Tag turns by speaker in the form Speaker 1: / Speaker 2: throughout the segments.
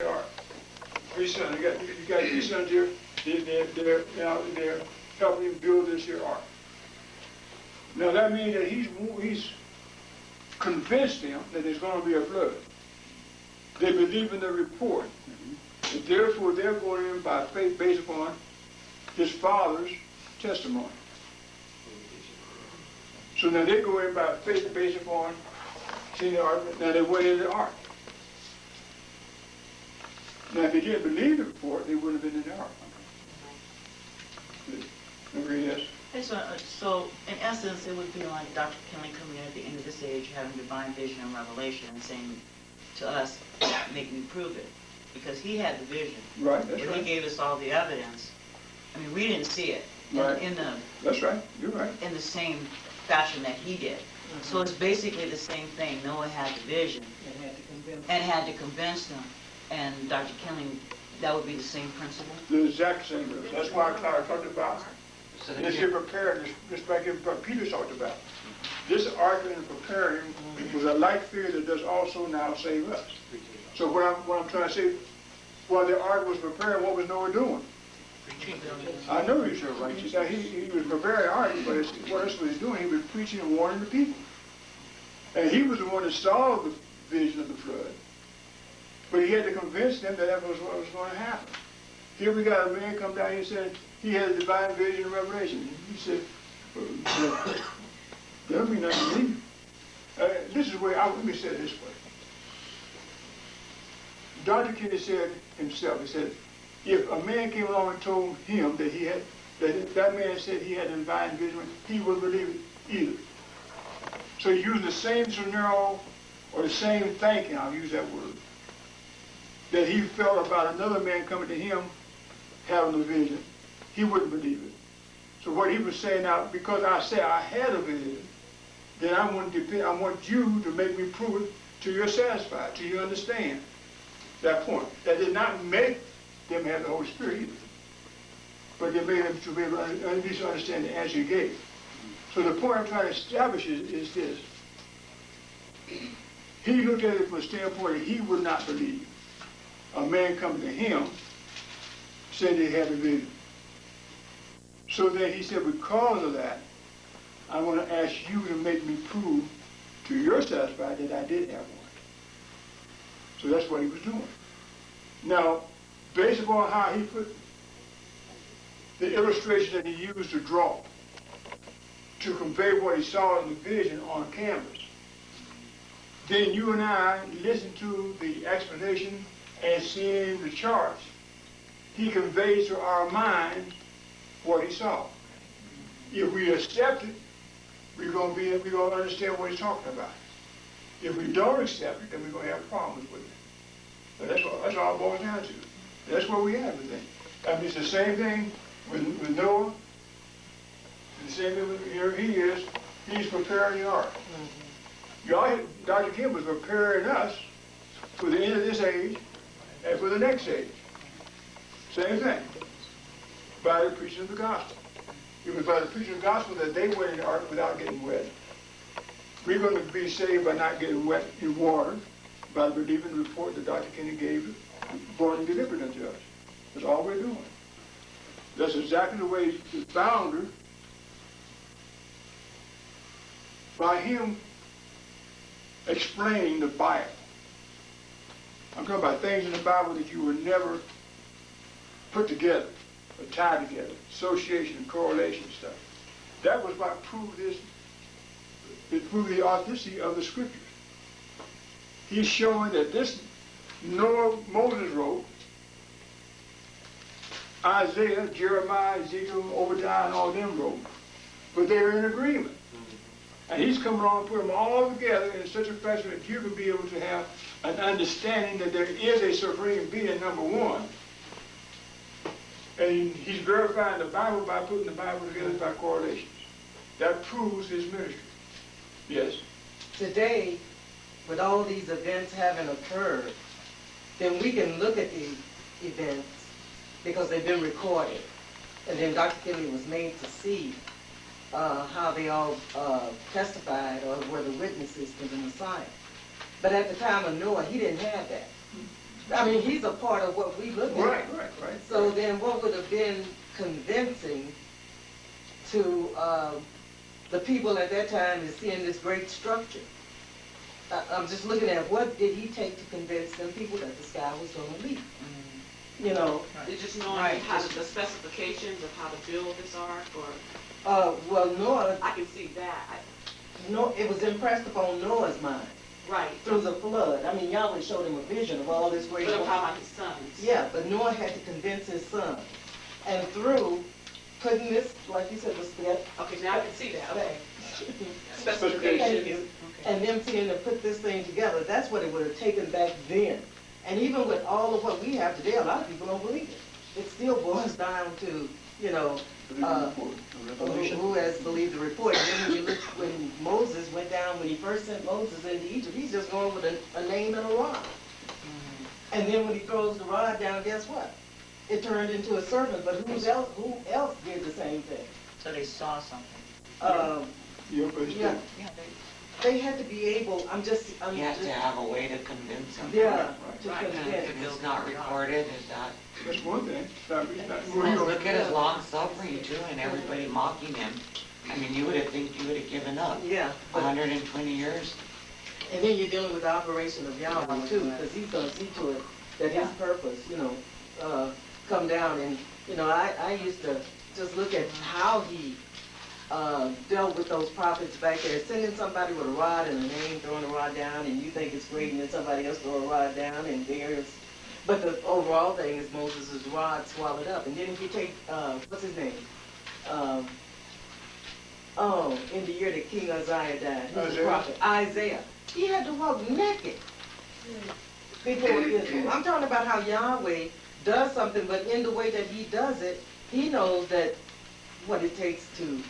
Speaker 1: are. 3 sons. You got 3 sons here. They're helping him build this here ark. Now that means that he's convinced them that there's going to be a flood. They believe in the report. And therefore, they're going in by faith based upon his father's testimony. So now they go in by faith based upon seeing the ark. Now they went in the ark. Now if they didn't believe the report, they wouldn't have been in the ark. Agree, yes?
Speaker 2: So, in essence, it would be like Dr. Kinley coming in at the end of this age, having divine vision and revelation, and saying to us, make me prove it. Because he had the vision.
Speaker 1: Right, that's
Speaker 2: but
Speaker 1: right.
Speaker 2: He gave us all the evidence. I mean, we didn't see it.
Speaker 1: Right. That's right, you're right.
Speaker 2: In the same fashion that he did. So it's basically the same thing. Noah had the vision. And had to convince them. And Dr. Kinley, that would be the same principle?
Speaker 1: The exact same principle. That's why I talked about this here preparing, just like Peter talked about. This ark and preparing was a like figure that does also now save us. So what I'm trying to say, while the ark was preparing, what was Noah doing? I know he's sure right. He was preparing the ark, but what else was he doing? He was preaching and warning the people. And he was the one that saw the vision of the flood. But he had to convince them that that was what was going to happen. Here we got a man come down here and said he had a divine vision and revelation. He said, there'll be nothing to leave. This is where, let me say it this way. Dr. Kinley said himself, he said, if a man came along and told him that he had, that man said he had a divine vision, he wouldn't believe it either. So he used the same scenario or the same thinking, I'll use that word, that he felt about another man coming to him having a vision. He wouldn't believe it. So what he was saying now, because I said I had a vision, then I want you to make me prove it till you're satisfied, till you understand that point. That did not make them have the Holy Spirit either, but they made them to be able to at least understand the answer he gave. So the point I'm trying to establish is this. He looked at it from a standpoint that he would not believe a man coming to him saying they had a vision. So then he said, because of that, I want to ask you to make me prove to your satisfied that I did have one. So that's what he was doing. Now, based upon how he put the illustration that he used to draw, to convey what he saw in the vision on canvas, then you and I listen to the explanation and seeing the charts. He conveys to our mind what he saw. If we accept it, we're going to understand what he's talking about. If we don't accept it, then we're going to have problems with it. So that's all it boils down to. That's what we have, I think. I mean, it's the same thing with Noah. The same thing with, here he is. He's preparing the ark. Dr. Kim was preparing us for the end of this age and for the next age. Same thing. By the preaching of the gospel. It was by the preaching of the gospel that they went in the ark without getting wet. We're going to be saved by not getting wet in water, by believing the report that Dr. Kinley gave, brought and delivered unto us. That's all we're doing. That's exactly the way the founder, by him explaining the Bible. I'm talking about things in the Bible that you would never put together or tie together, association and correlation stuff. That was what proved this. It proved the authenticity of the scriptures. He's showing that this Noah, Moses wrote, Isaiah, Jeremiah, Ezekiel, Obadiah, and all of them wrote, but they're in agreement. And he's come along and put them all together in such a fashion that you can be able to have an understanding that there is a supreme being, number one. And he's verifying the Bible by putting the Bible together by correlations. That proves his ministry. Yes?
Speaker 3: Today, with all these events having occurred, then we can look at the events because they've been recorded. And then Dr. Kinley was made to see how they all testified or were the witnesses to the Messiah. But at the time of Noah, he didn't have that. I mean, he's a part of what we look at.
Speaker 1: Right.
Speaker 3: So then what would have been convincing to the people at that time is seeing this great structure? I'm just looking at what did he take to convince them people that the sky was going to leak? You know?
Speaker 4: It's just knowing
Speaker 2: Right.
Speaker 4: how the specifications of how to build this ark, or
Speaker 3: Well, Noah,
Speaker 4: I can see that.
Speaker 3: it was impressed upon Noah's mind
Speaker 4: Right.
Speaker 3: through the flood. I mean, Yahweh showed him a vision of all this great.
Speaker 4: But I'm talking about his sons.
Speaker 3: Yeah, but Noah had to convince his son, and through putting this, like you said, the step.
Speaker 4: Okay, now I can see that. Okay.
Speaker 3: Thank
Speaker 4: Specifications.
Speaker 3: you. And them seeing to put this thing together, that's what it would have taken back then. And even with all of what we have today, a lot of people don't believe it. It still boils down to, you know, who has believed the report. And then when you look, when Moses went down, when he first sent Moses into Egypt, he's just going with a name and a rod. And then when he throws the rod down, guess what? It turned into a serpent, but who else did the same thing?
Speaker 2: So they saw something.
Speaker 1: Yeah, but it's
Speaker 3: Yeah.
Speaker 2: Yeah,
Speaker 3: They had to be able, I'm
Speaker 5: You have to have a way to convince them.
Speaker 3: yeah, to
Speaker 2: Right.
Speaker 3: convince.
Speaker 5: If it's not recorded, is that,
Speaker 1: that's one thing. It's not
Speaker 5: look at his long suffering too, and everybody mocking him. I mean, you would have given up.
Speaker 3: Yeah, but
Speaker 5: 120 years.
Speaker 3: and then you're dealing with the operation of Yahweh too, because he's going to see to it that his purpose, you know, come down. And, you know, I used to just look at how he dealt with those prophets back there, sending somebody with a rod and a name, throwing a rod down, and you think it's great, and then somebody else throw a rod down, and there's, but the overall thing is Moses' rod swallowed up. And then if you take, what's his name? In the year that King Uzziah died, he was a prophet, Isaiah. He had to walk naked before Israel. I'm talking about how Yahweh does something, but in the way that he does it, he knows that what it takes to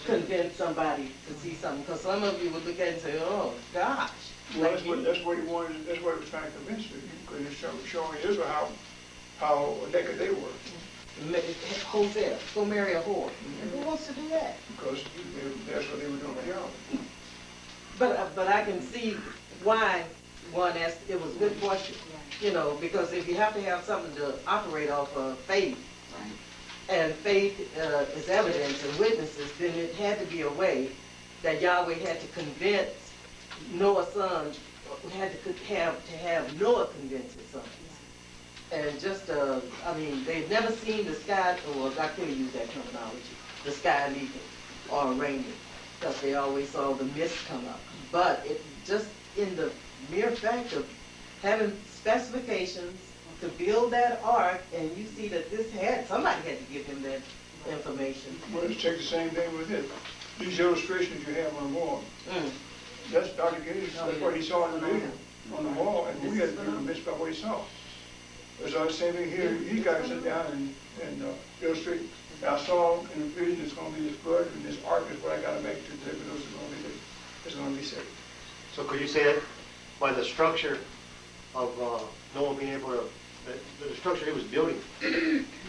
Speaker 3: convince somebody to see something. Because some of you would look at it and say, oh, gosh.
Speaker 1: Well, that's what he wanted. That's what he was trying to convince you. Because he's showing Israel how naked they were.
Speaker 3: Hosea, go marry a whore. Who wants to do that?
Speaker 1: Because that's what they were doing with Yahweh.
Speaker 3: But I can see why one asked. It was good fortune, you know, because if you have to have something to operate off of faith, and faith is evidence and witnesses, then it had to be a way that Yahweh had to convince Noah's son, had to have Noah convince his sons. And just, I mean, they'd never seen the sky, or I couldn't use that terminology, the sky leaking or raining, because they always saw the mist come up. But it just in the mere fact of having specifications to build that ark, and you see that somebody had to give him that information.
Speaker 1: Well, let's take the same thing with it. These illustrations you have on the wall, that's Dr. Gates, that's what he saw in the vision on the wall, and we had to be convinced by what he saw. It's the same thing here. He got to sit down and illustrate. I saw in the vision it's going to be this flood, and this ark is what I got to make to deliver those who's going to be saved.
Speaker 6: So could you say that by the structure of Noah being able to, the structure he was building,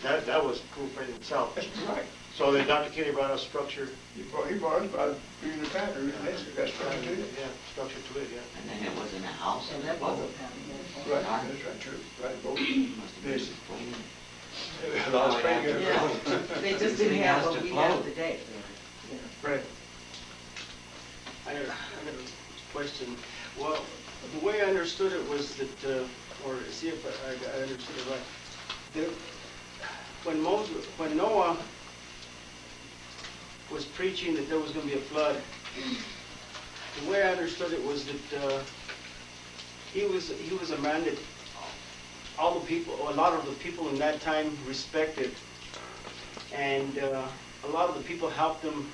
Speaker 6: that was proof in itself.
Speaker 1: That's right.
Speaker 6: So then Dr. Kinney brought us structure.
Speaker 1: He brought us by being the pattern, and that's structure to it.
Speaker 6: Yeah, structure to it, yeah.
Speaker 5: And then it was in a house.
Speaker 3: And that wasn't happening.
Speaker 1: Right, that's right, true. Right, both.
Speaker 5: Must have been
Speaker 1: Yes.
Speaker 5: explaining.
Speaker 1: A lot of spring here.
Speaker 3: Yeah, they just didn't have what we have today.
Speaker 6: Right.
Speaker 7: I got a question. Well, the way I understood it was that, or see if I understood it right. That when Noah was preaching that there was going to be a flood, the way I understood it was that he was a man that all the people, a lot of the people in that time respected, and a lot of the people helped him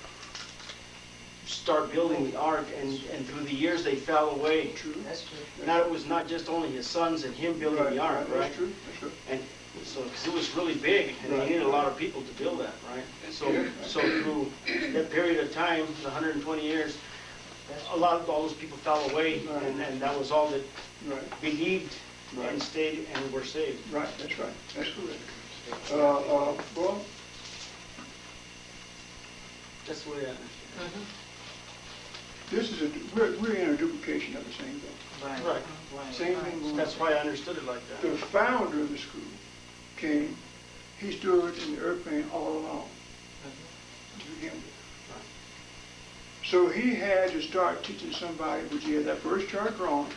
Speaker 7: start building the ark, and through the years they fell away.
Speaker 1: True.
Speaker 3: That's true.
Speaker 7: Now it was not just only his sons and him building the ark, right?
Speaker 1: That's true, that's true.
Speaker 7: And so, because it was really big, and they needed a lot of people to build that, right? So through that period of time, the 120 years, all those people fell away, and that was all that
Speaker 1: Right,
Speaker 7: believed and stayed and were saved.
Speaker 1: right, that's right, that's correct. Well,
Speaker 7: That's the way I understand.
Speaker 1: this is we're in a duplication of the same thing.
Speaker 3: Right.
Speaker 7: Right.
Speaker 1: Same thing. going
Speaker 7: That's
Speaker 1: on.
Speaker 7: why I understood it like that.
Speaker 1: The founder of the school came, he stood in the airplane all along to begin with. So he had to start teaching somebody, which he had that first chart drawn.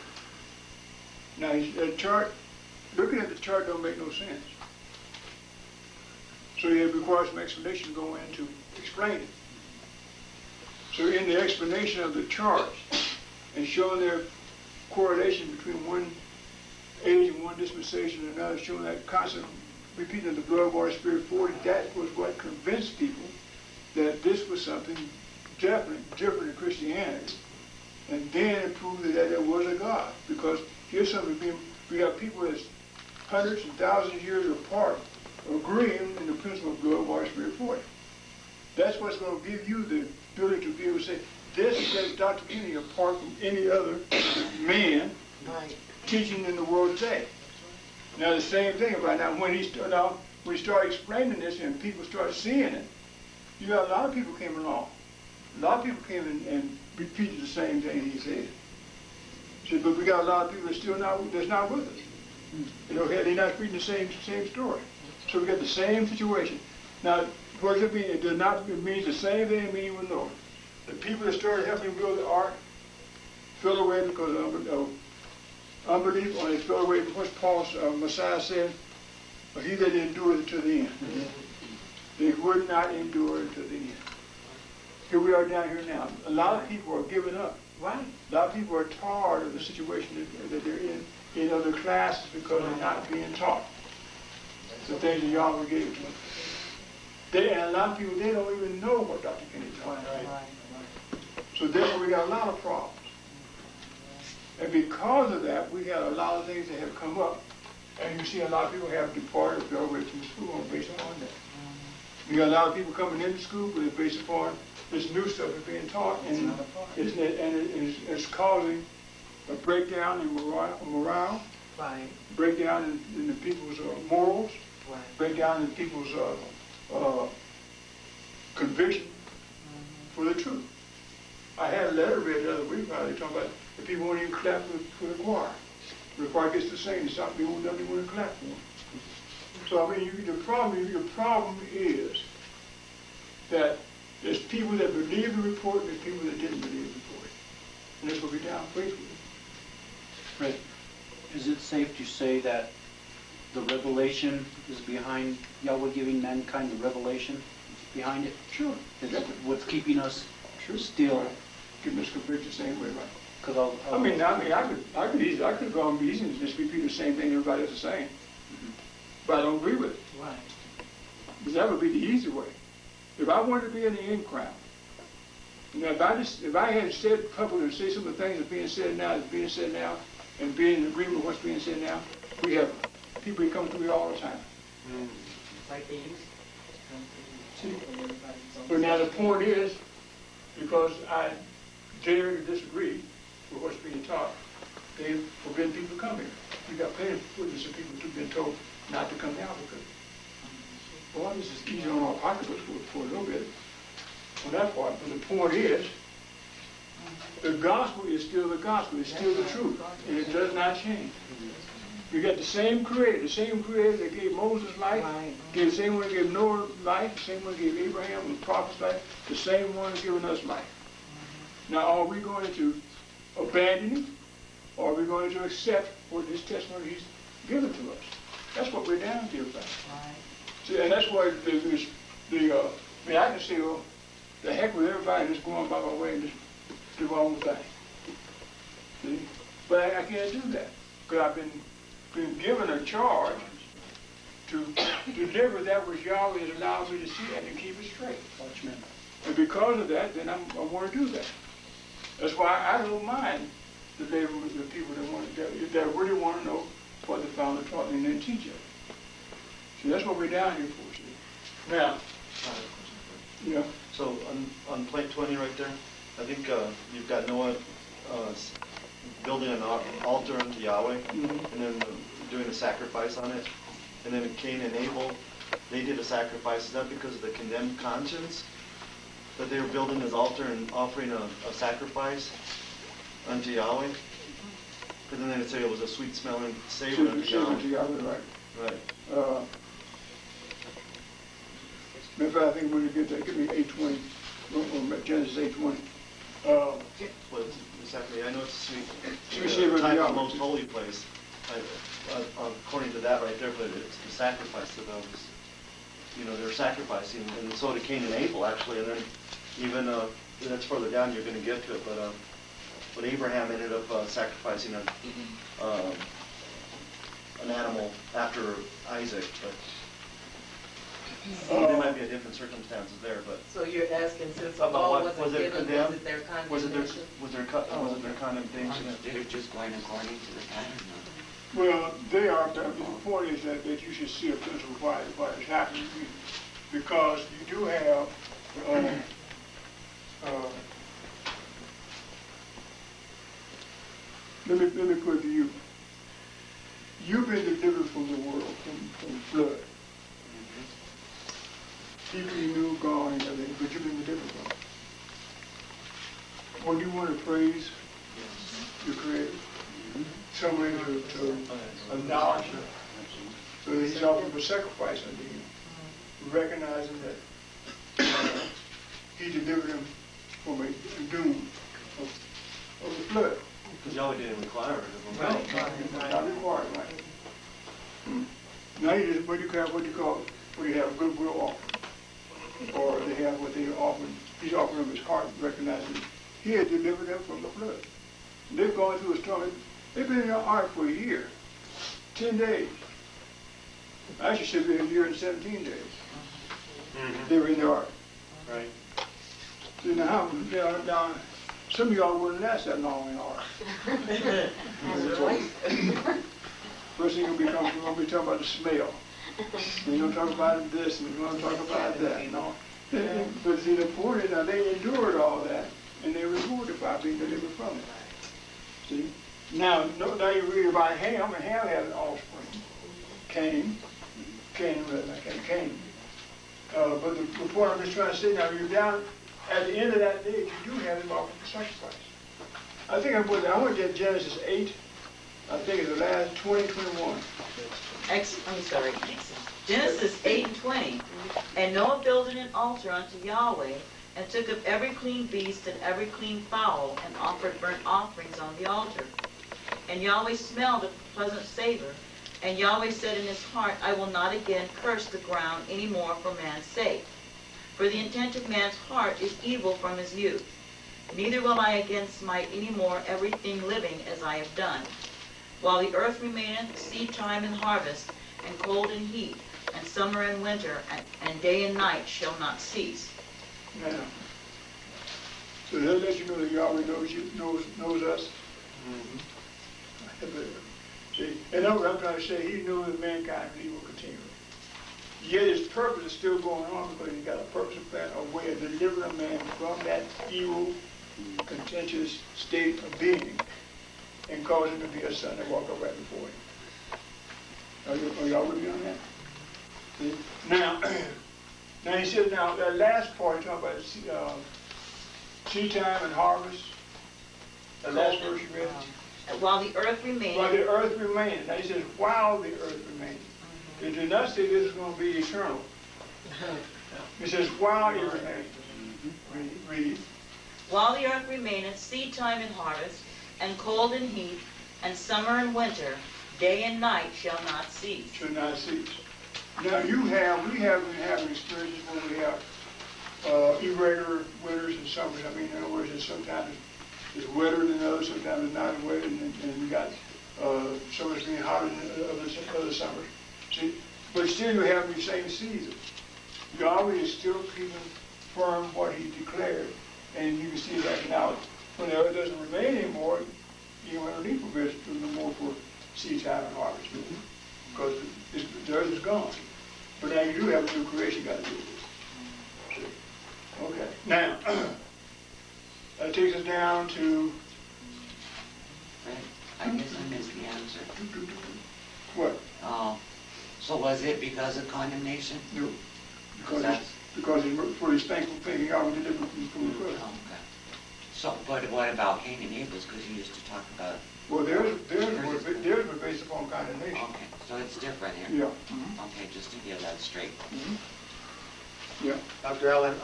Speaker 1: Now, that chart, looking at the chart don't make no sense. So he requires some explanation to go in to explain it. So in the explanation of the charts and showing their correlation between one age and one dispensation and another, showing that constant repeating of the blood, water, spirit 40, that was what convinced people that this was something definitely different in Christianity. And then it proved that there was a God. Because here's something, we got people that's hundreds and thousands of years apart agreeing in the principle of blood, water, spirit 40. That's what's going to give you the ability to be able to say, this is Dr. Kennedy apart from any other man teaching in the world today. Now the same thing about now when he started explaining this and people started seeing it, you got a lot of people came along. A lot of people came in and repeated the same thing he said. So, but we got a lot of people that's still not with us. You know, they're not reading the same story. So we got the same situation. Now, what does it mean? It does not, it means the same thing it means with Noah. The people that started helping build the ark fell away because of unbelief, or they fell away because Paul's Messiah said, he that endured to the end. They would not endure to the end. Here we are down here now. A lot of people are giving up.
Speaker 3: Right.
Speaker 1: A lot of people are tired of the situation that they're in other classes because they're not being taught the things that Yahweh gave to them. And a lot of people, they don't even know what Dr. Kennedy taught. So therefore we got a lot of problems. And because of that, we got a lot of things that have come up. And you see a lot of people have departed or fell away from school based upon that. You got a lot of people coming into school, but it's based upon this new stuff that's being taught, and it's causing a breakdown in morale,
Speaker 3: Right.
Speaker 1: breakdown in the people's morals,
Speaker 3: Right.
Speaker 1: breakdown in people's conviction for the truth. I had a letter read the other week how they talking about the people won't even clap for the choir. The choir gets to sing, they stop people who want to clap for them. So I mean, the problem is that there's people that believe the report and there's people that didn't believe the report. And this will be down faithfully.
Speaker 8: Right. Is it safe to say that the revelation is behind Yahweh giving mankind the revelation behind it?
Speaker 1: Sure.
Speaker 8: It's what's keeping us
Speaker 1: Sure.
Speaker 8: still.
Speaker 1: Get misconfigured the same way, right?
Speaker 8: Because
Speaker 1: I could go on easy and just repeat the same thing everybody else is saying. But I don't agree with it.
Speaker 3: Right.
Speaker 1: Because that would be the easy way. If I wanted to be in the in crowd, you know, if I had said publicly and say some of the things that's being said now, and being in agreement with what's being said now, we have people that come through here all the time.
Speaker 3: Like they used
Speaker 1: See?
Speaker 3: to.
Speaker 1: But now the point is, because I dare to disagree with what's being taught, they forbid people to come here. We got plenty of witnesses of people who've been told not to come to Albuquerque. Well, this is easy on our pocketbooks for a little bit on that part, but the point is, the gospel is still the gospel, it's still the truth, and it does not change. You got the same creator that gave Moses life, the same one that gave Noah life, the same one that gave Abraham and the prophets life, the same one that's giving us life. Now, are we going to abandon him, or are we going to accept what his testimony he's given to us? That's what we're down here about. See, and that's why I can say, well, the heck with everybody just going by my way and just do my own thing. See? But I can't do that, because I've been given a charge to deliver that which Yahweh has allowed me to see and to keep it straight. And because of that, then I want to do that. That's why I don't mind delivering with the people that really want to know what the founder taught me and then teach it. See, that's what we're down here for. See? Now, yeah.
Speaker 9: So on plate 20 right there, I think you've got Noah building an altar unto Yahweh, and then doing a sacrifice on it. And then Cain and Abel, they did a sacrifice. Is that because of the condemned conscience that they were building his altar and offering a sacrifice unto Yahweh. Because then they would say it was a sweet smelling savor unto Yahweh.
Speaker 1: Right.
Speaker 9: Right.
Speaker 1: Matter of fact, I think when you get that, give me 8:20, or Genesis 8:20.
Speaker 9: What exactly? I know it's sweet.
Speaker 1: Sweet savor unto
Speaker 9: Type
Speaker 1: Yahweh.
Speaker 9: of most holy place. According to that right there, but it's the sacrifice to those. You know, they're sacrificing, and so did Cain and Abel actually, and then even that's further down. You're going to get to it, but Abraham ended up sacrificing an animal after Isaac, but there might be a different circumstances there, but.
Speaker 3: So you're asking, since the
Speaker 9: About
Speaker 3: law
Speaker 9: what?
Speaker 3: wasn't
Speaker 9: Was it
Speaker 3: given,
Speaker 9: condemned?
Speaker 3: was it their
Speaker 9: Was it their,
Speaker 3: condemnation?
Speaker 9: was there condemnation?
Speaker 5: Instead of just going according to the pattern of
Speaker 1: Well, they are, but the point is that you should see a principle why it's happening. Because you do have, let me put it to you. You've been delivered from the world, from flood. People you knew gone and everything, but you've been delivered from it. When you want to praise your Creator, some way to acknowledge Him. So He's offering a sacrifice unto you, recognizing that He delivered him from a doom of the flood.
Speaker 9: Because Yahweh didn't require it of them.
Speaker 1: Not required, right? Now you just, what do you have, a goodwill offering? Or they have what they offered, He's offering them His heart, recognizing He had delivered them from the flood. And they've gone through a storm. They've been in the ark for a year, 10 days. Actually, should be a year and 17 days. They were in the ark.
Speaker 9: Right.
Speaker 1: See, now, some of y'all wouldn't last that long in the ark. First thing we're going to be talking about the smell. We're going to talk about this, and we're going to talk about that. You know? But see, the point is, now they endured all that, and they rewarded by being delivered from it. See? Now you read about Ham, and Ham had an offspring. Cain. But the point I'm just trying to say now, you're down at the end of that day, you do have him offered the sacrifice. I think I want to get Genesis 8. I think it's the last 21.
Speaker 2: Genesis 8:20. And Noah builded an altar unto Yahweh, and took of every clean beast and every clean fowl, and offered burnt offerings on the altar. And Yahweh smelled a pleasant savor. And Yahweh said in his heart, I will not again curse the ground any more for man's sake. For the intent of man's heart is evil from his youth. Neither will I again smite any more everything living as I have done. While the earth remaineth, seed time and harvest, and cold and heat, and summer and winter, and day and night shall not cease.
Speaker 1: Now, so that lets you know that Yahweh knows us. See, and that's what I'm trying to say. He knew that mankind was evil continually. Yet his purpose is still going on because he's got a purpose, a plan, a way of delivering a man from that evil, contentious state of being and causing him to be a son that walk up right before him. Are y'all with me on that? See? Now he says, now that last part, talking about seed time and harvest. The last verse you read.
Speaker 2: While the earth remaineth.
Speaker 1: While the earth remaineth. Now he says, while the earth remaineth. It did not say this is going to be eternal. It says, while it remaineth. Read.
Speaker 2: While the earth remaineth, seed time and harvest, and cold and heat, and summer and winter, day and night shall not cease.
Speaker 1: Shall not cease. Now we have been having experiences where we have irregular winters and summers. I mean, in other words, sometimes it's wetter than others, sometimes it's not as wet, and we got summers being hotter than other summers. See, but still you have the same season. Yahweh is still keeping firm what He declared, and you can see that now when the earth doesn't remain anymore, you don't need provision no more for seed time and harvest because the earth is gone. But now you do have a new creation you got to do with. See? Okay. Now that takes us down to
Speaker 5: I guess I missed the answer.
Speaker 1: what?
Speaker 5: So was it because of condemnation?
Speaker 1: No. Because because for his thankful thing, Yahweh delivered him from the first.
Speaker 5: Okay. So, but what about Cain and Abel's, because you used to talk about,
Speaker 1: Well, theirs were based upon condemnation.
Speaker 5: okay, so it's different here?
Speaker 1: Yeah. Mhm.
Speaker 5: Okay, just to get that straight.
Speaker 1: Yeah.
Speaker 6: Dr. Allen,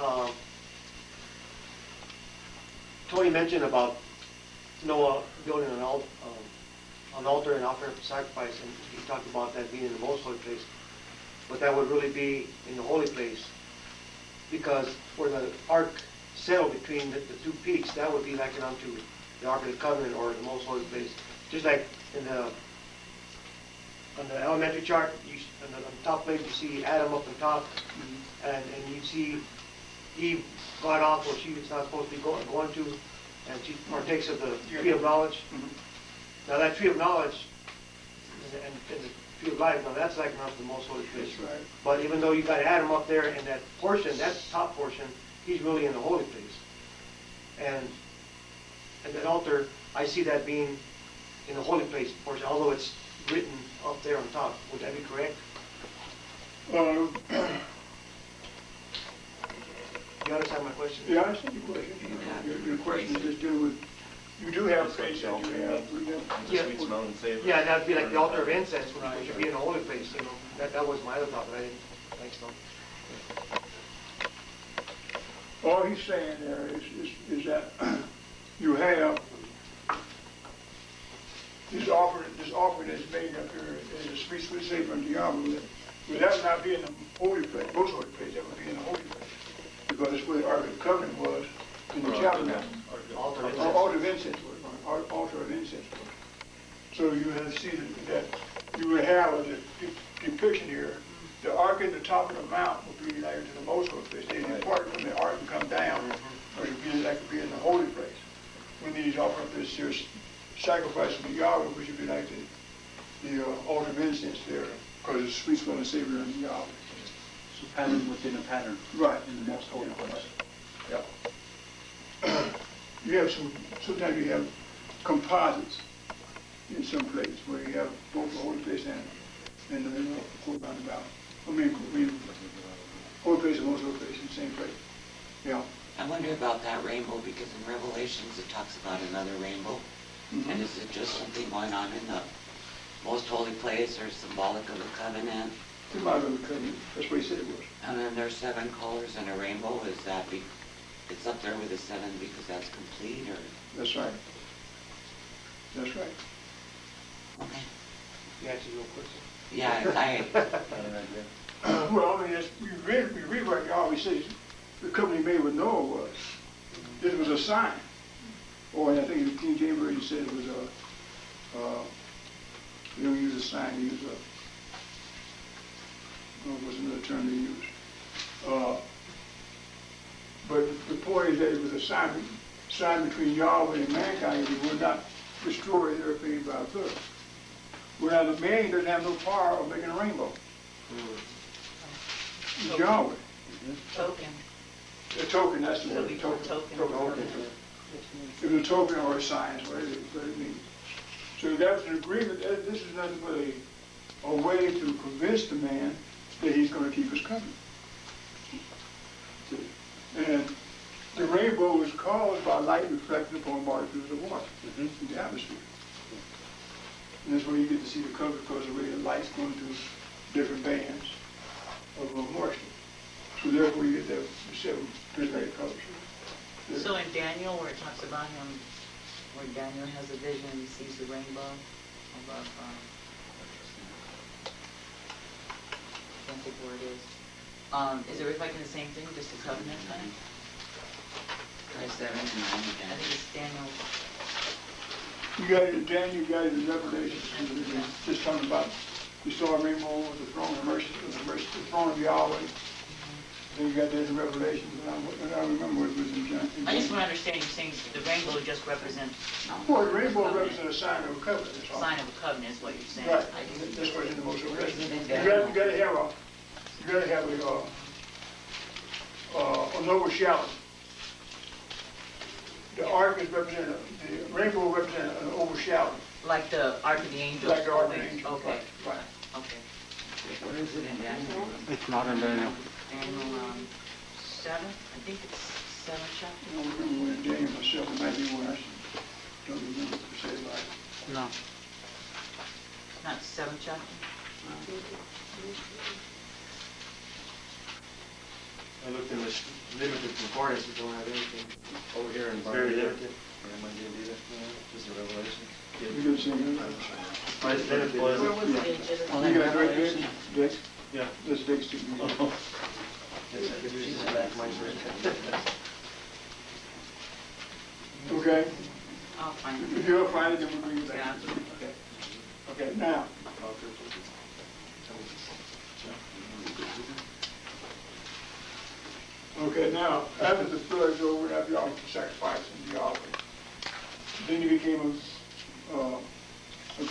Speaker 6: Tony mentioned about Noah building an altar and offering up a sacrifice, and he talked about that being in the most holy place. But that would really be in the holy place, because where the ark settled between the two peaks, that would be likened unto the Ark of the Covenant or the most holy place. Just like on the elementary chart, on the top plate you see Adam up on top, and you see Eve got off where she was not supposed to be going to, and she partakes of the tree of knowledge. Now that tree of knowledge and the tree of life, now that's like not the most holy place.
Speaker 1: That's right.
Speaker 6: But even though you got Adam up there in that portion, that top portion, he's really in the holy place. And that altar, I see that being in the holy place portion, although it's written up there on top. Would that be correct? You understand my question?
Speaker 1: Yeah, I understand your question. Your question is just dealing with, you do have place that you have.
Speaker 6: Yeah.
Speaker 9: Sweet smelling savor.
Speaker 6: Yeah, that'd be like the altar of incense, which would be in the holy place, you know. That was my other thought, but I didn't think so.
Speaker 1: All he's saying there is that you have this offering that's made up here as a sweet savor unto Yahweh. But that would not be in the holy place, most holy place, that would be in the holy place. Because that's where the Ark of the Covenant was, in the tabernacle. Altar of incense was, altar of incense was. So you have to see that you would have a depiction here. The ark at the top of the mount would be like to the most holy place. They depart from the ark and come down, or it would be like to be in the holy place. When these offer up this sacrifice to Yahweh, which would be like the altar of incense there, because it's sweet smelling savor unto Yahweh.
Speaker 8: So pattern within a pattern.
Speaker 1: Right.
Speaker 8: In the most holy place.
Speaker 1: Yeah. You have sometimes you have composites in some places where you have both the holy place and the Korban about. I mean, holy place and most holy place in the same place. Yeah.
Speaker 5: I wonder about that rainbow, because in Revelations it talks about another rainbow. And is it just something going on in the most holy place, or symbolic of the covenant?
Speaker 1: It might have been the covenant. That's what he said it was.
Speaker 5: And then there's 7 colors in a rainbow. Is that it's up there with the 7 because that's complete, or?
Speaker 1: That's right. That's right.
Speaker 5: Okay.
Speaker 6: You answered your question?
Speaker 5: Yeah,
Speaker 1: Well, I mean, we read what Yahweh says the covenant he made with Noah was. This was a sign. Or I think the King James Version said it was they don't use a sign, they use what was another term they used. But the point is that it was a sign between Yahweh and mankind, and he would not destroy everything by a flood. Well, now the man doesn't have no power of making a rainbow. It's Yahweh.
Speaker 2: Token.
Speaker 1: A token, that's the
Speaker 2: So
Speaker 1: word.
Speaker 2: we call token.
Speaker 1: It was a token or a sign, is what it means. So that was an agreement. This is nothing but a way to convince the man that he's going to keep his covenant. And the rainbow is caused by light reflected upon molecules of water in the atmosphere. And that's where you get to see the color, because of the way the light's going through different bands of moisture. So therefore you get the 7 prismatic colors.
Speaker 2: So in Daniel, where it talks about him, where Daniel has a vision, he sees the rainbow above, I can't think where it is. Is it reflecting the same thing, just the covenant thing?
Speaker 5: Try 7 and 9
Speaker 2: I
Speaker 5: again.
Speaker 2: think it's Daniel.
Speaker 1: You got it in Daniel, you got it in Revelation. It's just talking about you saw a rainbow with the throne of mercy, the throne of Yahweh. Then you got that in Revelation, and I remember what it was in John.
Speaker 2: I just want to understand, you're saying the rainbow just represents
Speaker 1: Well, the rainbow represents a sign of a covenant. That's all.
Speaker 2: sign of a covenant is what you're saying.
Speaker 1: Right.
Speaker 2: I just-
Speaker 1: That's what's in the most holy place.
Speaker 5: Is it in
Speaker 1: You
Speaker 5: Daniel?
Speaker 1: gotta have an overshadowing. The ark is represented, the rainbow represents an overshadowing.
Speaker 2: Like the Ark of the Angels.
Speaker 1: Like the Ark of the Angels.
Speaker 2: Okay,
Speaker 1: Right.
Speaker 2: okay.
Speaker 5: Where is it in Daniel?
Speaker 8: It's not in Daniel.
Speaker 2: Daniel, 7? I think it's 7
Speaker 1: I
Speaker 2: chapter.
Speaker 1: don't remember when Daniel myself, it might be when I don't remember per se, like.
Speaker 8: No.
Speaker 2: Not 7 chapter?
Speaker 9: I looked in the limited concordance, we don't have anything.
Speaker 6: Over here in
Speaker 9: It's very
Speaker 6: Barnett.
Speaker 9: limited. Yeah, mine didn't either. Just a revelation.
Speaker 1: You good seeing that?
Speaker 9: Mine's limited, was
Speaker 2: Where
Speaker 9: it?
Speaker 2: was the page? Is it-
Speaker 8: Well,
Speaker 1: You
Speaker 8: then
Speaker 1: got it right there,
Speaker 8: Revelation.
Speaker 1: Dick?
Speaker 9: Yeah.
Speaker 1: This Dick's to me.
Speaker 9: Oh. Yes, I could use this back, mine's right.
Speaker 1: Okay,
Speaker 2: I'll find it.
Speaker 1: if you'll find it, then we'll bring it back.
Speaker 2: Yeah.
Speaker 1: Okay. Okay, now, okay, now, after the flood's over, after y'all sacrificed in the offering, then he became a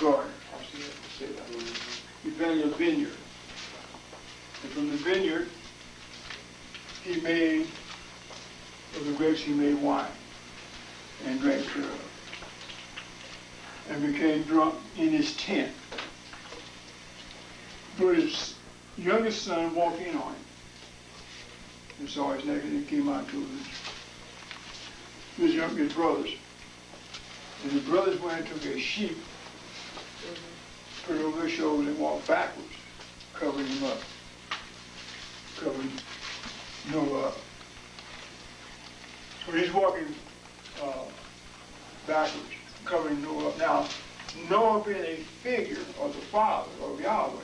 Speaker 1: gardener. I'll say that. He planted a vineyard. And from the vineyard, he made, of the grapes, he made wine and drank thereof, and became drunk in his tent. But his youngest son walked in on him and saw his naked, and came out to his youngest brothers. And the brothers went and took a sheep, put it over their shoulders, and walked backwards, covering him up, covering Noah up. So he's walking backwards, covering Noah up. Now, Noah being a figure of the Father, of Yahweh,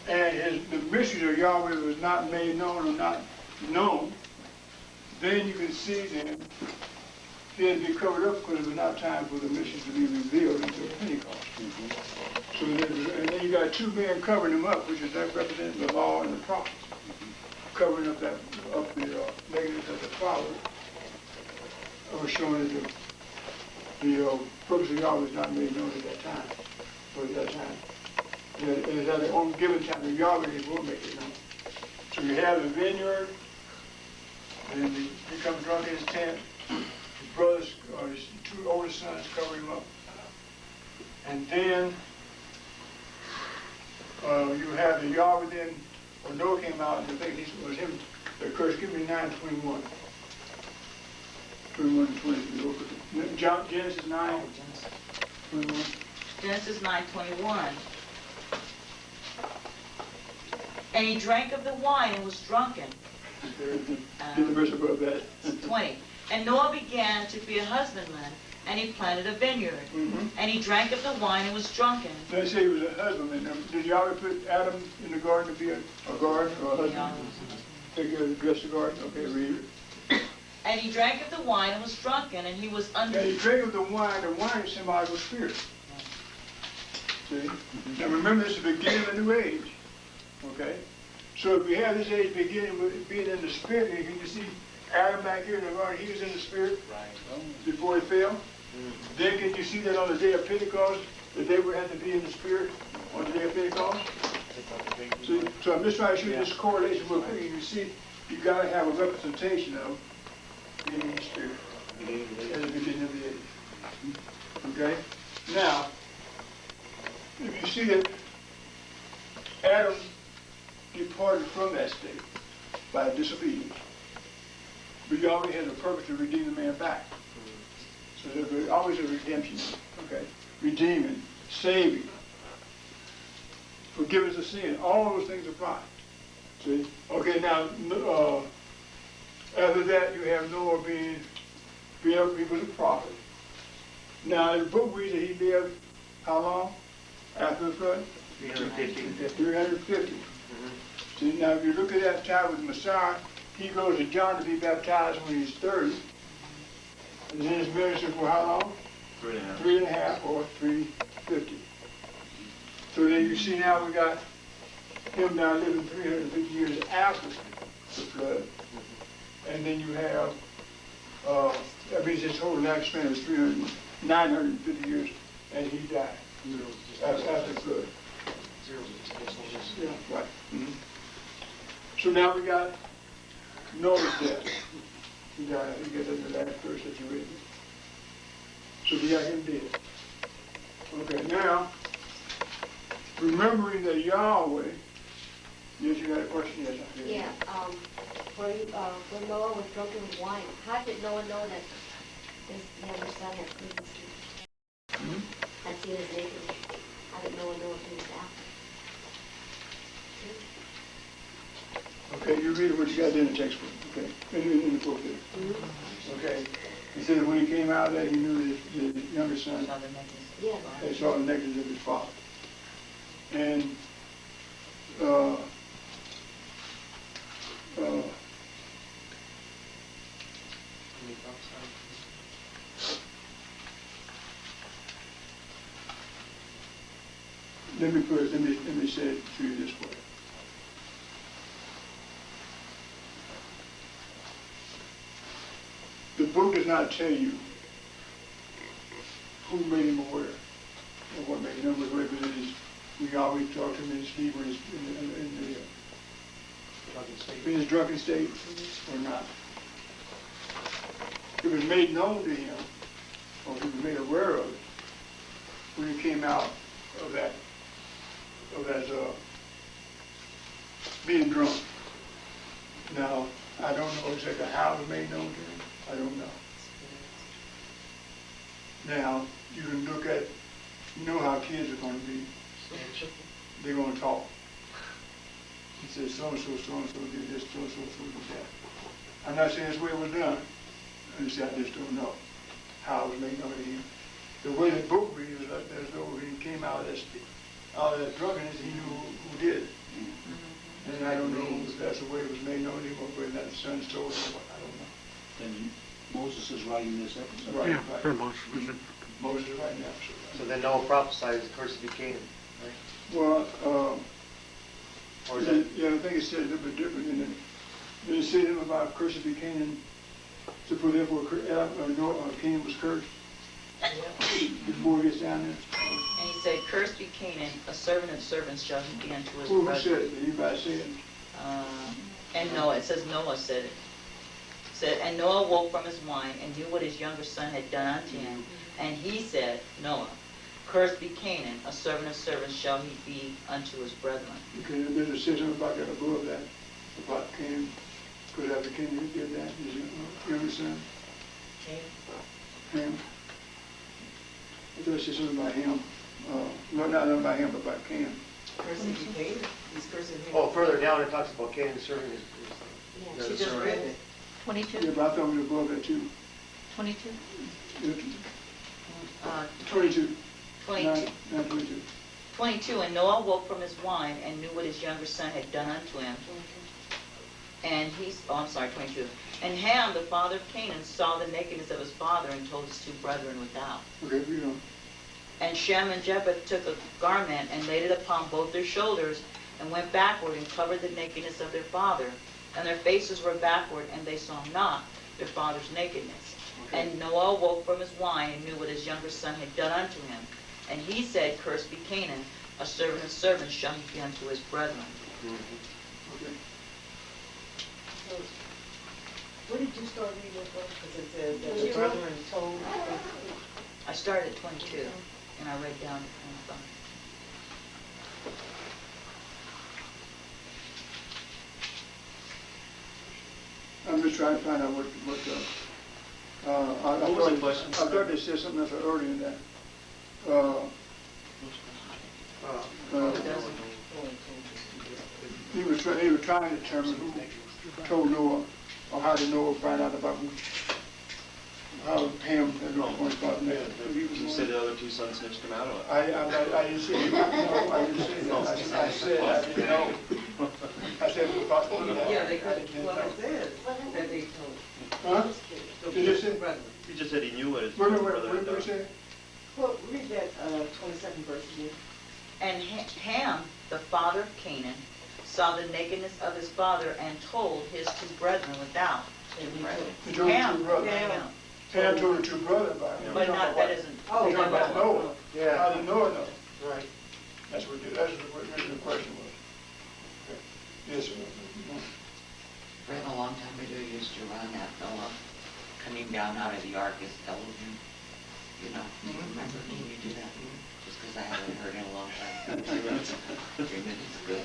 Speaker 1: and the mysteries of Yahweh was not made known or not known, then you can see then he had to be covered up because it was not time for the mysteries to be revealed until Pentecost. So and then you got two men covering him up, which is that representing the law and the prophets, covering up the negatives of the Father, showing that the purpose of Yahweh was not made known at that time, or at that time. And it's at the only given time that Yahweh will make it known. So you have the vineyard, and he comes drunk in his tent. His brothers, or his two older sons, cover him up. And then you have the Yahweh then, when Noah came out, and I think it was him that cursed. Give me 9:21. 21 and 23. Genesis 9, 21.
Speaker 2: Genesis 9:21. And he drank of the wine and was drunken.
Speaker 1: Get the verse above that.
Speaker 2: 20. And Noah began to be a husbandman, and he planted a vineyard. And he drank of the wine and was drunken.
Speaker 1: They say he was a husbandman. Did Yahweh put Adam in the garden to be a gardener or a husband? Take care of the dress of the garden? Okay, read it.
Speaker 2: And he drank of the wine and was drunken, and he was under...
Speaker 1: And he drank of the wine is symbolic of spirit. See? Now remember, this is the beginning of a new age. Okay? So if we have this age beginning with being in the spirit, and you see Adam back here in the garden, he was in the spirit before he fell. Then can you see that on the day of Pentecost, that they would have to be in the spirit on the day of Pentecost? See? So I'm just trying to show you this correlation real quick. You see, you got to have a representation of being in the spirit at the beginning of the age. Okay? Now, if you see that Adam departed from that state by disobedience, but Yahweh had a purpose to redeem the man back. So there's always a redemption, okay? Redeeming, saving, forgiveness of sin, all those things apply. See? Okay, now, after that, you have Noah being he was a prophet. Now, the book reads that he lived how long after the flood?
Speaker 6: 350.
Speaker 1: 350. See, now if you look at that time with Messiah, he goes to John to be baptized when he's 30. And then his ministry for how long?
Speaker 9: 3.5.
Speaker 1: 3.5 or 350. So then you see now we got him now living 350 years after the flood. And then you have, that means his whole lifespan is 950 years, and he died after the flood. Yeah, right. Mm-hmm. So now we got Noah's death. He died. You get that in the last verse that you read. So we got him dead. Okay, now, remembering that Yahweh Yes, you got a question? Yes, I hear you.
Speaker 10: Yeah, when Noah was drunk with wine, how did Noah know that his younger son had previously had seen his nakedness? How did Noah know if he was after?
Speaker 1: Okay, you read what you got in the textbook, okay, in the book there. Okay, he said when he came out of that, he knew his younger son
Speaker 2: Saw the nakedness.
Speaker 10: Yeah.
Speaker 1: had saw the nakedness of his father. And, let me say it to you this way. The book does not tell you who made him aware of what made him aware, but it is, we always talk to him in his sleep or in his drunken state or not. It was made known to him, or he was made aware of it, when he came out of that being drunk. Now, I don't know exactly how it was made known to him. I don't know. Now, you can look at, you know how kids are going to be. They're going to talk. He says, so-and-so did this, so-and-so did that. I'm not saying that's the way it was done. I just don't know how it was made known to him. The way the book reads is as though when he came out of that drunkenness, he knew who did it. And I don't know if that's the way it was made known to him, or whether that the son told him, I don't know.
Speaker 8: Then Moses is writing this episode.
Speaker 1: Right, right. Moses is writing the episode.
Speaker 6: So then Noah prophesied the curse of Canaan, right?
Speaker 1: Well,
Speaker 6: Or is that,
Speaker 1: yeah, I think it said a little bit different. Did it say to him about curse of Canaan? So for therefore, Canaan was cursed before he gets down there.
Speaker 2: And he said, cursed be Canaan, a servant of servants shall he be unto his
Speaker 1: Who
Speaker 2: brethren.
Speaker 1: said it? Did anybody say it?
Speaker 2: And Noah, it says Noah said it. Said, and Noah woke from his wine and knew what his younger son had done unto him. And he said, Noah, cursed be Canaan, a servant of servants shall he be unto his brethren.
Speaker 1: Okay, there's a sentence about that above that, about Canaan. Because after Canaan did that, his younger son, Ham. I thought it said something about him. No, not about him, but about Canaan.
Speaker 3: Cursing Canaan? He's cursing him.
Speaker 6: oh, further down it talks about Canaan serving
Speaker 10: Yeah.
Speaker 3: She just read it.
Speaker 2: 22?
Speaker 1: Yeah, but I thought it was above that too.
Speaker 2: 22?
Speaker 1: Yeah,
Speaker 2: 22.
Speaker 1: 22. Not 22.
Speaker 2: 22, and Noah woke from his wine and knew what his younger son had done unto him. And I'm sorry, 22. And Ham, the father of Canaan, saw the nakedness of his father and told his two brethren without.
Speaker 1: Okay, read on.
Speaker 2: And Shem and Japheth took a garment and laid it upon both their shoulders and went backward and covered the nakedness of their father. And their faces were backward, and they saw not their father's nakedness.
Speaker 1: Okay.
Speaker 2: And Noah woke from his wine and knew what his younger son had done unto him. And he said, cursed be Canaan, a servant of servants shall he be unto his brethren.
Speaker 1: Okay.
Speaker 3: So, what did you start reading from? Because it says that the brethren told.
Speaker 2: I started at 22, and I read down to 25.
Speaker 1: I'm just trying to find out what
Speaker 9: What was the question?
Speaker 1: I thought they said something else earlier in that. He was trying to determine who told Noah, or how did Noah find out about how Ham had no point about that.
Speaker 9: You said the other two sons snitched him out on it.
Speaker 1: I didn't say that. No, I didn't say that. I said I didn't know. I said about
Speaker 3: Yeah, they could have, well, it says that they told.
Speaker 1: Huh?
Speaker 3: The
Speaker 1: Did you say?
Speaker 3: brethren.
Speaker 9: He just said he knew what his
Speaker 1: Wait,
Speaker 9: brother
Speaker 1: what
Speaker 9: had
Speaker 1: did you
Speaker 9: done.
Speaker 1: say?
Speaker 3: Well, read that 22nd verse again.
Speaker 2: And Ham, the father of Canaan, saw the nakedness of his father and told his two brethren without.
Speaker 1: He told the two brothers.
Speaker 2: Ham.
Speaker 1: Ham told the two brothers about it.
Speaker 2: But not, that isn't.
Speaker 3: Oh,
Speaker 1: We're talking about Noah.
Speaker 6: Yeah.
Speaker 1: How did Noah know?
Speaker 6: Right.
Speaker 1: That's what the question was. Okay. Yes, sir.
Speaker 5: Fred, a long time ago, used to run that Noah coming down out of the ark as Elohim. You know, do you remember? Can you do that? Just because I haven't heard in a long time. 3 minutes is good.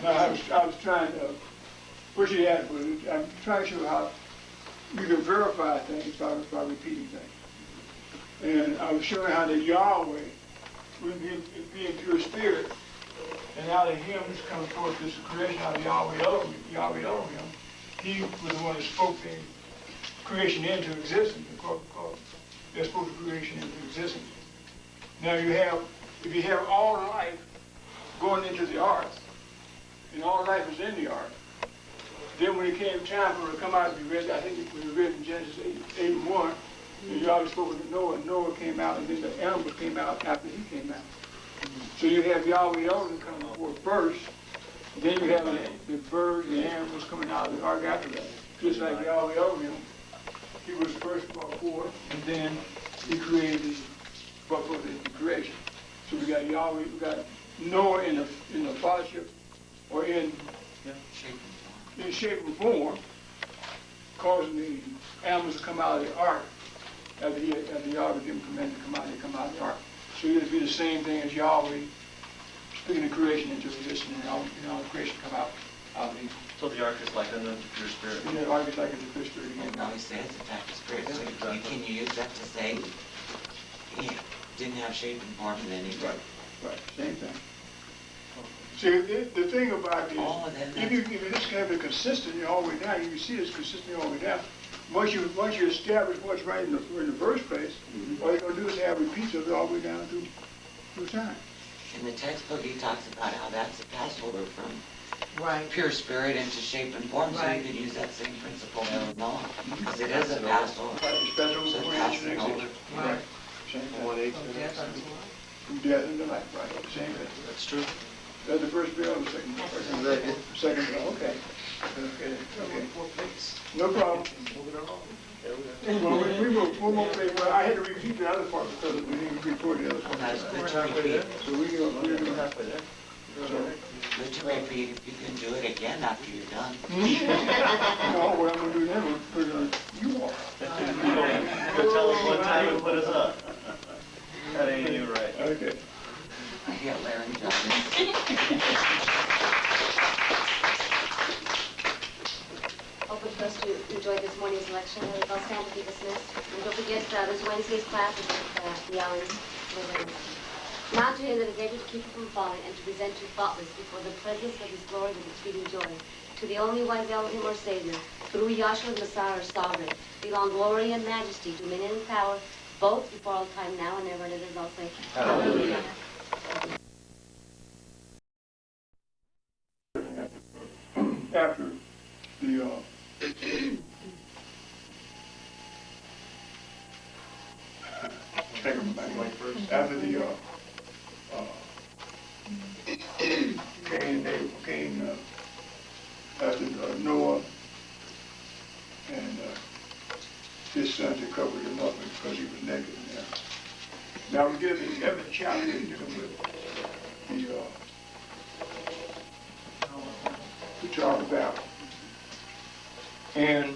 Speaker 1: No, I was trying to, what you asked was, I'm trying to show how you can verify things by repeating things. And I was showing how the Yahweh, with him being pure spirit, and out of him is coming forth this creation out of Yahweh Elohim. He was the one that spoke the creation into existence. They spoke the creation into existence. Now if you have all life going into the ark, and all life was in the ark, then when it came time for it to come out, we read, I think we read in Genesis 8:1, and you always spoke with Noah, and Noah came out, and then the animals came out after he came out. So you have Yahweh Elohim coming forth first, then you have the birds and the animals coming out of the ark after that. Just like Yahweh Elohim, he was first brought forth, and then he created brought forth the creation. So we got Yahweh, we got Noah in the fathership, or in shape and form, causing the animals to come out of the ark after Yahweh gave him command to come out. They come out of the ark. So it would be the same thing as Yahweh speaking the creation into existence, and all the creation come out of the.
Speaker 9: So the ark is like an pure spirit.
Speaker 1: Yeah, the ark is like a pure spirit again.
Speaker 5: No, he says it's after spirit. So can you use that to say he didn't have shape and form, and then he
Speaker 1: Right, same thing. See, the thing about it is, if you just have it consistent all the way down, you can see it's consistent all the way down. Once you establish what's right in the first place, all you're going to do is have repeats of it all the way down through time.
Speaker 5: In the textbook, he talks about how that's a passover from
Speaker 3: Right.
Speaker 5: pure spirit into shape and form, so you could use that same principle there with Noah, because it is a passover.
Speaker 1: Special
Speaker 5: So
Speaker 1: before
Speaker 5: passing
Speaker 1: you
Speaker 5: over.
Speaker 1: Right. Same thing. From death into life, right, same thing.
Speaker 9: That's true.
Speaker 1: That's the first bill and the second bill. Second bill, okay. Okay. No problem. Well, we won't say, well, I had to repeat the other part because we didn't record the other part.
Speaker 5: That's good to repeat.
Speaker 1: So we're going to.
Speaker 5: Good to repeat if you can do it again after you're done.
Speaker 1: No, what I'm going to do then, we'll put it on you all.
Speaker 9: You'll tell us what time to put us up. That ain't you right.
Speaker 1: Okay.
Speaker 5: I get laryngitis.
Speaker 10: Open first to enjoy this morning's lecture. I'll stand to be dismissed. And don't forget, this Wednesday's class is with the Allens. Now to him that is able to keep you from falling and to present you faultless before the presence of his glory with exceeding joy. To the only wise Elohim our Savior, through Yahshua the Messiah our Sovereign, belong glory and majesty, dominion and power, both before all time, now and ever, and it is all say, Hallelujah.
Speaker 1: After the after the Cain after Noah and his sons had covered him up because he was naked in there. Now we get the 11th chapter dealing with the Tower of Babel. And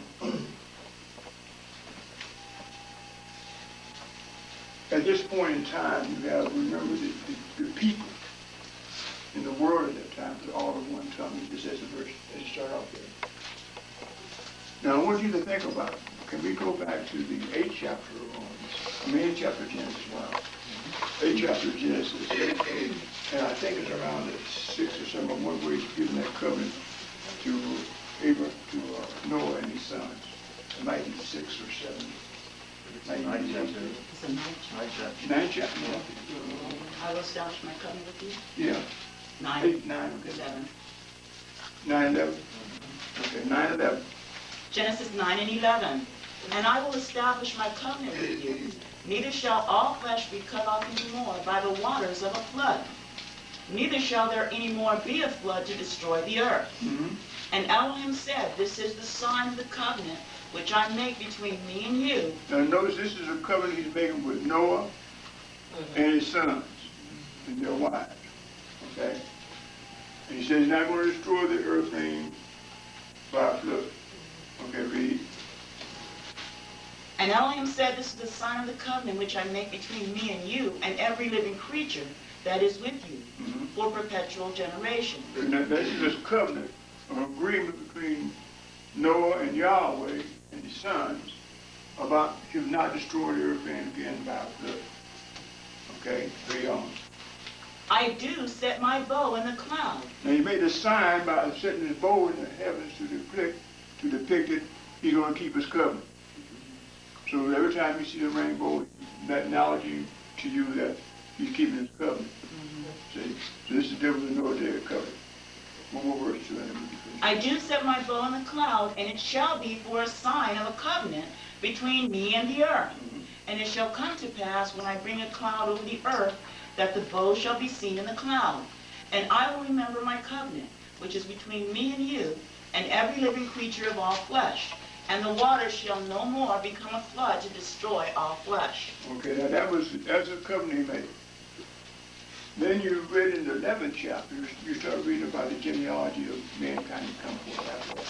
Speaker 1: at this point in time, you have to remember the people in the world at that time, all of one tongue, just as the verse, as you start off there. Now, I want you to think about, can we go back to the 8th chapter of Romans, 8th chapter of Genesis, wow. 8th chapter of Genesis, and I think it's around the 6th or 7th, one where he's giving that covenant to Noah and his sons. It might be 6 or 7.
Speaker 9: Ninth chapter.
Speaker 2: It's a ninth chapter.
Speaker 1: Ninth chapter.
Speaker 2: I will establish my covenant with you.
Speaker 1: Yeah.
Speaker 2: 9,
Speaker 1: 8, 9, okay.
Speaker 2: 11.
Speaker 1: 9, 11. Okay, 9, 11.
Speaker 2: Genesis 9 and 11. And I will establish my covenant with you. Neither shall all flesh be cut off any more by the waters of a flood. Neither shall there any more be a flood to destroy the earth.
Speaker 1: Mm-hmm.
Speaker 2: And Elohim said, this is the sign of the covenant which I make between me and you.
Speaker 1: Now notice this is a covenant he's making with Noah and his sons and their wives. Okay? And he says he's not going to destroy the earth thing by a flood. Okay, read.
Speaker 2: And Elohim said, this is the sign of the covenant which I make between me and you and every living creature that is with you
Speaker 1: Mhm.
Speaker 2: for perpetual generation.
Speaker 1: And that is this covenant, an agreement between Noah and Yahweh and his sons about him not destroying the earth again by a flood. Okay, read on.
Speaker 2: I do set my bow in the cloud.
Speaker 1: Now he made a sign by setting his bow in the heavens to depict it, he's going to keep his covenant. So every time you see the rainbow, that analogy to you that he's keeping his covenant. See? So this is different than Noah's Day covenant. One more verse to that.
Speaker 2: I do set my bow in the cloud, and it shall be for a sign of a covenant between me and the earth. And it shall come to pass when I bring a cloud over the earth, that the bow shall be seen in the cloud. And I will remember my covenant, which is between me and you, and every living creature of all flesh. And the waters shall no more become a flood to destroy all flesh.
Speaker 1: Okay, now that's a covenant he made. Then you read in the 11th chapter, you start reading about the genealogy of mankind to come forth after that.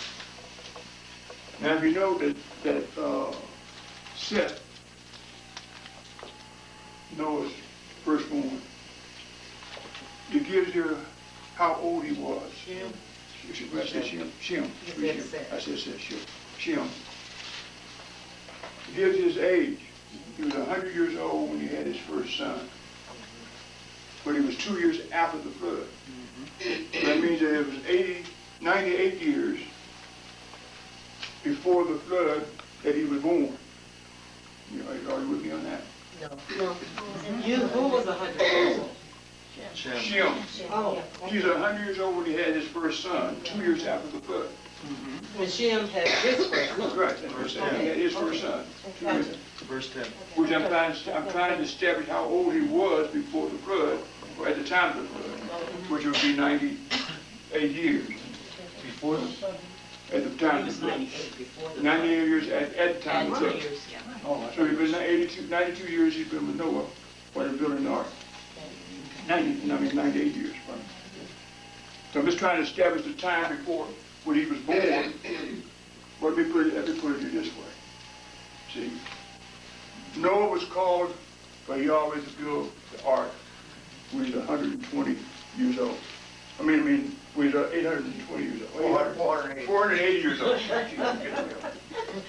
Speaker 1: Now if you know that Seth, Noah's firstborn, it gives you how old he was.
Speaker 3: Shem.
Speaker 1: I said Shem. Shem.
Speaker 3: You said Seth.
Speaker 1: I said Shem. Shem. It gives his age. He was 100 years old when he had his first son. But he was 2 years after the flood. So that means that it was 98 years before the flood that he was born. Are you with me on that?
Speaker 3: No. Who was 100 years old?
Speaker 1: Shem.
Speaker 3: Oh.
Speaker 1: He was 100 years old when he had his first son, 2 years after the flood.
Speaker 3: When Shem had his first son.
Speaker 1: Right, that's what I'm saying. He had his first son. 2 years.
Speaker 9: Verse 10.
Speaker 1: Which I'm trying to establish how old he was before the flood, or at the time of the flood, which would be 98 years.
Speaker 9: Before the flood?
Speaker 1: At the time
Speaker 2: He
Speaker 1: of
Speaker 2: was
Speaker 1: the flood.
Speaker 2: 98 before the
Speaker 1: 98 years at the time
Speaker 2: and
Speaker 1: of the
Speaker 2: 2
Speaker 1: flood.
Speaker 2: years, yeah.
Speaker 1: So he's been 92 years he's been with Noah while they're building the ark. 98 years. Right? So I'm just trying to establish the time before when he was born. Well, let me put it this way. See, Noah was called by Yahweh to build the ark when he was 120 years old. When he was 820 years old. 480 years old. Got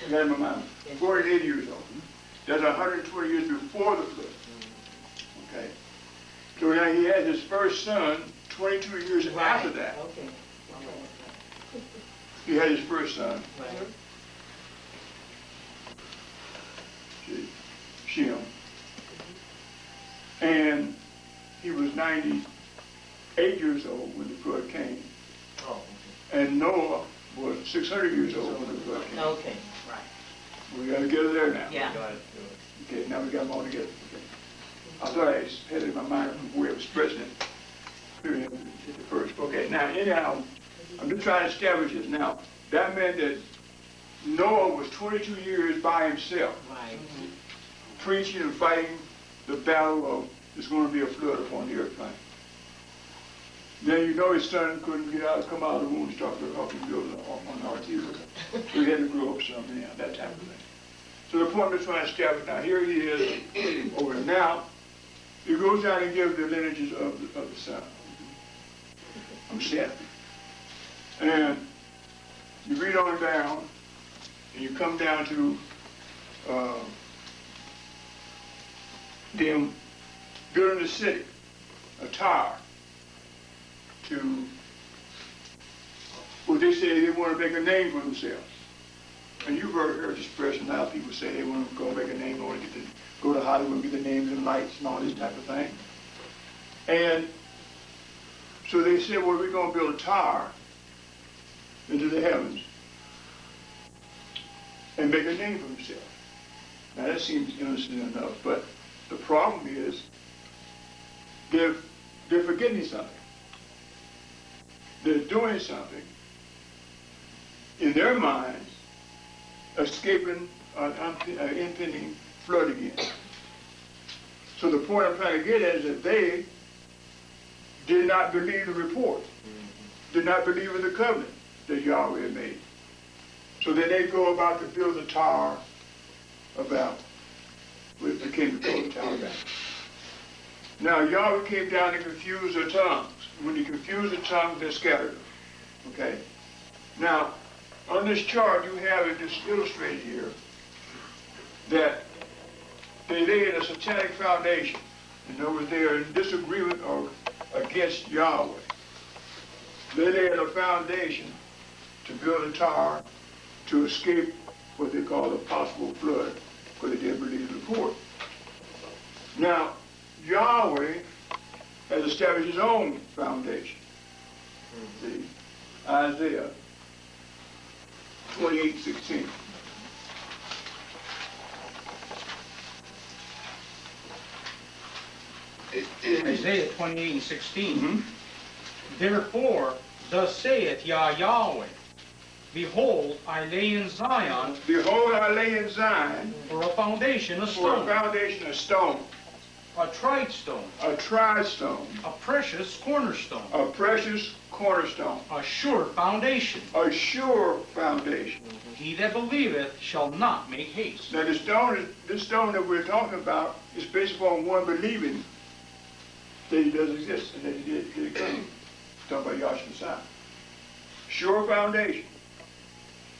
Speaker 1: it in my mind. 480 years old. That's 120 years before the flood. Okay. So now he had his first son 22 years after that.
Speaker 3: Okay.
Speaker 1: He had his first son,
Speaker 3: Right.
Speaker 1: Shem. And he was 98 years old when the flood came.
Speaker 3: Oh,
Speaker 1: And Noah was 600 years old when the flood came.
Speaker 3: okay.
Speaker 1: We got to get it there now.
Speaker 2: Yeah.
Speaker 1: Okay, now we got them all together. Okay. I thought I had it in my mind from where I was expressing it. Clearly, at the first. Okay, now anyhow, I'm just trying to establish this. Now, that meant that Noah was 22 years by himself,
Speaker 3: Right.
Speaker 1: preaching and fighting the battle of there's going to be a flood upon the earth. Right? Then you know his son couldn't come out of the womb and start to help him build on the ark either. So he had to grow up something, that type of thing. So the point I'm trying to establish now, here he is over there. Now, he goes down and gives the lineages of the son. I'm Seth. And you read on down, and you come down to them building a city, a tower, well, they say they want to make a name for themselves. And you've heard this expression, now people say they want to go make a name, or go to Hollywood and get the names and lights and all this type of thing. And so they said, well, we're going to build a tower into the heavens and make a name for themselves. Now that seems innocent enough, but the problem is they're forgetting something. They're doing something in their minds, escaping an impending flood again. So the point I'm trying to get at is that they did not believe the report, did not believe in the covenant that Yahweh had made. So then they go about to build the Tower of Babel, with the king of the Tower of Babel. Now Yahweh came down and confused their tongues. When he confused the tongues, they scattered them. Okay? Now, on this chart, you have it just illustrated here that they laid a satanic foundation. In other words, they are in disagreement or against Yahweh. They laid a foundation to build a tower to escape what they call a possible flood, because they didn't believe the report. Now, Yahweh has established his own foundation. See, Isaiah 28:16.
Speaker 11: Isaiah 28:16.
Speaker 1: Mhm.
Speaker 11: Therefore, thus saith Yahweh, Behold, I lay in Zion
Speaker 1: Behold, I lay in Zion
Speaker 11: for a foundation of
Speaker 1: for a
Speaker 11: stone,
Speaker 1: foundation of stone,
Speaker 11: a tried stone,
Speaker 1: a tried stone,
Speaker 11: a precious cornerstone,
Speaker 1: a precious cornerstone,
Speaker 11: a sure foundation.
Speaker 1: a sure foundation.
Speaker 11: He that believeth shall not make haste.
Speaker 1: Now, this stone that we're talking about is based upon one believing that he does exist and that he did come. Talking about Yahshua Messiah. Sure foundation.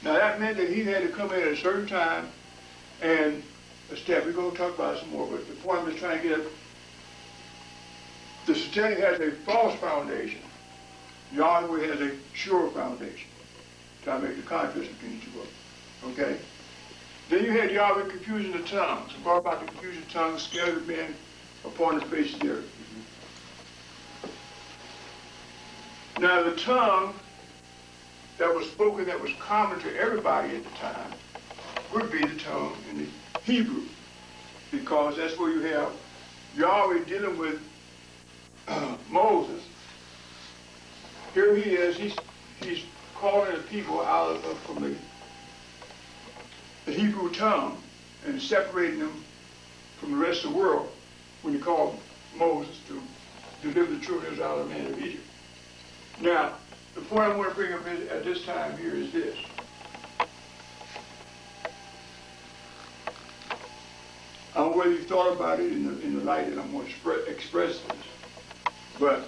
Speaker 1: Now, that meant that he had to come in at a certain time and establish. We're going to talk about it some more, but the point I'm just trying to get at, the satanic has a false foundation. Yahweh has a sure foundation. Trying to make the contrast between the two of them. Okay? Then you had Yahweh confusing the tongues. Brought about the confusion of tongues, scattered men upon the face of the earth. Now the tongue that was spoken, that was common to everybody at the time, would be the tongue in the Hebrew. Because that's where you have Yahweh dealing with Moses. Here he is, he's calling the people out from the Hebrew tongue and separating them from the rest of the world when he called Moses to deliver the children of Israel out of the land of Egypt. Now, the point I want to bring up at this time here is this. I don't know whether you thought about it in the light that I'm going to express this, but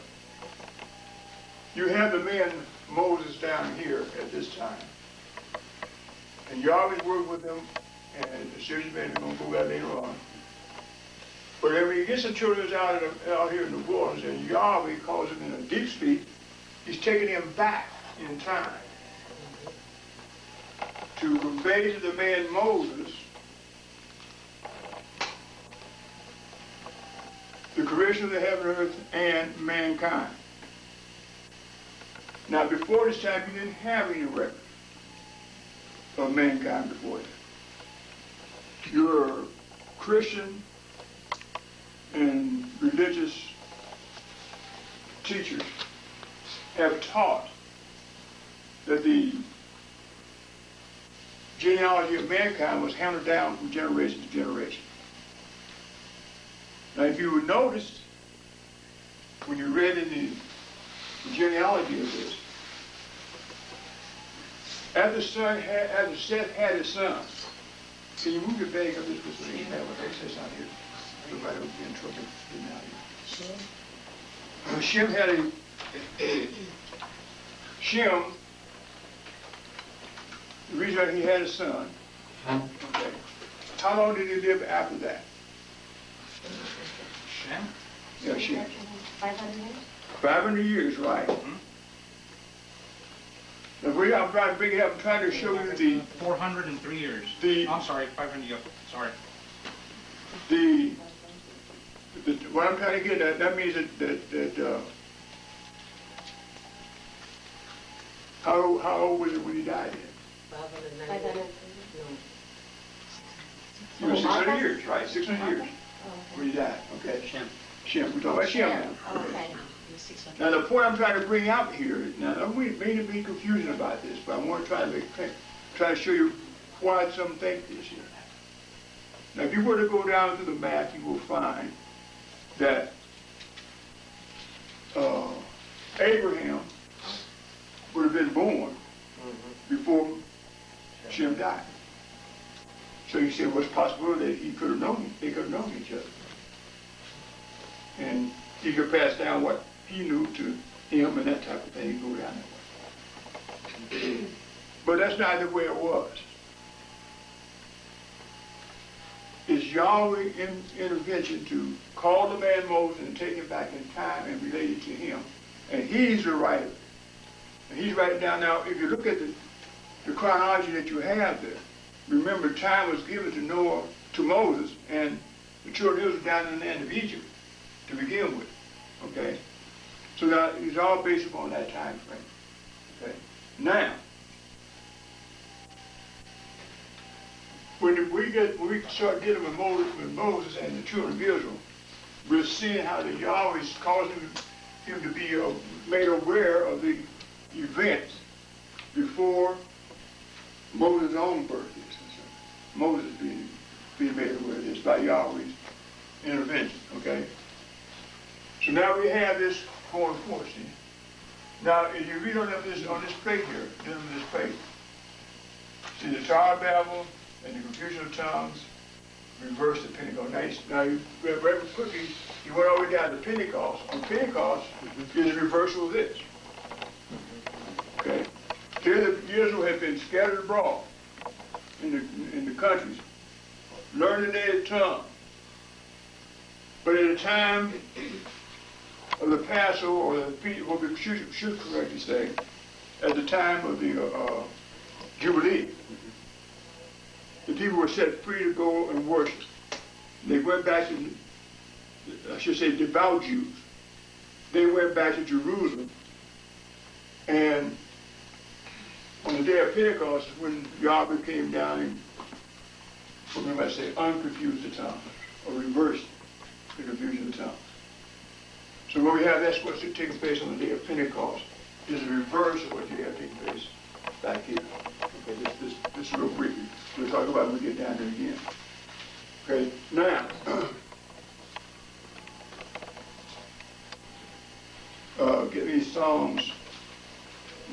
Speaker 1: you have the man Moses down here at this time. And Yahweh's working with them, and the serious man is going to go that later on. But then when he gets the children out here in the wilderness, and Yahweh calls them in a deep sleep, he's taking them back in time to convey to the man Moses the creation of the heaven and earth and mankind. Now, before this time, you didn't have any record of mankind before that. Your Christian and religious teachers have taught that the genealogy of mankind was handed down from generation to generation. Now, if you would notice, when you read in the genealogy of this, after Seth had his son, can you move your bag up this way so you can have access out here? Everybody would be in trouble getting out here. Shem had Shem, the reason he had a son, okay, how long did he live after that?
Speaker 11: Shem?
Speaker 1: Yeah, Shem.
Speaker 10: 500 years?
Speaker 1: 500 years, right. Now, I'm trying to bring it up, I'm trying to show you the
Speaker 11: 403 years. I'm sorry, 500 years. Sorry.
Speaker 1: What I'm trying to get at, that means that how old was it when he died then?
Speaker 10: 500.
Speaker 1: He was 600 years, right? 600 years when he died. Okay. Shem. We're talking about Shem now.
Speaker 10: Oh, okay.
Speaker 1: Now the point I'm trying to bring out here, now I don't mean to be confusing about this, but I want to try to show you why some think this here. Now if you were to go down to the map, you will find that Abraham would have been born before Shem died. So you say, what's possible that they could have known each other. and he could pass down what he knew to him and that type of thing, go down that way. But that's not the way it was. It's Yahweh's intervention to call the man Moses and take him back in time and relate it to him. And he's the writer. And he's writing down now, if you look at the chronology that you have there, remember time was given to Noah, to Moses, and the children of Israel down in the land of Egypt to begin with. Okay? So now it's all based upon that time frame. Okay? Now, when we start dealing with Moses and the children of Israel, we're seeing how the Yahweh is causing him to be made aware of the events before Moses' own birth is concerned. Moses being made aware of this by Yahweh's intervention. Okay. So now we have this going forth. See? Now, if you read on this plate here, dealing with this plate, see the Tower of Babel and the confusion of tongues, reverse the Pentecost. Now you very quickly, you went all the way down to Pentecost. On Pentecost is the reversal of this. Okay? Here the Israel had been scattered abroad in the countries, learning their tongue. But at the time of the Passover, or what we should correctly say, at the time of the Jubilee, the people were set free to go and worship. They went back to, I should say, devout Jews. They went back to Jerusalem, and on the day of Pentecost is when Yahweh came down and, what we might say, unconfused the tongues, or reversed the confusion of the tongues. So what we have, that's what's taking place on the day of Pentecost, is a reverse of what you have taking place back here. Okay, this real quickly. We'll talk about it when we get down there again. Okay, now, get me Psalms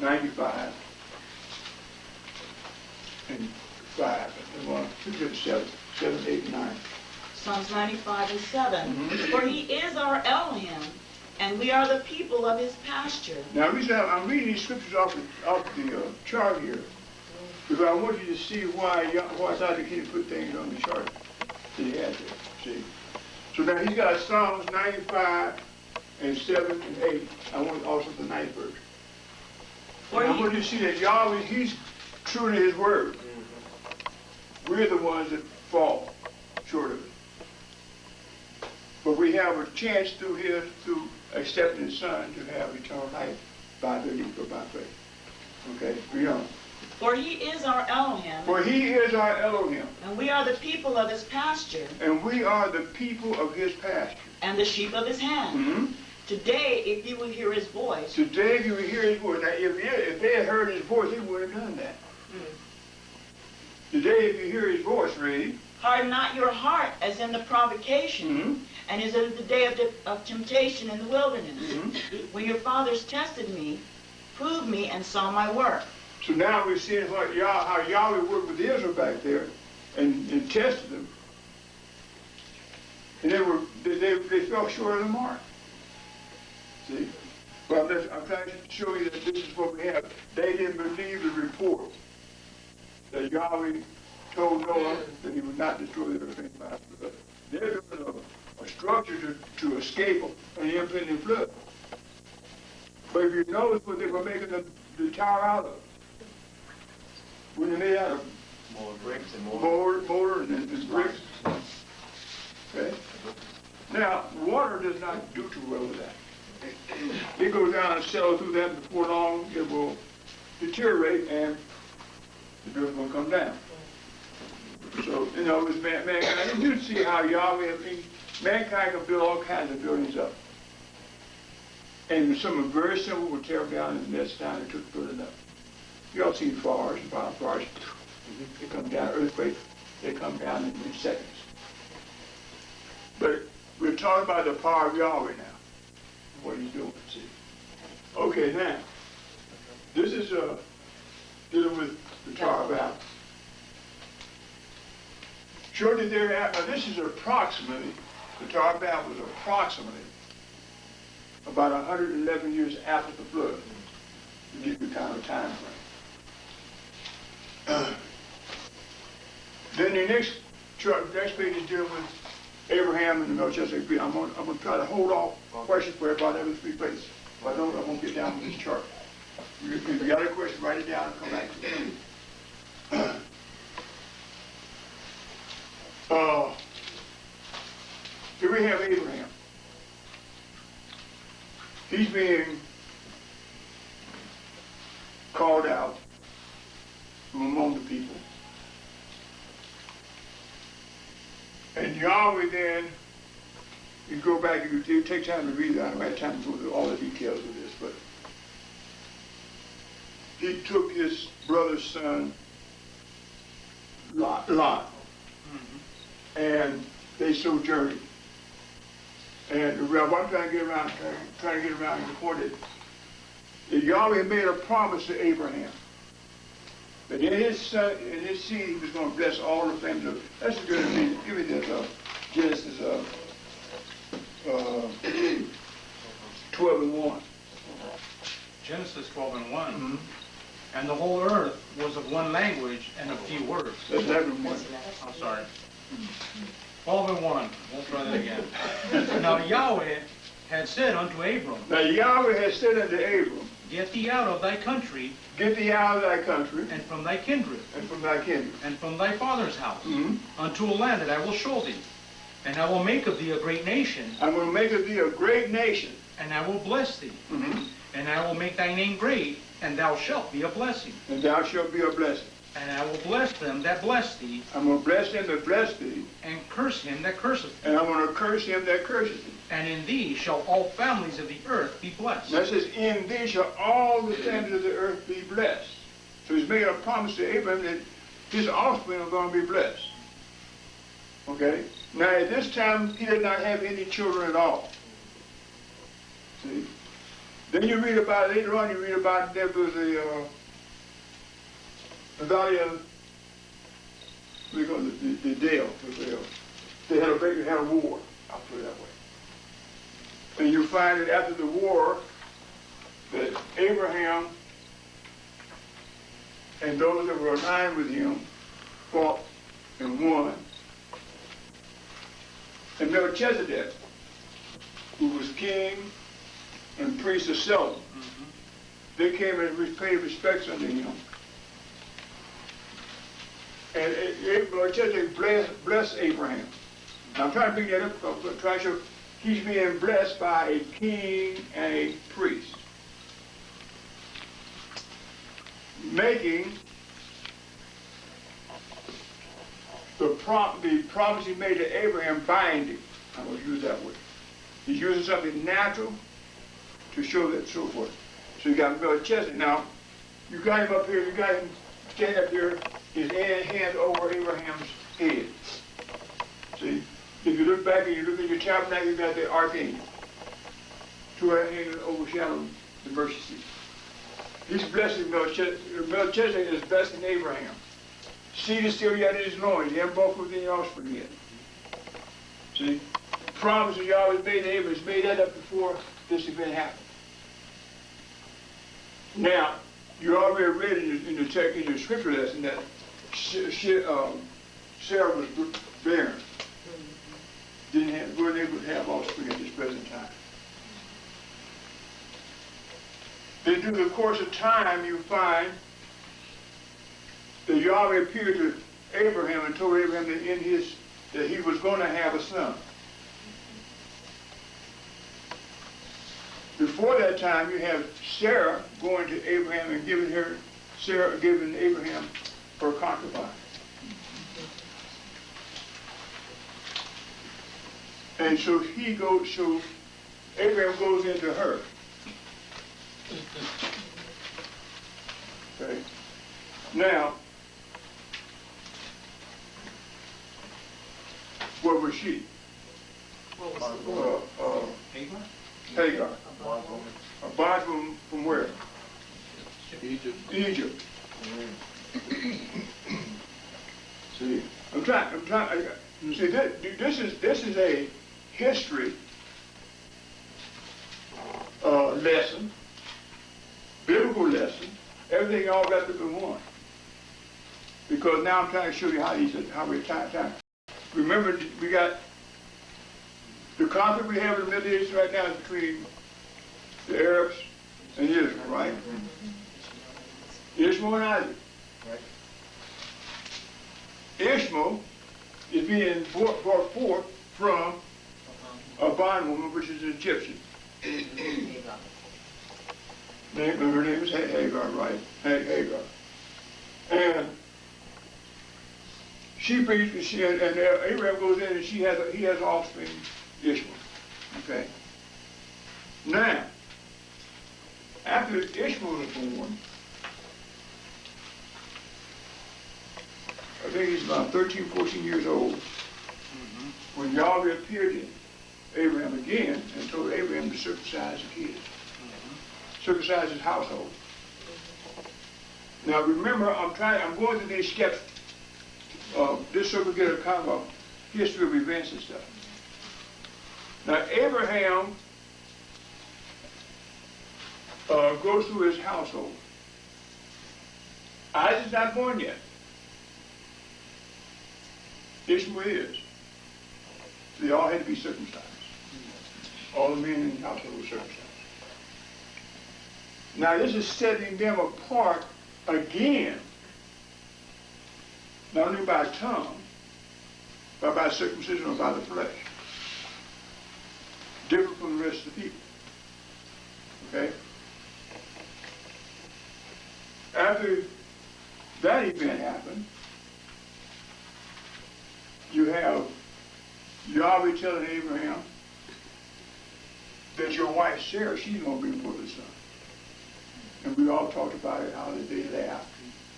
Speaker 1: 95 and 5, and 1, 2, 7, 8, and 9.
Speaker 2: Psalms 95 and 7.
Speaker 1: Mm-hmm.
Speaker 2: For he is our Elohim, and we are the people of his pasture.
Speaker 1: Now, the reason I'm reading these scriptures off the chart here, because I want you to see why Dr. King put things on the chart that he had there. See? So now he's got Psalms 95 and 7 and 8. I want also the 9th verse. And I want you to see that Yahweh, he's true to his word. We're the ones that fall short of it. But we have a chance through accepting his Son to have eternal life by belief or by faith. Okay, read on.
Speaker 2: For he is our Elohim.
Speaker 1: For he is our Elohim.
Speaker 2: And we are the people of his pasture.
Speaker 1: And we are the people of his pasture.
Speaker 2: And the sheep of his hand.
Speaker 1: Mm-hmm.
Speaker 2: Today, if you will hear his voice.
Speaker 1: Today, if you will hear his voice. Now, if they had heard his voice, they would have done that. Today, if you hear his voice, read.
Speaker 2: Harden not your heart as in the provocation,
Speaker 1: Mm-hmm.
Speaker 2: and as in the day of temptation in the wilderness,
Speaker 1: Mm-hmm.
Speaker 2: when your fathers tested me, proved me, and saw my work.
Speaker 1: So now we're seeing how Yahweh worked with Israel back there and tested them. And they fell short of the mark. See? But I'm trying to show you that this is what we have. They didn't believe the report that Yahweh told Noah that he would not destroy everything by the flood. They're doing a structure to escape an impending flood. But if you notice what they were making the tower out of, when they made out of
Speaker 9: More bricks and more.
Speaker 1: mortar and bricks. Okay? Now, water does not do too well with that. It goes down and settles through that, and before long it will deteriorate and the building will come down. So, you know, it was mankind. And you see how Yahweh, mankind can build all kinds of buildings up. And some are very simple, will tear them down in the next time it took building up. You all seen fires and fires. They come down, earthquakes, they come down in seconds. But we're talking about the power of Yahweh now, what he's doing, see. Okay, now, this is dealing with the Tower of Babel. Shortly thereafter, now this is approximately The Tower of Babel was approximately about 111 years after the flood, to give you kind of a time frame. Then the next page is dealing with Abraham and the Melchizedek. I'm going to try to hold off questions for about every 3 places. If I don't, I won't get down with this chart. If you got a question, write it down and come back to it. Here we have Abraham. He's being called out from among the people. And Yahweh then, you go back, you take time to read it. I don't have time to go through all the details of this, but he took his brother's son, Lot, and they sojourned. And what I'm trying to get around is the point that Yahweh made a promise to Abraham that in his son, in his seed, he was going to bless all the families of. That's a good reason. Give me this Genesis 12:1.
Speaker 11: Genesis 12:1. And the whole earth was of one language and of few words.
Speaker 1: That's 11:1.
Speaker 11: I'm sorry. 12:1. We'll try that again. Now Yahweh had said unto Abram.
Speaker 1: Now Yahweh had said unto Abram,
Speaker 11: Get thee out of thy country.
Speaker 1: Get thee out of thy country.
Speaker 11: And from thy kindred.
Speaker 1: And from thy kindred.
Speaker 11: And from thy father's house. Unto a land that I will show thee. And I will make of thee a great nation.
Speaker 1: I'm going to make of thee a great nation.
Speaker 11: And I will bless thee. And I will make thy name great, and thou shalt be a blessing.
Speaker 1: And thou shalt be a blessing.
Speaker 11: And I will bless them that bless thee.
Speaker 1: I'm going to bless them that bless thee.
Speaker 11: And curse him that curseth thee.
Speaker 1: And I'm going to curse him that curses thee.
Speaker 11: And in thee shall all families of the earth be blessed.
Speaker 1: That says, in thee shall all the families of the earth be blessed. So he's made a promise to Abraham that his offspring are going to be blessed. Okay? Now at this time, he did not have any children at all. See? Then you read about, later on you read about there was the valley of, what do you call it, the Dale. They had a war, I'll put it that way. And you find that after the war, that Abraham and those that were aligned with him fought and won. And Melchizedek, who was king and priest of Salem, they came and paid respects unto him. And Melchizedek blessed Abraham. Now I'm trying to bring that up, trying to show he's being blessed by a king and a priest, making the promise he made to Abraham binding. I'm going to use that word. He's using something natural to show that, so forth. So you got Melchizedek. Now, you got him up here, you got him stand up here, his hand over Abraham's head. See? If you look back and you look at your tabernacle, you got the archangel. 2 angels overshadow the mercy seat. He's blessing Melchizedek. Melchizedek is blessing Abraham. Seed is still yet in his loins. He hasn't brought forth any offspring yet. See? The promise that Yahweh made to Abraham is made that up before this event happened. Now, you already read in the text, in your scripture lesson, that Sarah was barren. Weren't able to have offspring at this present time. Then through the course of time, you find that Yahweh appeared to Abraham and told Abraham that he was going to have a son. Before that time, you have Sarah going to Abraham and giving Abraham her concubine. And so Abraham goes into her. Okay. Now, where was she?
Speaker 4: What was the boy?
Speaker 1: Hagar. A bondwoman from where? Egypt. See, I'm trying. See, this is a history lesson, biblical lesson, everything all wrapped up in one. Because now I'm trying to show you how we time. Remember, we got the conflict we have in the Middle East right now is between the Arabs and Israel, right? Ishmael and Isaac. Ishmael is being brought forth from a bondwoman, which is an Egyptian. Her name is Hagar, right? Hagar. And she brings, and Abraham goes in and he has offspring, Ishmael. Okay? Now, after Ishmael was born, I think he's about 13, 14 years old, when Yahweh appeared to Abraham again and told Abraham to circumcise the kid, circumcise his household. Now remember, I'm going through these steps, just so we get a kind of a history of events and stuff. Now Abraham goes through his household. Isaac's not born yet. Ishmael is. They all had to be circumcised. All the men in the household were circumcised. Now this is setting them apart again, not only by tongue, but by circumcision or by the flesh. Different from the rest of the people. Okay? After that event happened, you have Yahweh telling Abraham that your wife Sarah, she's going to bring forth a son. And we all talked about it, how they laughed.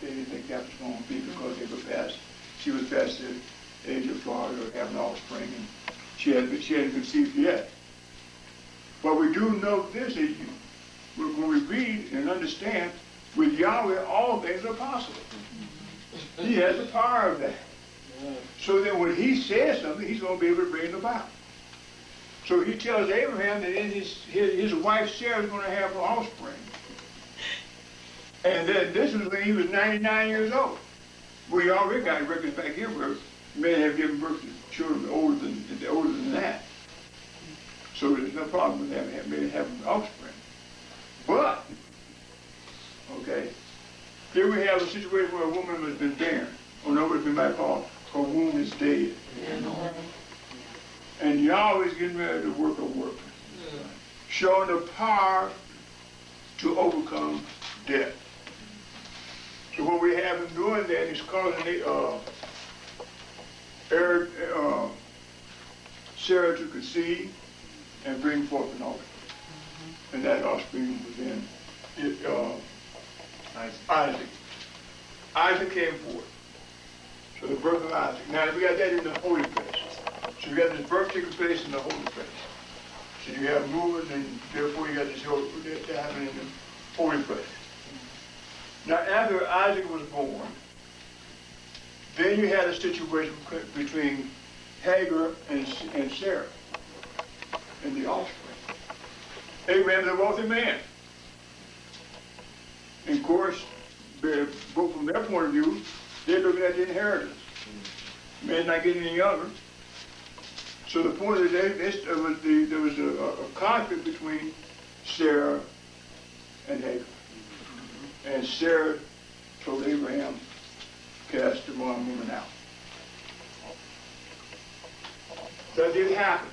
Speaker 1: They didn't think that was going to be because they were past. She was past the age of 40 or having offspring, and she hadn't conceived yet. But we do know this, that when we read and understand, with Yahweh all things are possible. He has the power of that. So that when he says something, he's going to be able to bring it about. So he tells Abraham that his wife Sarah is going to have an offspring. And then this was when he was 99 years old. We already got records back here where men have given birth to children older than that. So there's no problem with having an offspring. But, okay, here we have a situation where a woman has been barren, or no, what we might call her womb is dead. And Yahweh's getting ready to work a work, showing the power to overcome death. So what we have him doing that is causing Sarah to conceive and bring forth an offspring. And that offspring was then Isaac. Isaac came forth. So the birth of Isaac. Now we got that in the holy place. So we got this birth taking place in the holy place. So you have movement, and therefore you got this happening in the holy place. Now after Isaac was born, then you had a situation between Hagar and Sarah and the offspring. Abraham's a wealthy man. And of course, both from their point of view, they're looking at the inheritance. Man's not getting any younger. So the point of the day, there was a conflict between Sarah and Hagar. And Sarah told Abraham, cast the bondwoman out. That didn't happen.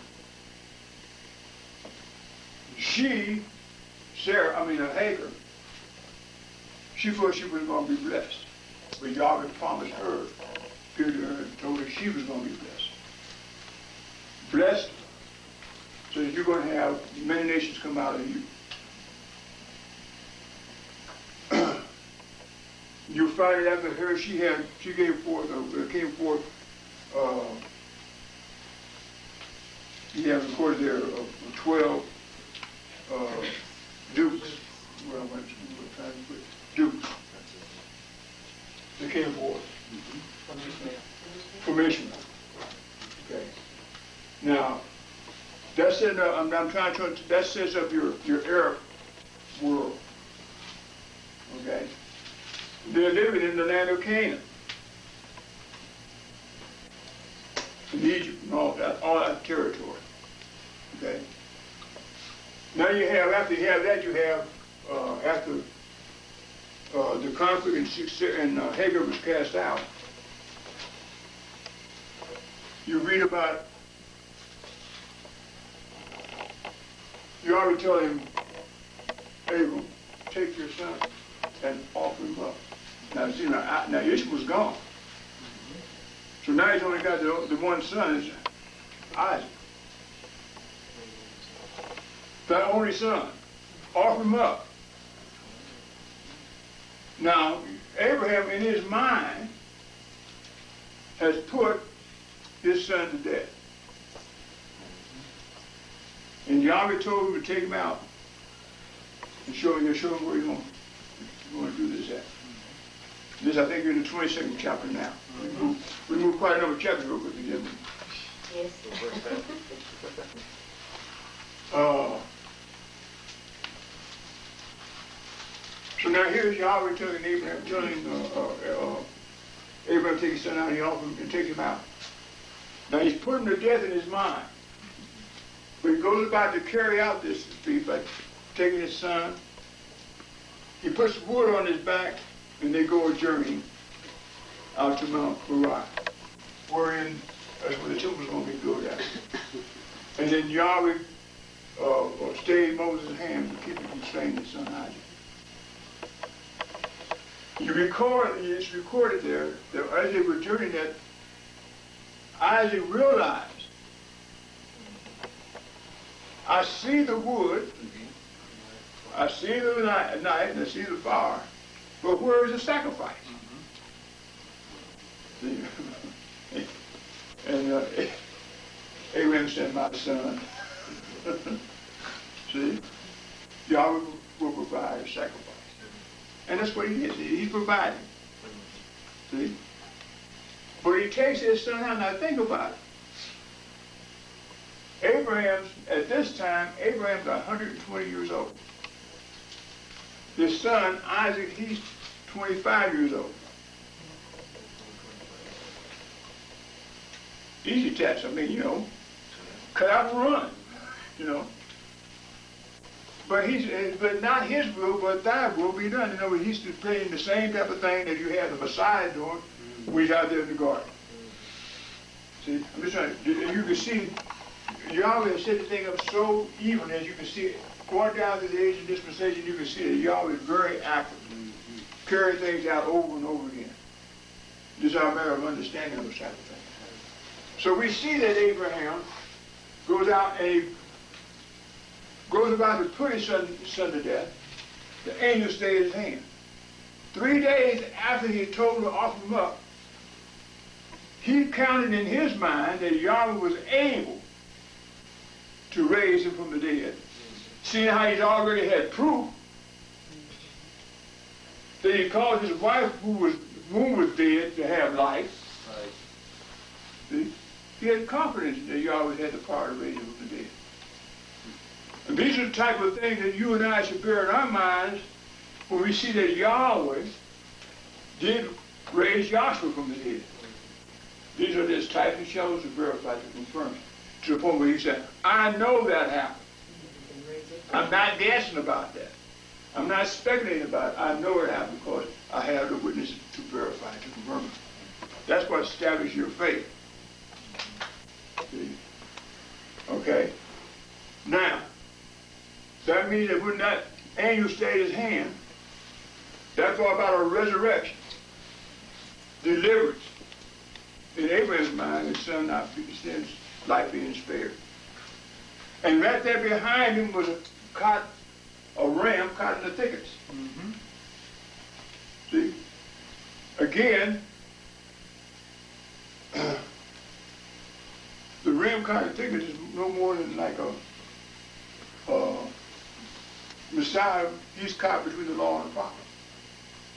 Speaker 1: Hagar, she thought she was going to be blessed. But Yahweh promised her, appeared to her, and told her she was going to be blessed. Blessed, so that you're going to have many nations come out of you. You find it after her, she came forth, you have recorded there 12 dukes. Well, I went to dukes. They came forth. From Ishmael. Okay. Now, setting up, I'm trying to, that sets up your Arab world. Okay? They're living in the land of Canaan. In Egypt and all that territory. Okay? Now you have, after you have that, you have, after the conflict and Hagar was cast out, you read about, you already tell him, Abram, take your son and offer him up. Now, see, now Ishmael's gone. So now he's only got the one son, is Isaac. That only son. Offer him up. Now, Abraham, in his mind, has put his son to death. And Yahweh told him to take him out and show him where he's going to do this at. This, I think, you're in the 22nd chapter now. We moved quite a number of chapters real quickly, didn't we?
Speaker 10: Yes.
Speaker 1: So now here's Yahweh telling Abraham to take his son out and he offered him to take him out. Now he's put him to death in his mind. But he goes about to carry out this feat by taking his son. He puts wood on his back and they go a journey out to Mount Moriah, wherein that's where the temple's going to be built at. And then Yahweh stayed Moses' hand to keep him from slaying his son Isaac. It's recorded there that as they were journeying that Isaac realized, I see the wood, I see the knife, and I see the fire, but where is the sacrifice? See? And Abraham said, my son, see, Yahweh will provide a sacrifice. And that's what he is. He's providing. See? But he takes his son out. Now think about it. At this time, Abraham's 120 years old. His son, Isaac, he's 25 years old. Easy task. I mean, cut out and run, But not his will, but thy will be done. He's playing the same type of thing that you had the Messiah doing when he's out there in the garden. See, I'm just trying. You can see Yahweh has set the thing up so even as you can see it. Going down to the age of dispensation, you can see that Yahweh is very active, carrying things out over and over again. This is our matter of understanding of this type of thing. So we see that Abraham goes out and he goes about to put his son to death. The angel stayed his hand. 3 days after he told him to offer him up, he counted in his mind that Yahweh was able to raise him from the dead. Seeing how he's already had proof that he caused his wife, whom was dead, to have life. Right. See? He had confidence that Yahweh had the power to raise him from the dead. And these are the type of things that you and I should bear in our minds when we see that Yahweh did raise Joshua from the dead. These are just types and shadows to verify, to confirm, to the point where he said, I know that happened. I'm not guessing about that. I'm not speculating about it. I know it happened because I have the witnesses to verify, to confirm it. That's what establishes your faith. See? Okay? Now, that means that when that angel stayed his hand, that's all about a resurrection, deliverance. In Abraham's mind, his son his life being spared. And right there behind him was a ram caught in the thickets. Mm-hmm. See? Again, the ram caught in the thickets is no more than like a Messiah. He's caught between the law and the prophet.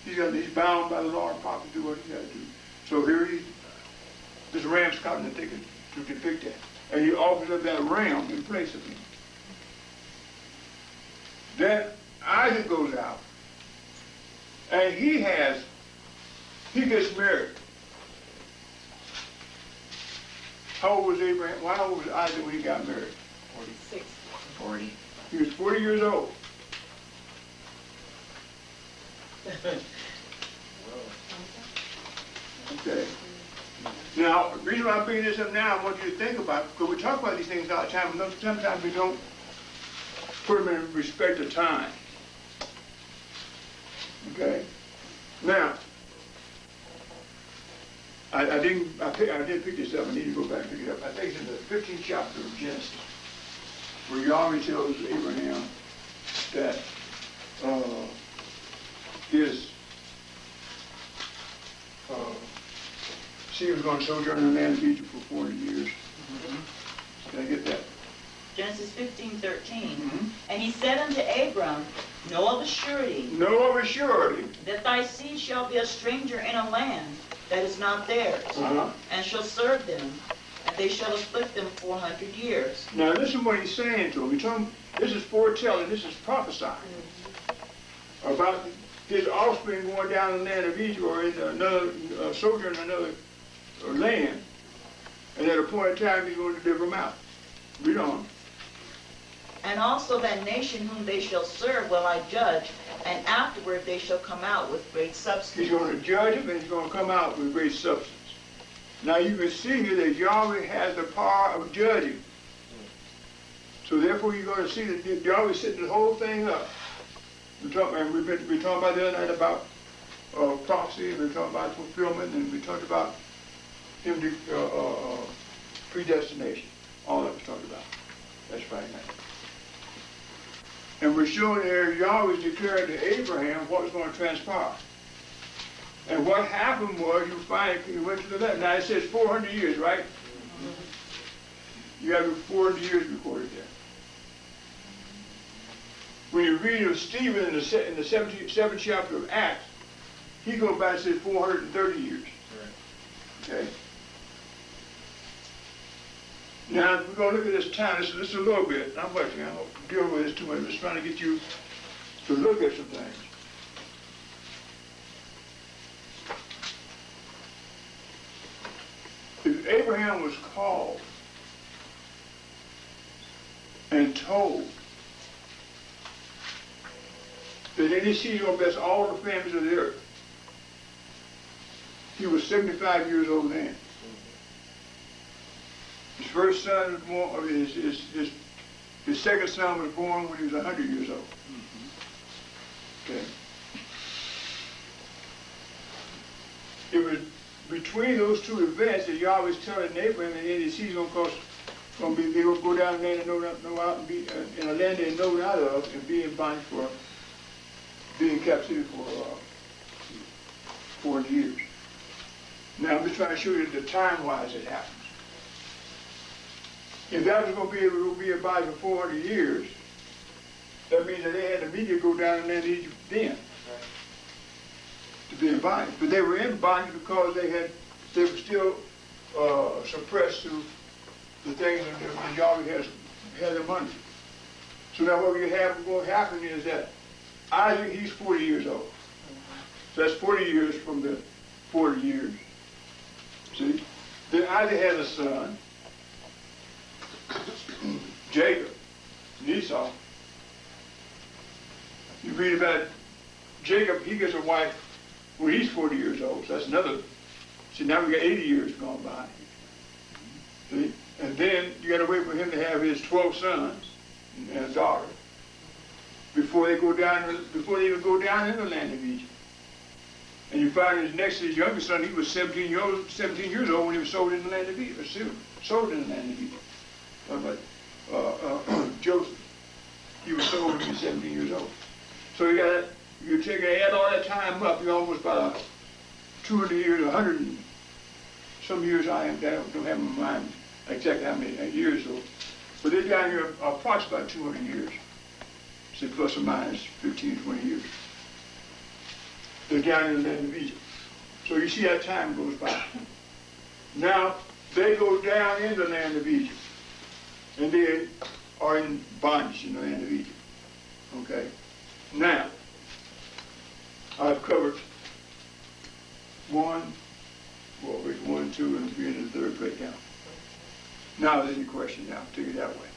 Speaker 1: He's bound by the law and the prophet to do what he got to do. So here this ram's caught in the thicket to depict that. and he offers up that ram in place of him. Then Isaac goes out, and he gets married. How old was Abraham? How old was Isaac when he got married?
Speaker 2: 46.
Speaker 5: 40.
Speaker 1: He was 40 years old. Okay. Now, the reason why I'm bringing this up now, I want you to think about it, because we talk about these things all the time, and sometimes we don't put them in respect of time. Okay? Now, I did pick this up. I need to go back and pick it up. I think it's in the 15th chapter of Genesis, where Yahweh tells Abraham that his seed was going to sojourn in the land of Egypt for 40 years. Did I get that?
Speaker 2: Genesis 15:13. And he said unto Abram, Know of a surety
Speaker 1: Know of a surety
Speaker 2: that thy seed shall be a stranger in a land that is not theirs, and shall serve them, and they shall afflict them 400 years.
Speaker 1: Now listen what he's saying to him. He told him, this is foretelling, this is prophesying about his offspring going down in the land of Egypt or in another sojourn in another land, and at a point in time he's going to deliver them out. Read on.
Speaker 2: And also that nation whom they shall serve will I judge, and afterward they shall come out with great substance.
Speaker 1: He's going to judge them, and he's going to come out with great substance. Now you can see here that Yahweh has the power of judging. So therefore you're going to see that Yahweh setting the whole thing up. We've been talking about the other night about prophecy, and we're talking about fulfillment, and we talked about him predestination. All that was talked about. That's Friday night. And we're showing there Yahweh declared to Abraham what was going to transpire. And what happened was, you find he went to the left. Now it says 400 years, right? You have 400 years recorded there. When you read of Stephen in the 7th chapter of Acts, he goes back and says 430 years. Okay? Now, we're going to look at this time. This is a little bit. Not much. I don't deal with this too much. I'm just trying to get you to look at some things. If Abraham was called and told that in his seed will bless all the families of the earth, he was 75 years old then. His first son was born, his second son was born when he was 100 years old. Okay. It was between those two events that Yahweh was telling Abraham that his seed is going to be, they will go down there and know out and be in a land they know not of, and be in bondage for, be in captivity for 40 years. Now I'm just trying to show you the time-wise it happens. If that was going to be in bondage for 400 years, that means that they had to immediately go down in Egypt then to be in bondage. But they were in bondage because they were still suppressed to the things that Yahweh had them under. So now what we have going to happen is that Isaac, he's 40 years old. So that's 40 years from the 40 years. See? Then Isaac has a son, Jacob, and Esau. You read about Jacob, he gets a wife when he's 40 years old. So that's another. See, now we got 80 years gone by. See? And then you got to wait for him to have his 12 sons and a daughter before they even go down in the land of Egypt. And you find his youngest son, he was 17 years old when he was sold in the land of Egypt. Sold in the land of Egypt. Joseph, he was sold when he was 17 years old. So you take and add all that time up, you're almost about 200 years, 100 and some years. I don't have in my mind exactly how many years though. But they're down here approximately about 200 years. Say plus or minus 15, 20 years. They're down in the land of Egypt. So you see how time goes by. Now, they go down in the land of Egypt. And they are in bondage in the land of Egypt. Okay? Now, I've covered 1, 2, and 3 in the third breakdown. Now there's any question now, take it that way.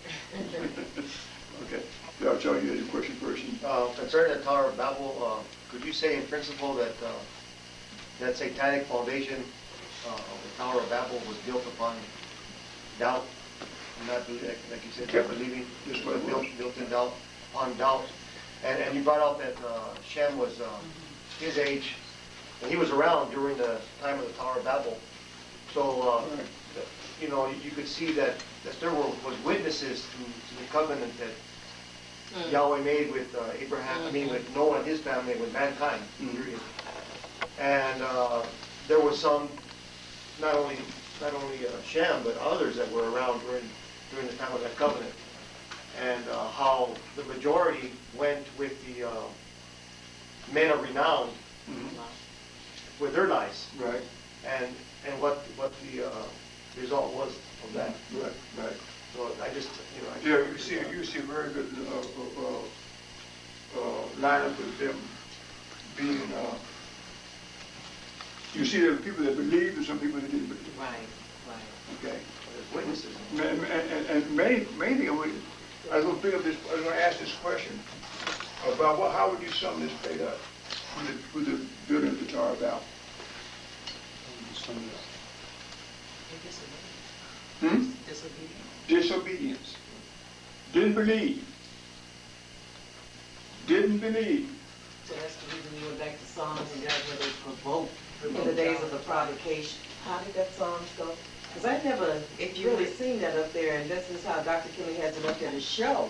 Speaker 1: Okay, so I'll tell you the question first.
Speaker 6: Concerning the Tower of Babel, could you say in principle that that satanic foundation of the Tower of Babel was built upon doubt, not like you said, not believing,
Speaker 1: Just what it was.
Speaker 6: built in doubt, upon doubt? And you brought out that Shem was his age, and he was around during the time of the Tower of Babel. So, you know, you could see that there was witnesses to the covenant that Yahweh made with Abraham, I mean with Noah and his family, with mankind, period. And there was some, not only Shem, but others that were around during the time of that covenant. And how the majority went with the men of renown with their lives.
Speaker 1: Right.
Speaker 6: And what the result was of that.
Speaker 1: Right.
Speaker 6: So I just,
Speaker 1: Yeah, you see a very good lineup of them being, you see there are people that believed and some people that didn't believe.
Speaker 3: Right.
Speaker 1: Okay?
Speaker 6: There's witnesses.
Speaker 1: And main thing, I was going to ask this question about how would you sum this fate up with the building of the Tower of Babel? Disobedience. Didn't believe.
Speaker 3: So that's the reason we went back to Psalms and got where they provoked in the days of the provocation. How did that Psalms go? Because I never really seen that up there, and this is how Dr. Kelly has it up there to show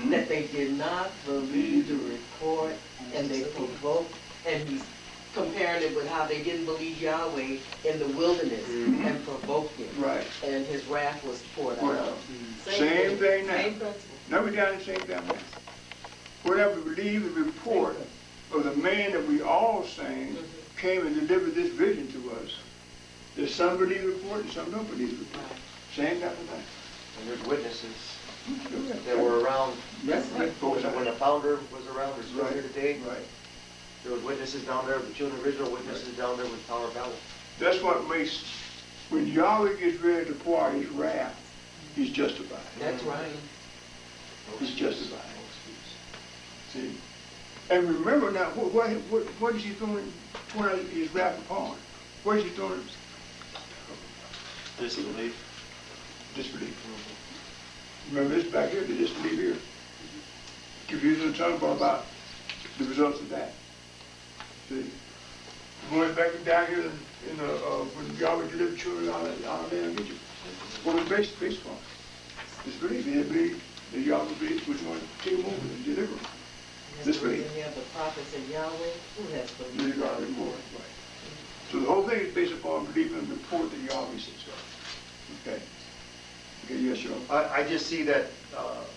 Speaker 3: that they did not believe the report, and they provoked, and he's comparing it with how they didn't believe Yahweh in the wilderness and provoked him.
Speaker 1: Right.
Speaker 3: And his wrath was poured out.
Speaker 1: Same thing now.
Speaker 3: Same principle.
Speaker 1: Now we're down the same thing now. Whatever we believe the report of the man that we all sang came and delivered this vision to us. There's some believe the report and some don't believe the report. Same type of thing.
Speaker 6: And there's witnesses that were around when the founder was around, or still here today.
Speaker 1: Right.
Speaker 6: There was witnesses down there, the children of Israel, witnesses down there with Tower of Babel.
Speaker 1: That's what makes, when Yahweh gets ready to pour out his wrath, he's justified.
Speaker 3: That's right.
Speaker 1: He's justified. See? And remember now, what is he throwing his wrath upon? What is he throwing?
Speaker 9: Disbelief.
Speaker 1: Disbelief. Remember this back here, the disbelief here. Confusion and tongue about the results of that. See? Going back down here in when Yahweh delivered children out of the land of Egypt. What was based upon? Disbelief. They believed that Yahweh was going to take them over and deliver them. Disbelief.
Speaker 3: And you have the prophets of Yahweh who has believed
Speaker 1: Right. So the whole thing is based upon believing in the report that Yahweh says so. Okay. Okay, yes, sir.
Speaker 6: I just see that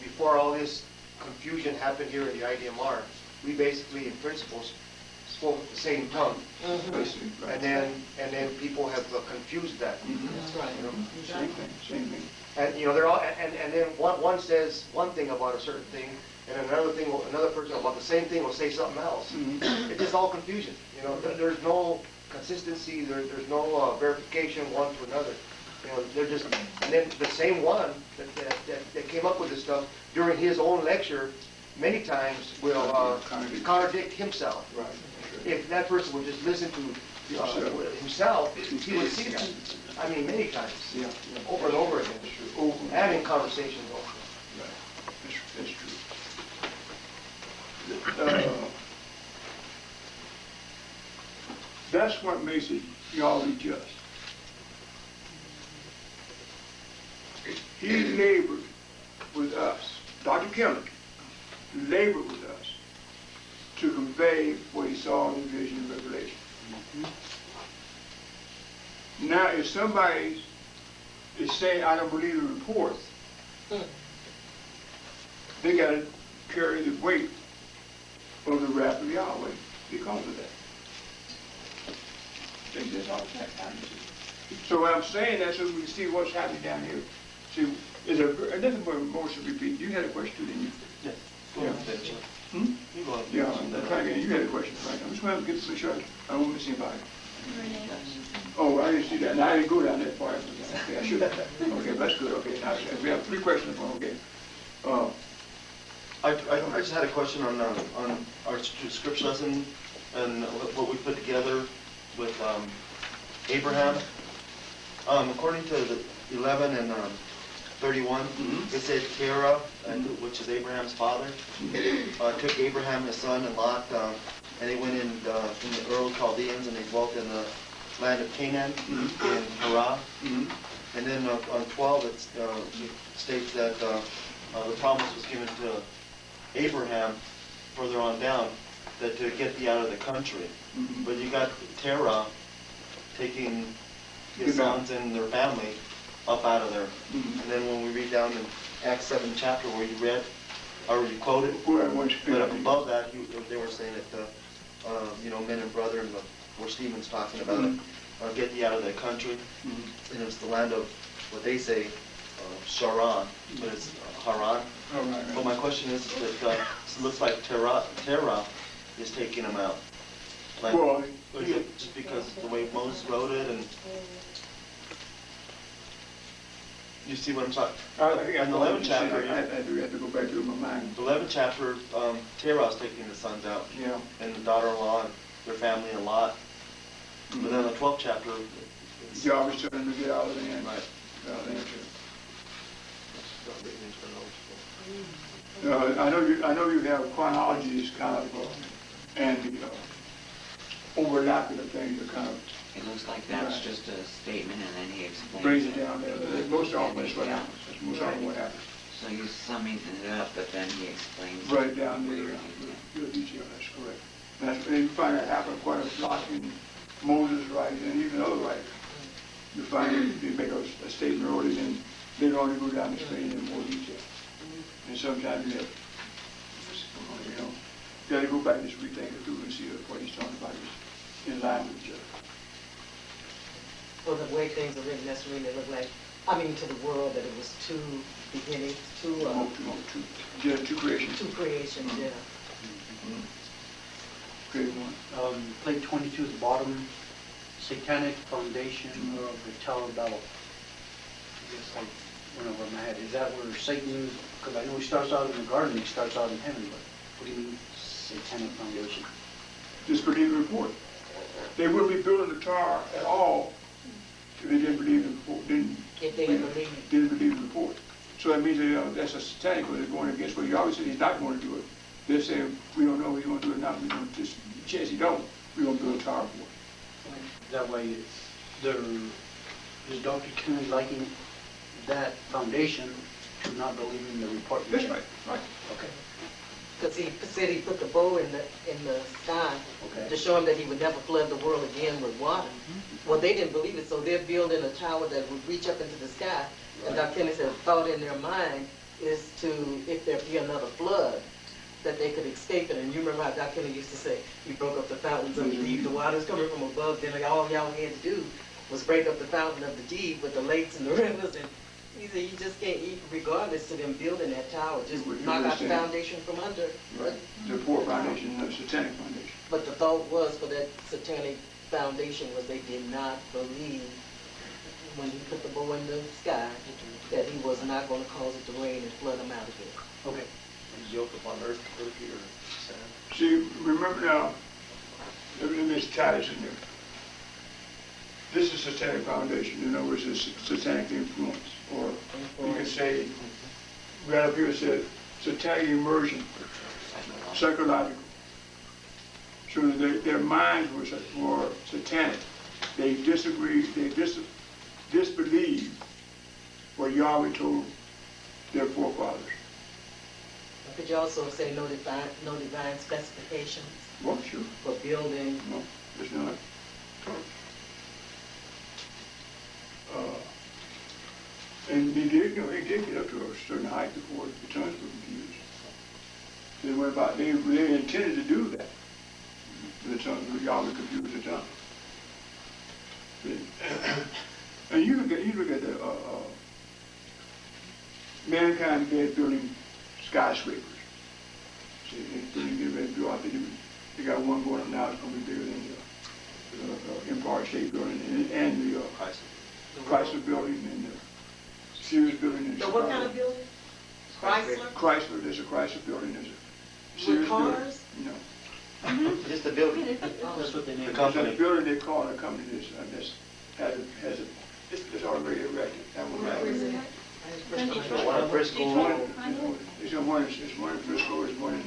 Speaker 6: before all this confusion happened here in the IDMR, we basically, in principles, spoke the same tongue.
Speaker 1: Basically, right.
Speaker 6: And then people have confused that.
Speaker 3: That's right.
Speaker 6: You know?
Speaker 1: Same thing.
Speaker 6: And they're all, and then one says one thing about a certain thing, and another person about the same thing will say something else. It's just all confusion. You know, there's no consistency. There's no verification one to another. You know, they're just, and then the same one that came up with this stuff during his own lecture, many times will contradict himself.
Speaker 1: Right.
Speaker 6: If that person would just listen to himself, he would see that. I mean, many times, over and over again, and in conversations also.
Speaker 1: Right. That's true. That's what makes it Yahweh just. He labored with us. Dr. Kelly labored with us to convey what he saw in the vision and revelation. Now, if somebody is saying, I don't believe the report, they got to carry the weight of the wrath of Yahweh because of that. They just all that. So what I'm saying is so we can see what's happening down here. See, is there, nothing but motion repeat. You had a question too, didn't you?
Speaker 9: Yes. Go
Speaker 1: Yeah.
Speaker 9: ahead, finish it.
Speaker 1: Hmm?
Speaker 9: You go ahead.
Speaker 1: Yeah, I'm trying to get, you had a question, Frank. I'm just going to get, make sure I don't miss anybody. Oh, I didn't see that. Now I didn't go down that part. Okay, I should have. Okay, that's good. Okay, now we have 3 questions. Okay.
Speaker 9: I just had a question on our scripture lesson and what we put together with Abraham. According to the 11 and 31, it said Terah, which is Abraham's father, took Abraham his son and Lot, and they went in the Ur of Chaldeans, and they dwelt in the land of Canaan in Haran. And then on 12 it states that the promise was given to Abraham further on down, that to get thee out of the country. But you got Terah taking his sons and their family up out of there. And then when we read down in Acts 7 chapter where you read, or you quoted, but up above that they were saying that men and brethren, where Stephen's talking about it, get thee out of the country. And it's the land of what they say Sharon, but it's Haran. But my question is that it looks like Terah is taking them out. Like, is it just because the way Moses wrote it, and you see what I'm talking? In the 11th chapter,
Speaker 1: I do have to go back to my mind.
Speaker 9: The 11th chapter, Terah's taking the sons out, and the daughter-in-law and their family and Lot. But then the 12th chapter,
Speaker 1: Yahweh's telling them to get out of the land.
Speaker 9: Right.
Speaker 1: I know you have chronologies kind of, and the overlapping of things are kind of.
Speaker 5: It looks like that's just a statement, and then he explains.
Speaker 1: Brings it down there. Most often that's what happens. That's most often what happens.
Speaker 5: So he's summing it up, but then he explains.
Speaker 1: Right down there. Good detail. That's correct. And you find that happen quite a lot in Moses' writings and even other writings. You find they make a statement early, and they don't only go down and explain it in more detail. And sometimes you have, got to go back and just rethink it through and see what he's talking about is in line with each other.
Speaker 3: Well, the way things are written, that's really look like, to the world, that it was two beginnings, two
Speaker 1: creations.
Speaker 3: Two creations, yeah.
Speaker 1: Great one.
Speaker 8: Plate 22 at the bottom, satanic foundation of the Tower of Babel. I guess I went over my head. Is that where Satan, because I know he starts out in the garden, he starts out in heaven, but what do you mean, satanic foundation?
Speaker 1: Disbelieve the report. They wouldn't be building the tower at all if they didn't believe the report. Didn't believe the report. So that means that, that's a satanic, because they're going against what he always said he's not going to do it. They're saying, we don't know he's going to do it now, we're going to just, chance he don't, we're going to build a tower for it.
Speaker 8: That way, is Dr. Kennedy liking that foundation to not believing the report?
Speaker 1: That's right, right.
Speaker 8: Okay.
Speaker 3: Because he said he put the bow in the sky to show him that he would never flood the world again with water. Well, they didn't believe it, so they're building a tower that would reach up into the sky. And Dr. Kennedy said, thought in their mind is to, if there be another flood, that they could escape it. And you remember how Dr. Kennedy used to say, he broke up the fountains of the deep, the water's coming from above, then all y'all had to do was break up the fountain of the deep with the lakes and the rivers. And he said, you just can't eat, regardless to them building that tower, just knock out the foundation from under.
Speaker 1: Right. The poor foundation, the satanic foundation.
Speaker 3: But the thought was for that satanic foundation was they did not believe when he put the bow in the sky that he was not going to cause it to rain and flood them out again.
Speaker 8: Okay.
Speaker 9: He's yoked upon earth, earthy or sand.
Speaker 1: See, remember now, let me tie this in there. This is satanic foundation, in other words, it's satanic influence. Or you could say, right up here said, satanic immersion, psychological. So their minds were satanic. They disagreed, they disbelieved what Yahweh told their forefathers.
Speaker 3: Could you also say no divine specifications?
Speaker 1: Well, sure.
Speaker 3: For building?
Speaker 1: No, it's not. And they did get up to a certain height before the tongues were confused. They intended to do that. The tongues, Yahweh confused the tongue. And you look at kind of bad building skyscrapers. See, they're getting ready to do, I think they got one going up now, it's gonna be bigger than the Empire State Building and the Chrysler Building and the Sears Building in
Speaker 2: So
Speaker 1: Chicago.
Speaker 2: what kind of building? Chrysler?
Speaker 1: Chrysler, there's a Chrysler Building, there's a
Speaker 2: With
Speaker 1: Sears Building.
Speaker 2: cars?
Speaker 1: No.
Speaker 6: Just the building.
Speaker 8: That's what they name it.
Speaker 1: There's a building they call a company that's it's already erected. That one right there.
Speaker 6: One in Frisco.
Speaker 1: There's one in Frisco, there's one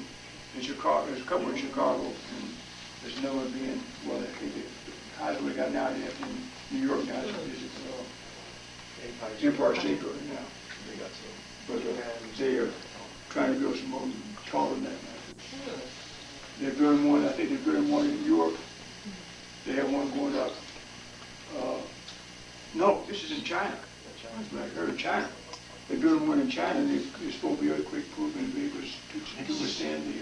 Speaker 1: in Chicago, there's a couple in Chicago, and there's another one being, well, I think the highest one they got now in New York now is Empire State Building now. But they are trying to build some more taller than that now. They're building one, I think they're building one in New York. They have one going up. No, this is in China. I heard of China. They're building one in China, and they're supposed to be earthquake proof and be able to withstand
Speaker 9: We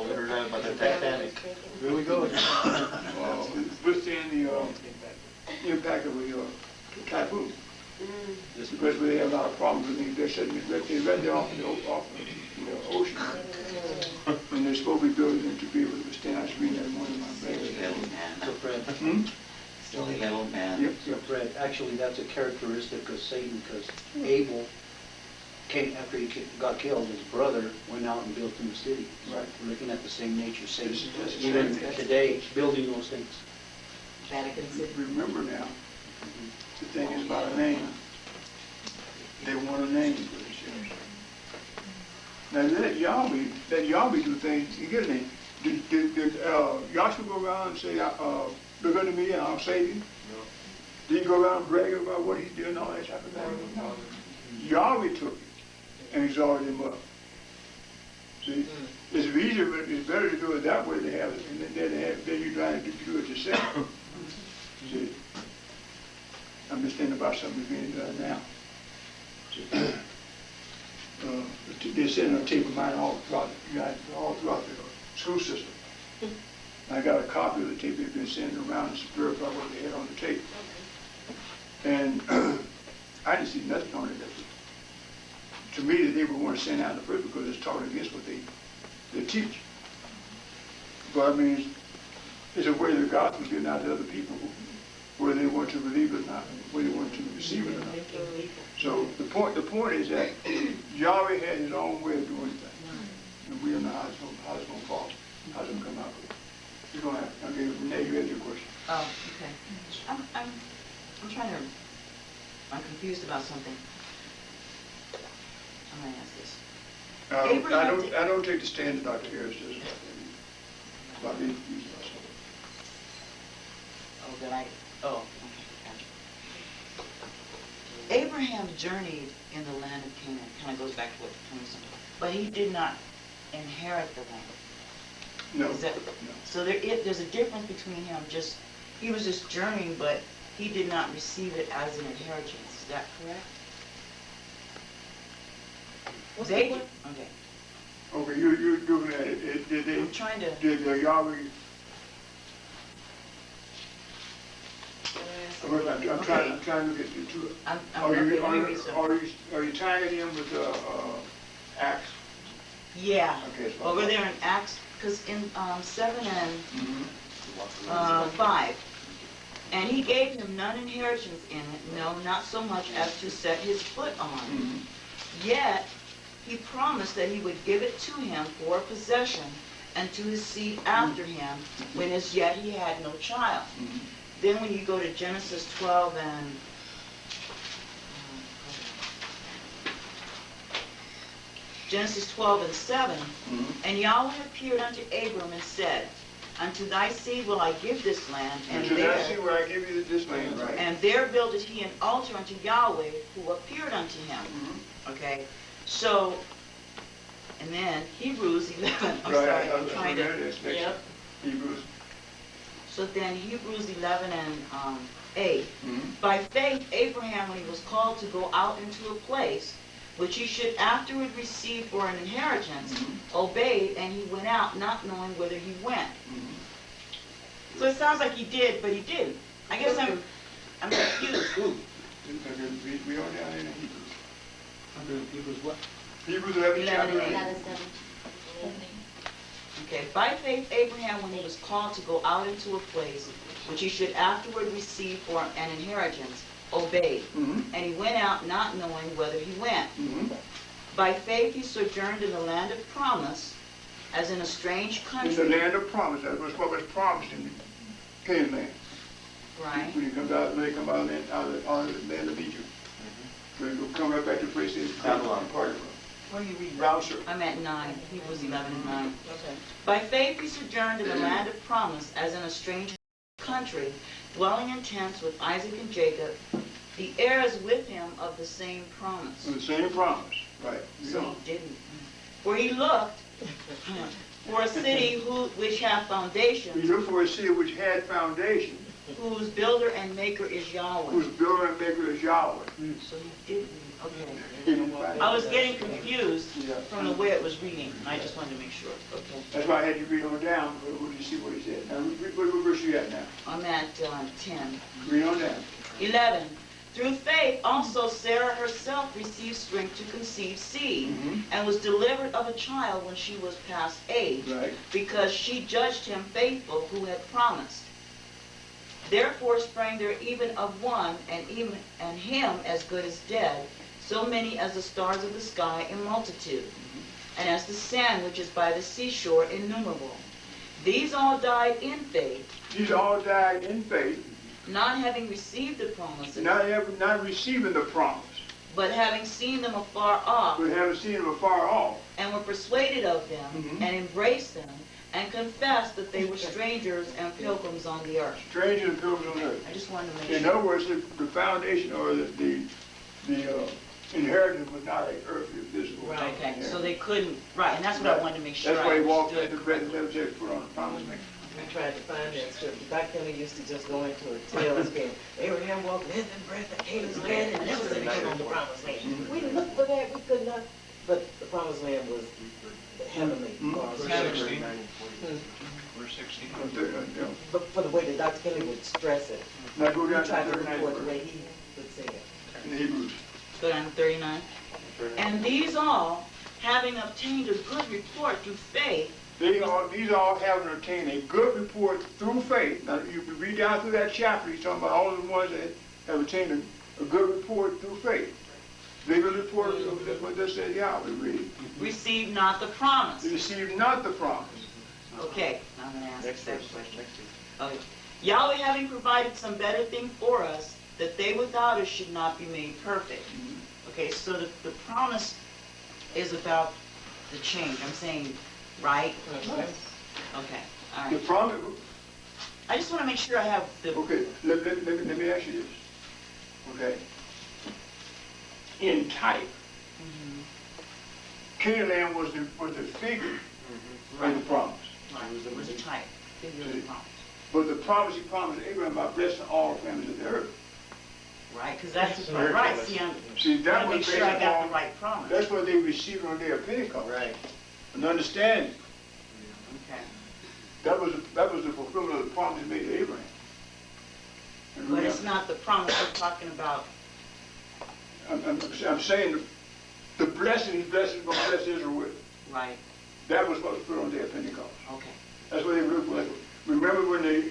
Speaker 9: heard that about the Titanic.
Speaker 1: Here we go. Withstand the impact of a typhoon. Because they have a lot of problems with it. They're sitting right there off the ocean. And they're supposed to be building them to be able to withstand. I was reading that in one of my
Speaker 5: Silly
Speaker 1: bags.
Speaker 5: little man.
Speaker 8: So Fred,
Speaker 5: Silly little man.
Speaker 1: Yep,
Speaker 8: so
Speaker 1: yep.
Speaker 8: Fred, actually, that's a characteristic of Satan, because Abel came, after he got killed, his brother went out and built him a city.
Speaker 1: Right.
Speaker 8: We're looking at the same nature, Satan,
Speaker 1: This is-
Speaker 8: even today, building those things.
Speaker 2: Vatican City.
Speaker 1: Remember now, the thing is about a name. They want a name for themselves. Now let Yahweh do things. You get a name. Did Yahshua go around and say, look unto me and I'll save you? No. Did he go around bragging about what he's doing and all that type of thing? No. Yahweh took it and exalted him up. See, it's easier, but it's better to do it that way. They have it, and then you try to do it yourself. See, I'm just thinking about something being done now. They're sitting on a tape of mine all throughout the school system. I got a copy of the tape they've been sending around and verify what they had on the tape. And I didn't see nothing on it that to me that they would want to send out in the first because it's talking against what they teach. But I mean, it's a way of the gospel getting out to other people whether they want to believe it or not, whether they want to receive it or not. So the point is that Yahweh had his own way of doing things. And we don't know how it's going to fall, how it's going to come out. You're going to have, okay, Renee, you had your question.
Speaker 2: Oh, okay. I'm trying to, I'm confused about something. I'm going to ask this.
Speaker 1: I don't take the stand that Dr. Harris does about being confused about something.
Speaker 2: Oh, okay. Abraham journeyed in the land of Canaan. Kind of goes back to what Tony said. But he did not inherit the land.
Speaker 1: No.
Speaker 2: No. So there's a difference between him he was just journeying, but he did not receive it as an inheritance. Is that correct? They did. Okay.
Speaker 1: Okay, you're looking at it.
Speaker 2: I'm trying to.
Speaker 1: Did Yahweh? I'm trying to look at the two. Are you tying it in with Acts?
Speaker 2: Yeah.
Speaker 1: Okay, so
Speaker 2: Over there in Acts, because in 7 and 5, and he gave him none inheritance in it, no, not so much as to set his foot on. Yet he promised that he would give it to him for a possession and to his seed after him, when as yet he had no child. Then when you go to Genesis 12 and Genesis 12 and 7, and Yahweh appeared unto Abram and said, unto thy seed will I give this land, and
Speaker 1: unto thy seed will I give you this land, right?
Speaker 2: And there builded he an altar unto Yahweh, who appeared unto him. Okay, so, and then Hebrews 11. I'm trying to.
Speaker 1: Yep. Hebrews.
Speaker 2: So then Hebrews 11 and 8. By faith, Abraham, when he was called to go out into a place which he should afterward receive for an inheritance, obeyed, and he went out, not knowing whither he went. So it sounds like he did, but he didn't. I guess I'm confused.
Speaker 1: We are down in the Hebrews.
Speaker 8: Under Hebrews what?
Speaker 1: Hebrews 11,
Speaker 2: 11
Speaker 1: chapter
Speaker 2: and
Speaker 1: 8.
Speaker 10: 11:7.
Speaker 2: Okay, by faith Abraham, when he was called to go out into a place which he should afterward receive for an inheritance, obeyed.
Speaker 1: Mm-hmm.
Speaker 2: And he went out not knowing whither he went.
Speaker 1: Mm-hmm.
Speaker 2: By faith he sojourned in the land of promise, as in a strange
Speaker 1: In
Speaker 2: country.
Speaker 1: the land of promise. That was what was promised in Canaan land.
Speaker 2: Right.
Speaker 1: When he comes out, when they come out of the land of Egypt. So he'll come right back to the place he's
Speaker 9: Babylon.
Speaker 1: party from.
Speaker 2: Where are you reading?
Speaker 1: Rouser.
Speaker 2: I'm at 9. Hebrews 11 and 9.
Speaker 3: Okay.
Speaker 2: By faith he sojourned in the land of promise, as in a strange country, dwelling in tents with Isaac and Jacob, the heirs with him of the same promise.
Speaker 1: The same promise. Right.
Speaker 2: So he didn't. For he looked for a city which hath
Speaker 1: We
Speaker 2: foundations,
Speaker 1: look for a city which had foundation,
Speaker 2: whose builder and maker is Yahweh.
Speaker 1: whose builder and maker is Yahweh.
Speaker 2: So he didn't. Okay.
Speaker 1: He didn't find
Speaker 2: I
Speaker 1: it.
Speaker 2: was getting confused
Speaker 1: Yeah.
Speaker 2: from the way it was reading. I just wanted to make sure. Okay.
Speaker 1: That's why I had you read on down, but you see what he said. Now, what verse you at now?
Speaker 2: I'm at 10.
Speaker 1: Read on down.
Speaker 2: 11. Through faith also Sarah herself received strength to conceive seed,
Speaker 1: Mhm.
Speaker 2: and was delivered of a child when she was past age,
Speaker 1: Right.
Speaker 2: because she judged him faithful who had promised. Therefore sprang there even of one, and him as good as dead, so many as the stars of the sky in multitude, and as the sand which is by the seashore innumerable. These all died in faith,
Speaker 1: These all died in faith,
Speaker 2: not having received the promises,
Speaker 1: not receiving the promise,
Speaker 2: but having seen them afar off,
Speaker 1: but having seen them afar off.
Speaker 2: and were persuaded of them,
Speaker 1: Mhm.
Speaker 2: and embraced them, and confessed that they were strangers and pilgrims on the earth.
Speaker 1: Strangers and pilgrims on earth.
Speaker 2: I just wanted to make
Speaker 1: In
Speaker 2: sure.
Speaker 1: other words, the foundation or the inheritance was not an earthly, visible.
Speaker 2: Okay, so they couldn't, right, and that's what I wanted to make sure
Speaker 1: That's
Speaker 2: I
Speaker 1: why he walked
Speaker 2: understood.
Speaker 1: into bread and never said, put on the promise man.
Speaker 3: I tried to find that scripture. Dr. Kelly used to just go into a tailspin. Abraham walked in the breath of Canaan's land and never said he came on the promised land. We looked for that, we could not. But the promised land was heavenly. for us.
Speaker 11: Verse 16. Verse 16.
Speaker 3: But for the way that Dr. Kelly would stress it,
Speaker 1: Now go
Speaker 3: he
Speaker 1: down
Speaker 3: tried
Speaker 1: to
Speaker 3: to
Speaker 1: 39
Speaker 3: report the
Speaker 1: verse
Speaker 3: way he would say it.
Speaker 1: in the Hebrews.
Speaker 2: Go down to 39. And these all, having obtained a good report through faith,
Speaker 1: These all having obtained a good report through faith. Now, you read down through that chapter, he's talking about all of the ones that have obtained a good report through faith. They good report, that's what this says, Yahweh, read.
Speaker 2: received not the promise.
Speaker 1: They received not the promise.
Speaker 2: Okay, now I'm going to ask the
Speaker 9: Next
Speaker 2: second
Speaker 9: verse.
Speaker 2: question.
Speaker 9: Next
Speaker 2: Okay. Yahweh having provided some better thing for us, that they without us should not be made perfect. Okay, so the promise is about the change. I'm saying, right? Okay, all
Speaker 1: The
Speaker 2: right.
Speaker 1: promise,
Speaker 2: I just want to make sure I have the,
Speaker 1: okay, let me ask you this. Okay. In type, Canaan land was the figure of the promise.
Speaker 2: right, it was a type, figure of the promise.
Speaker 1: But the promise he promised Abraham by blessing all families of the earth.
Speaker 2: Right, because that's right. See, I'm
Speaker 1: See, that
Speaker 2: trying to
Speaker 1: was
Speaker 2: make
Speaker 1: based
Speaker 2: sure I got
Speaker 1: upon,
Speaker 2: the right promise.
Speaker 1: that's what they received on the day of Pentecost.
Speaker 9: Right.
Speaker 1: An understanding.
Speaker 2: Okay.
Speaker 1: That was the fulfillment of the promise made to Abraham. And
Speaker 2: But
Speaker 1: remember,
Speaker 2: it's not the promise we're talking about.
Speaker 1: I'm saying the blessing he's going to bless Israel with.
Speaker 2: Right.
Speaker 1: That was what was put on the day of Pentecost.
Speaker 2: Okay.
Speaker 1: That's what they looked like. Remember when they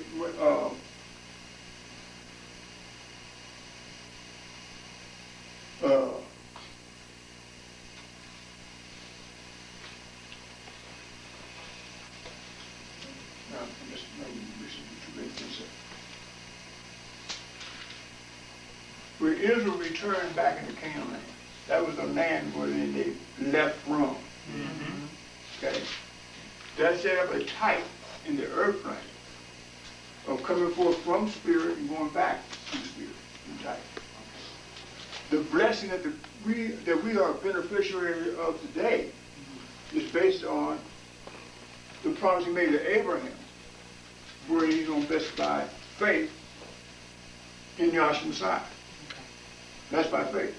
Speaker 1: when Israel returned back into Canaan land, that was the land where they left from. Okay? That set up a type in the earth plane of coming forth from spirit and going back to spirit and type. The blessing that we are beneficiaries of today is based on the promise he made to Abraham, where he's going to bless by faith in Yahshua Messiah. That's by faith.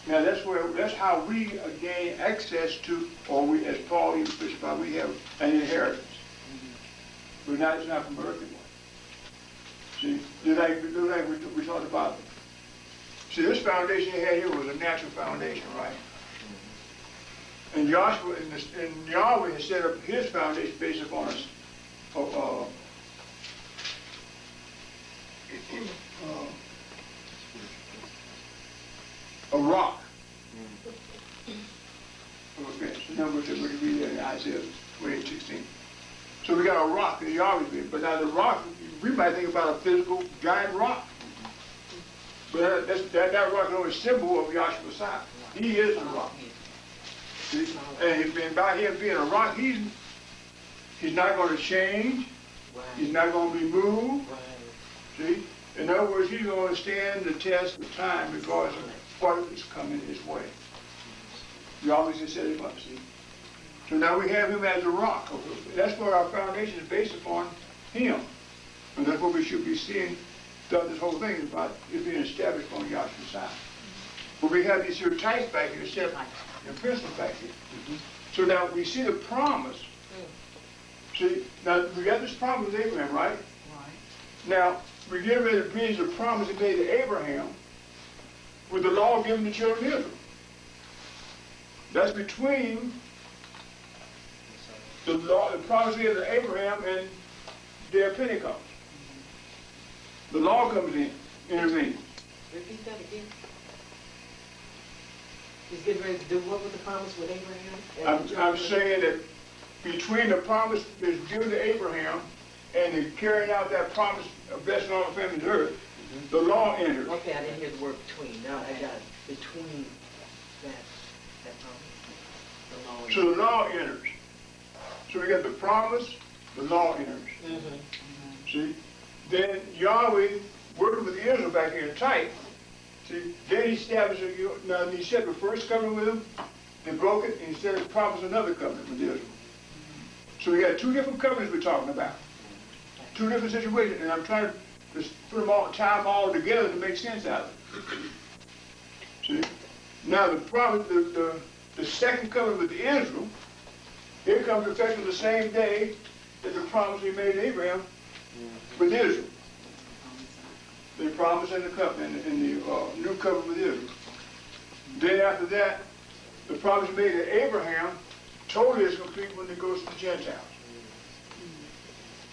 Speaker 1: Now that's how we gain access to, or we, as Paul even specified, we have an inheritance. But it's not from earthly one. See, just like we talked about See, this foundation he had here was a natural foundation, right? And Joshua and Yahweh has set up his foundation based upon a rock. Okay, so numbers that we read in Isaiah 28:16. So we got a rock that Yahweh made, but now the rock, we might think about a physical giant rock. But that rock is only a symbol of Yahshua's Messiah. He is the rock. See? And by him being a rock, he's not going to change. He's not going to be moved. See? In other words, he's going to stand the test of time regardless of what is coming his way. Yahweh just set him up, see? So now we have him as a rock. That's what our foundation is based upon, him. And that's what we should be seeing throughout this whole thing, is about it being established on Yahshua's side. But we have these here types back here, set in principles back here. So now we see the promise. See, now we got this promise with Abraham, right? Now, we get ready to bridge the promise he made to Abraham with the law given to the children of Israel. That's between the law, the promise given to Abraham and their Pentecost. The law comes in, intervenes.
Speaker 3: Repeat that again. He's getting ready to do what with the promise with Abraham?
Speaker 1: I'm saying that between the promise that's given to Abraham and the carrying out that promise of blessing all the families of earth, the law enters.
Speaker 3: Okay, I didn't hear the word between. Now I got it. Between that promise.
Speaker 1: So the law enters. So we got the promise, the law enters. See? Then Yahweh, working with Israel back here in type, see, then he established, now he set the first covenant with them, then broke it, and he said he promised another covenant with Israel. So we got two different covenants we're talking about. Two different situations, and I'm trying to just put them all, tie them all together to make sense out of it. See? Now the promise, the second covenant with Israel, it comes effective the same day that the promise he made to Abraham with Israel. The promise and the covenant, and the new covenant with Israel. Then after that, the promise made to Abraham totally is complete when it goes to the Gentiles.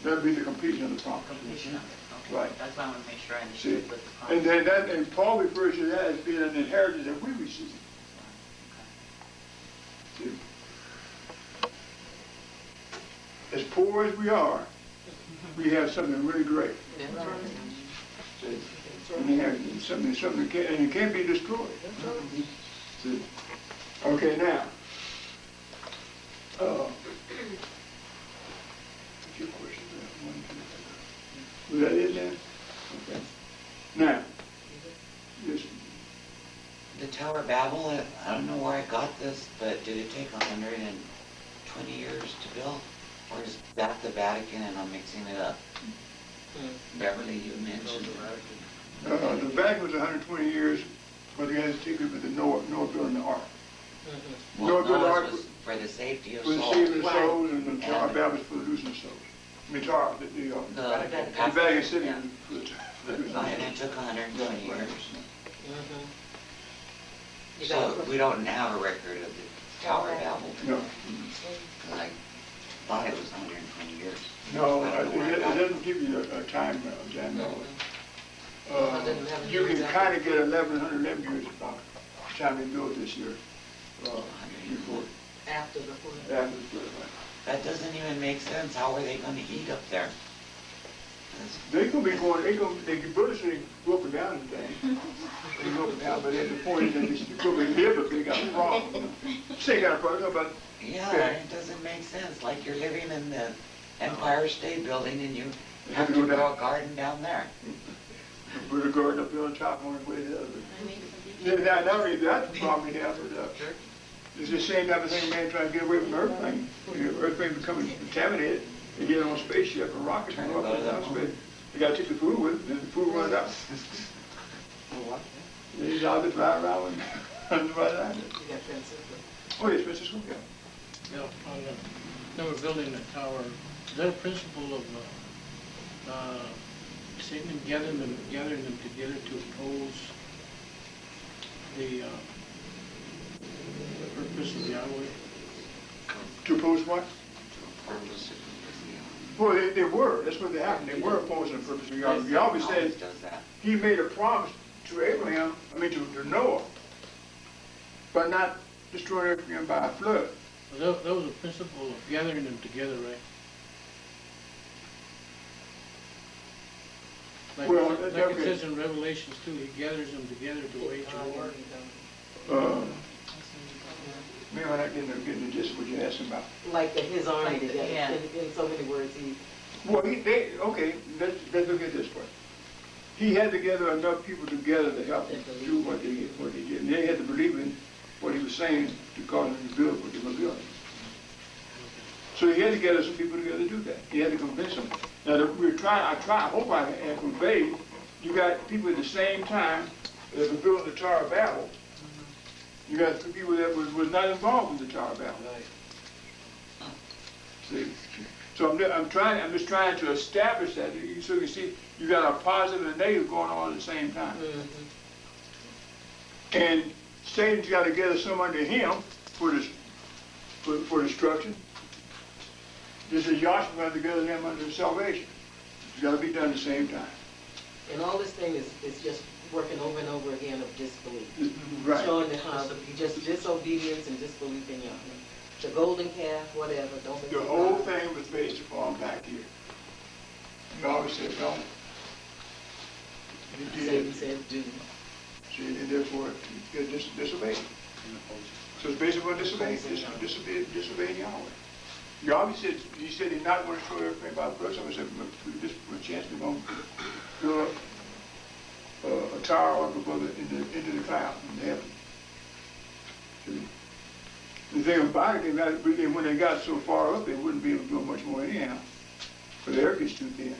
Speaker 1: That'll be the completion of the promise.
Speaker 2: Completion of it. Okay.
Speaker 1: Right.
Speaker 2: That's why I want to make sure I
Speaker 1: See,
Speaker 2: understood what the promise.
Speaker 1: and Paul refers to that as being an inheritance that we receive. See? As poor as we are, we have something really great. See? An inheritance, something that can't, and it can't be destroyed. See? Okay, now. What's your question? Was that it then? Okay. Now, yes.
Speaker 5: The Tower of Babel, I don't know where I got this, but did it take 120 years to build? Or is that the Vatican and I'm mixing it up? Beverly, you mentioned.
Speaker 1: The Vatican was 120 years, but they had to take it with the Noah building the ark.
Speaker 5: Well,
Speaker 1: Noah built the ark
Speaker 5: Noah's was for the safety of
Speaker 1: for the
Speaker 5: souls.
Speaker 1: saving of souls, and the Tower of Babel was for the losing of souls. I mean, Tower, the Vatican City was for the losing of
Speaker 5: And it took 120 years. So we don't have a record of the Tower of Babel.
Speaker 1: No.
Speaker 5: I thought it was 120 years.
Speaker 1: No,
Speaker 5: I don't know where I
Speaker 1: it
Speaker 5: got
Speaker 1: doesn't give you a time, Jan. You can kind of get 1111 years about the time they built this year. Before,
Speaker 3: After the flood.
Speaker 1: after the flood, right.
Speaker 5: That doesn't even make sense. How are they going to eat up there?
Speaker 1: They can be going, they can Buddhists they go up and down the thing. They go up and down, but at the point is that they still live if they got a problem. Say got a problem, but
Speaker 5: Yeah, it doesn't make sense. Like you're living in the Empire State Building and you have to grow a garden down there.
Speaker 1: put a garden up here on top, one way or the other. Not only that, the problem we have, but it's the same type of thing, man, trying to get away from Earth thing. Earth thing becoming contaminated. They get on a spaceship, a rocket, and go up and down space. They got to take the food with them, and the food runs out. They just out to fly around and right around it. Oh, yes, Francisco, yeah.
Speaker 12: Yeah, they were building the tower. Is that a principle of Satan gathering them together to oppose the purpose of Yahweh?
Speaker 1: To oppose what?
Speaker 5: Purpose.
Speaker 1: Well, they were. That's what they happened. They were opposing the purpose of Yahweh. Yahweh said
Speaker 5: Always does that.
Speaker 1: he made a promise to Abraham, to Noah, but not destroying everything by a flood.
Speaker 12: Well, that was the principle of gathering them together, right? Like,
Speaker 1: Well,
Speaker 12: like
Speaker 1: okay.
Speaker 12: it says in Revelations 2, he gathers them together to wage war.
Speaker 1: Maybe I'm not getting the gist of what you're asking about.
Speaker 3: Like his army
Speaker 2: Like the-
Speaker 3: together,
Speaker 2: yeah.
Speaker 3: in so many words, he,
Speaker 1: Well, okay, let's look at it this way. He had together enough people together to help him do what they did. And they had to believe in what he was saying to cause them to build what they were building. So he had to gather some people together to do that. He had to convince them. Now, I hope I have conveyed, you got people at the same time that were building the Tower of Babel. You got people that was not involved in the Tower of Babel. See? So I'm just trying to establish that, so you see, you got a positive and a negative going on at the same time. And Satan's got to gather some under him for destruction. Just as Joshua got to gather them under salvation. It's got to be done at the same time.
Speaker 3: and all this thing is just working over and over again of disbelief.
Speaker 1: Right.
Speaker 3: Showing how just disobedience and disbelief in Yahweh. The golden calf, whatever, don't make
Speaker 1: The
Speaker 3: it
Speaker 1: whole
Speaker 3: wrong.
Speaker 1: thing was based upon back here. God said, don't. He
Speaker 3: Satan
Speaker 1: did.
Speaker 3: said, do.
Speaker 1: See, and therefore, you disobeyed. So it's based upon disobeying Yahweh. Yahweh said, he said he's not going to destroy everything by blood. So I said, this chance we're going to build a tower up above into the cloud, in the heaven. See? The thing about it, when they got so far up, they wouldn't be able to build much more anyhow. But the air gets too thin.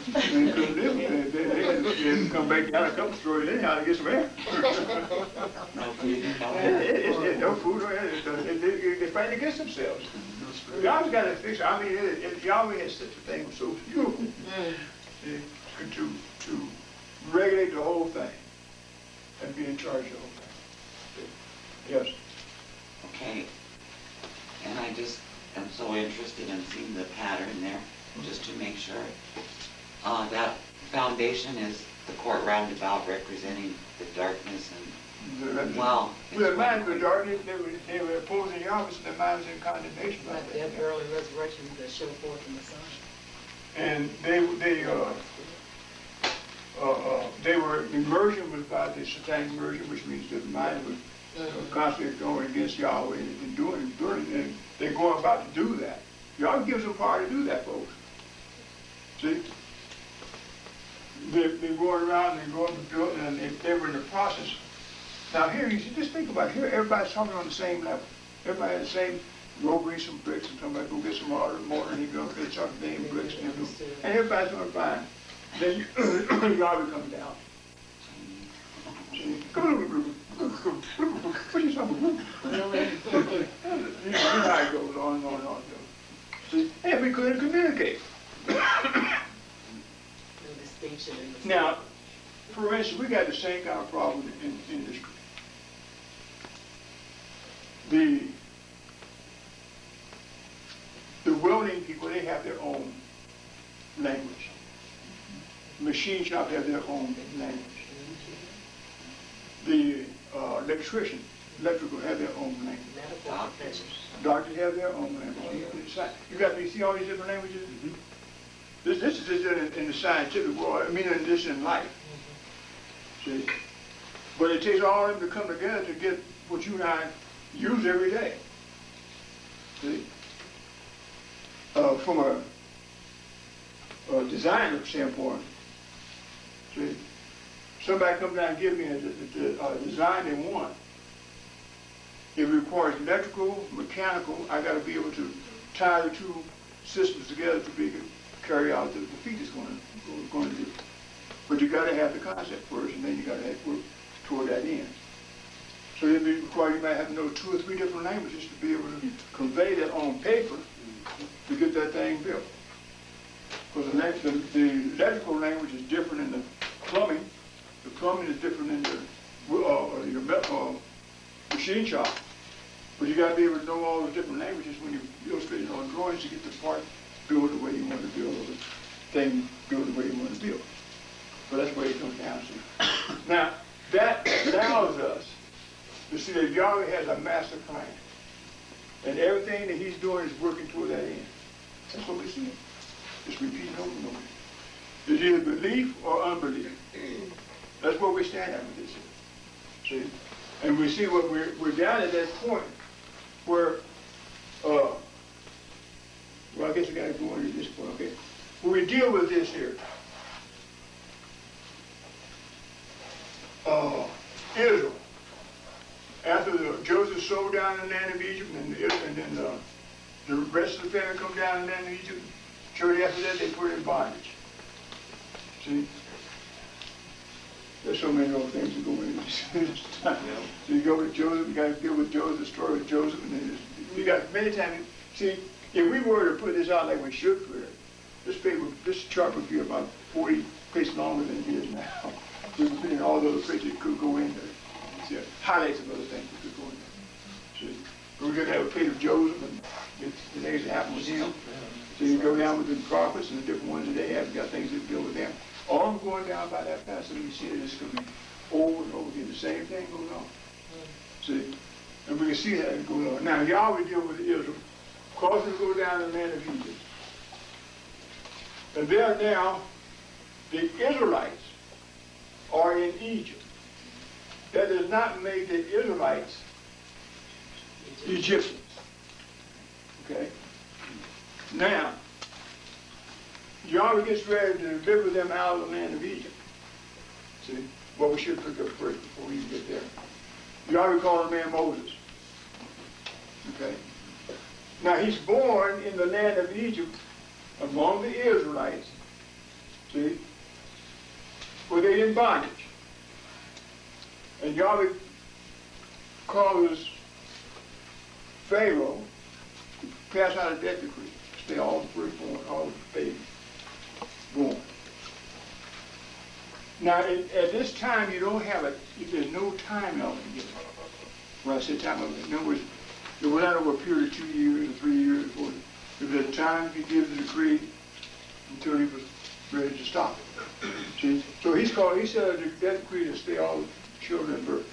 Speaker 1: They couldn't live with it. They had to come back down a couple stories anyhow to get some air.
Speaker 5: No food, no
Speaker 1: It's no food. They fight against themselves. Yahweh's got to fix it. I mean, Yahweh has such a thing so beautiful to regulate the whole thing and be in charge of the whole thing. Yes.
Speaker 5: Okay. And I just am so interested in seeing the pattern there, just to make sure. That foundation is the court roundabout representing the darkness and, wow.
Speaker 1: Their minds were darkened. They were opposing Yahweh, so their minds were in condemnation.
Speaker 3: Like death, burial, and resurrection that show forth in the Son.
Speaker 1: And they were immersion was by the satanic immersion, which means that the mind was constantly going against Yahweh and doing it, and they're going about to do that. Yahweh gives them power to do that, folks. See? They're going around and going to build, and they were in the process. Now here, you see, just think about it. Here, everybody's talking on the same level. Everybody has the same, go bring some bricks, and somebody go get some mortar, and he go get some damn bricks, and everybody's going to find. Then Yahweh comes down. See? What are you talking about? You know how it goes on and on and on. See? And we couldn't communicate.
Speaker 3: No distinction in the
Speaker 1: Now, for instance, we got the same kind of problem in industry. The welding people, they have their own language. Machine shop have their own language. The electrical have their own language. Doctors have their own language. You see all these different languages? This is just in the scientific world. I mean, this in life. See? But it takes all of them to come together to get what you and I use every day. See? From a designer standpoint, see? Somebody comes down and gives me a design they want. It requires electrical, mechanical. I got to be able to tie the two systems together to be able to carry out the feat is going to do. But you got to have the concept first, and then you got to work toward that end. So it requires you might have to know 2 or 3 different languages to be able to convey that on paper to get that thing built. Because the electrical language is different in the plumbing plumbing is different than your machine shop. But you gotta be able to know all the different languages when you're illustrating on drawings to get the part built the way you want to build, or the thing built the way you want to build. So that's where it comes down to. Now, that allows us to see that Yahweh has a master plan. And everything that he's doing is working toward that end. That's what we see. Just repeating over and over. It's either belief or unbelief. That's what we stand at with this. See? And we see what we're down at that point where, well, I guess we got to go on to this point, okay? When we deal with this here, Israel, after Joseph sold down in the land of Egypt, and then the rest of the family come down in the land of Egypt, shortly after that they put in bondage. See? There's so many other things that go into this time. So you go with Joseph, you got to deal with Joseph, the story of Joseph, and then you got many times. See, if we were to put this out like we should put it, this chart would be about 40 pages longer than it is now. We would put in all those pages that could go in there. See, highlights of other things that could go in there. See, we're going to have a page of Joseph and the things that happened with him. So you go down with the prophets and the different ones that they have. You got things that deal with them. All I'm going down by that passage, you see that it's going to be over and over again. The same thing goes on. See? And we can see that it goes on. Now, Yahweh deal with Israel, cause them to go down in the land of Egypt. And there now, the Israelites are in Egypt. That does not make the Israelites Egyptians. Okay? Now, Yahweh gets ready to deliver them out of the land of Egypt. See? Well, we should pick up first before we even get there. Yahweh called the man Moses. Okay? Now, he's born in the land of Egypt among the Israelites. See? Where they're in bondage. And Yahweh causes Pharaoh to pass out a death decree. Stay all the firstborn, all the babies born. Now, at this time, you don't have there's no time element given. When I say time element, in other words, it went out over a period of 2 years or 3 years, or if there's a time he gives the decree until he was ready to stop it. See? So he said the death decree to stay all the children at birth.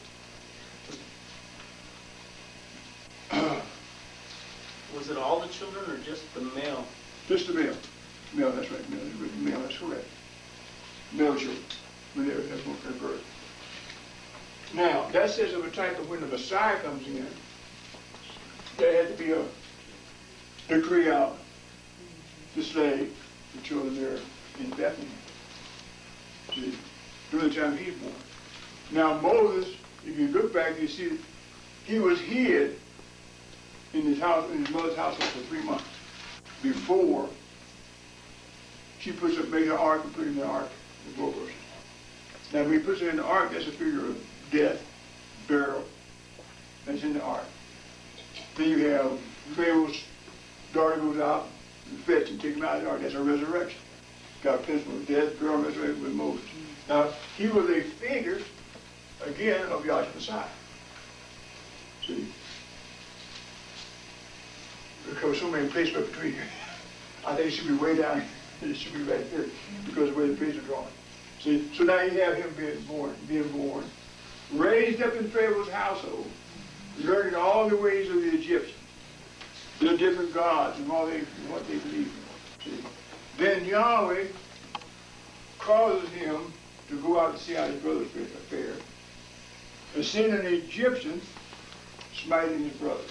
Speaker 7: Was it all the children or just the male?
Speaker 1: Just the male. Male, that's right. Male, that's correct. Male children, when they're at birth. Now, that says of a type of when the Messiah comes in, there had to be a decree out to slay the children there in Bethlehem. See, during the time he's born. Now, Moses, if you look back, you see he was hid in his house, in his mother's household for 3 months before she made her ark and put it in the ark, the boat verses. Now, when he puts it in the ark, that's a figure of death, burial. That's in the ark. Then you have Pharaoh's daughter goes out and fetch and take him out of the ark. That's a resurrection. God principle of death, burial, resurrection with Moses. Now, he was a figure, again, of Yahshua Messiah. See? Because so many places between here. I think it should be way down here. It should be right here because of the way the pages are drawn. See? So now you have him being born, raised up in Pharaoh's household, learning all the ways of the Egyptians, their different gods and what they believe in. See? Then Yahweh causes him to go out to see how his brothers fare, and seeing an Egyptian smiting his brother.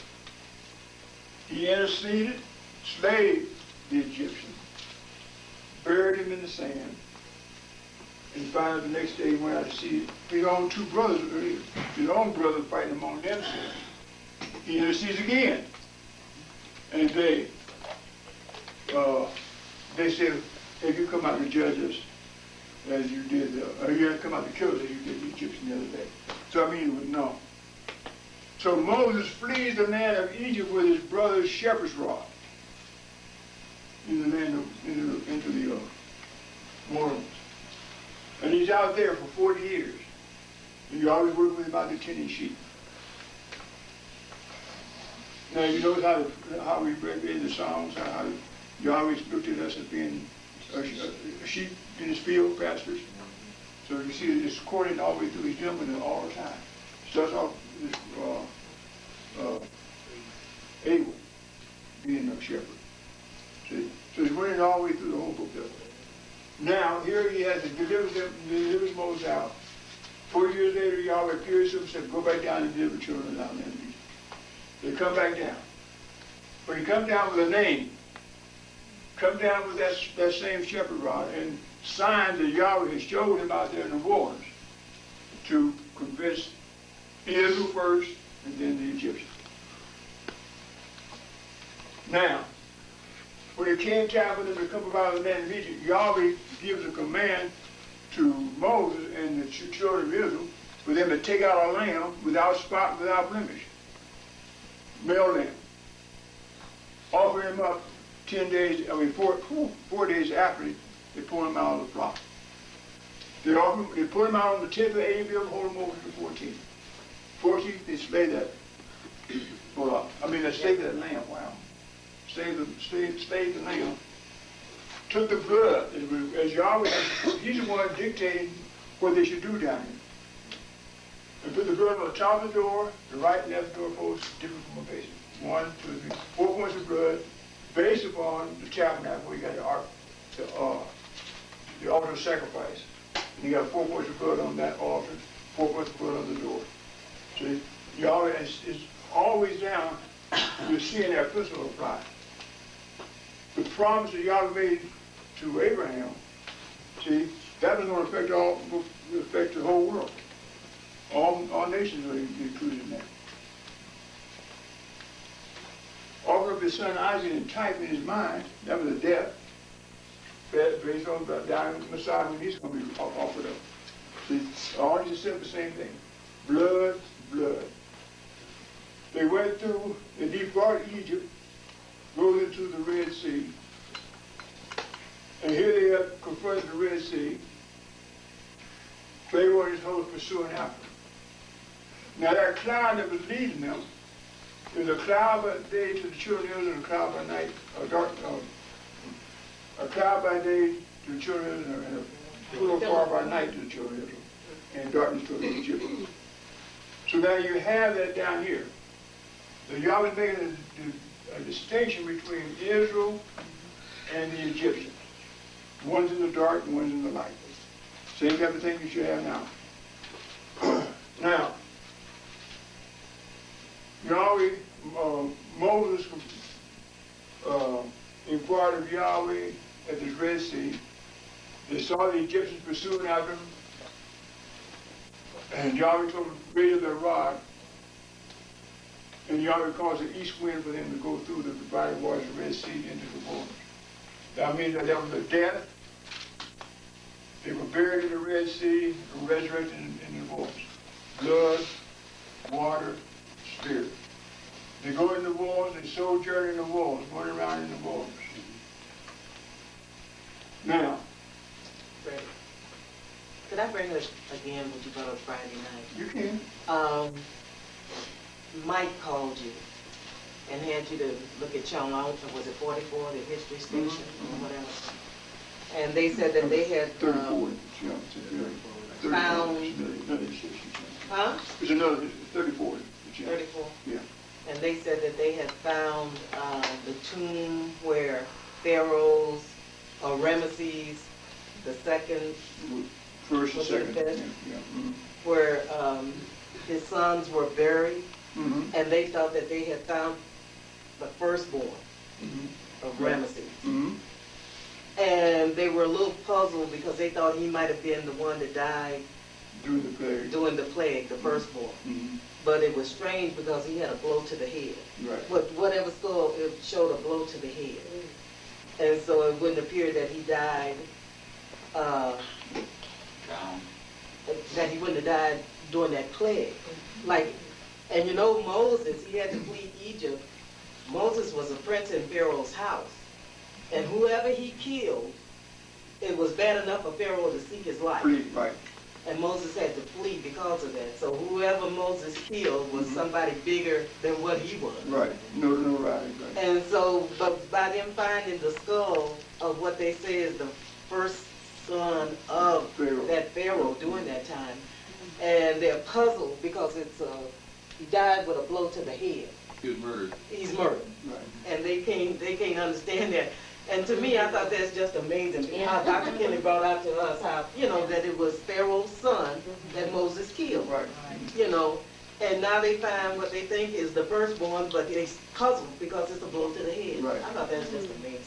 Speaker 1: He interceded, slayed the Egyptian, buried him in the sand, and finally the next day he went out to see his own two brothers, his own brothers fighting among themselves. He intercedes again, and they said, "If you come out to judge us as you did, or you have to come out to kill us as you did the Egyptian the other day." So I mean, it was no. So Moses flees the land of Egypt with his brother's shepherd's rod in the land into the wilderness. And he's out there for 40 years. And you always work with about the tending sheep. Now you notice how we read in the Psalms, how you always looked at us as being a sheep in his field, pastors. So you see it's recorded all the way through his jumping all the time. Starts off with Abel being a shepherd. See? So he's running all the way through the whole book of it. Now, here he has to delivers Moses out. 4 years later, Yahweh appears to him and said, go back down and deliver children down there. They come back down. But he comes down with a name. Come down with that same shepherd rod and signs that Yahweh has showed him out there in the waters to convince Israel first and then the Egyptians. Now, when it came time for them to come up out of the land of Egypt, Yahweh gives a command to Moses and the children of Israel for them to take out a lamb without spot, without blemish, male lamb. Offer him up 10 days, 4 days after they pull him out of the flock. They put him out on the 10th of Abel, hold him over to the 14th. 14th, they slay that. They slay that lamb. Wow. Slayed the lamb. Took the blood, as Yahweh, he's the one dictating what they should do down here. And put the blood on the top of the door, the right and left door posts, different from a basin. 1, 2, 3, 4 points of blood, based upon the tabernacle where you got the altar of sacrifice. And you got 4 points of blood on that altar, 4 points of blood on the door. See, Yahweh is always down. You're seeing that principle apply. The promise that Yahweh made to Abraham, see, that was going to affect the whole world. All nations are included in that. Offer up his son Isaac in type in his mind, that was a death, based on the dying Messiah when he's going to be offered up. See, all just said the same thing. Blood, blood. They went through, and he brought Egypt, goes into the Red Sea. And here they have confronted the Red Sea. Pharaoh and his host pursuing after them. Now that cloud that was leading them, there's a cloud by day to the children of Israel and a cloud by night, a cloud by day to the children of Israel and a pillar of fire by night to the children of Israel, and darkness to the Egyptians. So now you have that down here. So Yahweh is making a distinction between Israel and the Egyptians. One's in the dark and one's in the light. Same type of thing you should have now. Now, Yahweh, Moses inquired of Yahweh at the Red Sea. They saw the Egyptians pursuing after them. And Yahweh told them to raise their rod. And Yahweh caused the east wind for them to go through the divided waters of the Red Sea into the waters. That means that there was a death. They were buried in the Red Sea and resurrected in the waters. Blood, water, spirit. They go in the waters, they sojourn in the waters, run around in the waters. Now,
Speaker 3: could I bring this again what you brought up Friday night?
Speaker 1: You can.
Speaker 3: Mike called you and had you to look at Channel, was it 44, the history station or whatever? And they said that they had
Speaker 1: 34.
Speaker 3: found, huh?
Speaker 1: It's another 34.
Speaker 3: 34?
Speaker 1: Yeah.
Speaker 3: And they said that they had found the tomb where Pharaoh's, or Ramesses the second,
Speaker 1: First and second.
Speaker 3: Yeah.
Speaker 1: Mm-hmm.
Speaker 3: Where his sons were buried,
Speaker 1: Mm-hmm.
Speaker 3: and they thought that they had found the firstborn
Speaker 1: Mm-hmm.
Speaker 3: of Ramesses.
Speaker 1: Mm-hmm.
Speaker 3: And they were a little puzzled because they thought he might have been the one that died
Speaker 1: During the plague.
Speaker 3: the firstborn.
Speaker 1: Mm-hmm.
Speaker 3: But it was strange because he had a blow to the head.
Speaker 1: Right.
Speaker 3: Whatever skull, it showed a blow to the head. And so it wouldn't appear that he died,
Speaker 5: Drowned.
Speaker 3: that he wouldn't have died during that plague. Like, and you know Moses, he had to flee Egypt. Moses was a prince in Pharaoh's house. And whoever he killed, it was bad enough for Pharaoh to seek his life.
Speaker 1: Right.
Speaker 3: And Moses had to flee because of that. So whoever Moses killed was somebody bigger than what he was.
Speaker 1: Right. No, right.
Speaker 3: And so, but by them finding the skull of what they say is the first son of that Pharaoh during that time, and they're puzzled because he died with a blow to the head.
Speaker 13: He was murdered.
Speaker 3: He's murdered.
Speaker 1: Right.
Speaker 3: And they can't understand that. And to me, I thought that's just amazing how Dr. Kelly brought out to us how, that it was Pharaoh's son that Moses killed.
Speaker 1: Right.
Speaker 3: And now they find what they think is the firstborn, but they're puzzled because it's a blow to the head.
Speaker 1: Right.
Speaker 3: I thought that was just amazing.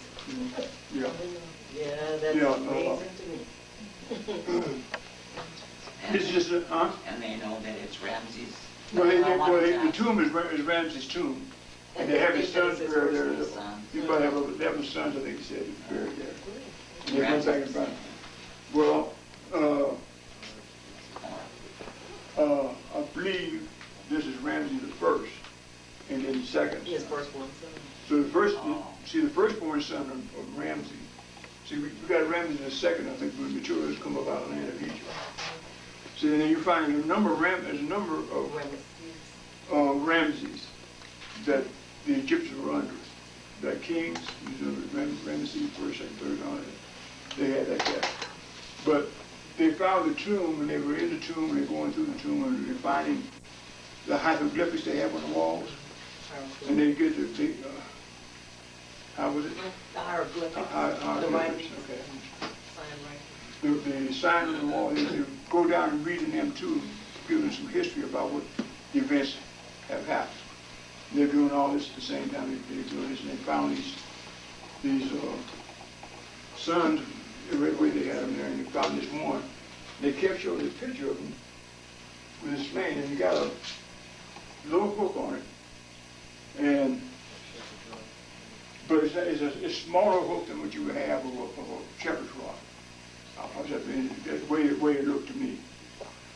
Speaker 1: Yeah.
Speaker 3: Yeah, that's amazing to me.
Speaker 1: It's just,
Speaker 5: And they know that it's Ramses.
Speaker 1: the tomb is Ramses' tomb. And they have his sons buried there. You probably have 11 sons, I think he said, buried there. And they went back and found. Well, I believe this is Ramses the first, and then the second.
Speaker 3: His firstborn son.
Speaker 1: So the firstborn son of Ramses. See, we got Ramses the second, I think, when the children come up out of the land of Egypt. See, and then you find there's a number of Ramses that the Egyptians were under. The kings, Ramses first, second, third, and all that. They had that guy. But they found the tomb, and they were in the tomb, and they're going through the tomb, and they're finding the hieroglyphics they have on the walls. And they get the how was it?
Speaker 3: The hieroglyphics.
Speaker 1: Hieroglyphics, okay. The sign on the wall, they go down and reading them too, giving some history about what the events have happened. They're doing all this at the same time they're doing this, and they found these sons, the way they had them there, and they found this one. They kept showing the picture of him with this man, and he got a little book on it, but it's a smaller hook than what you would have of a shepherd's rod. That's the way it looked to me.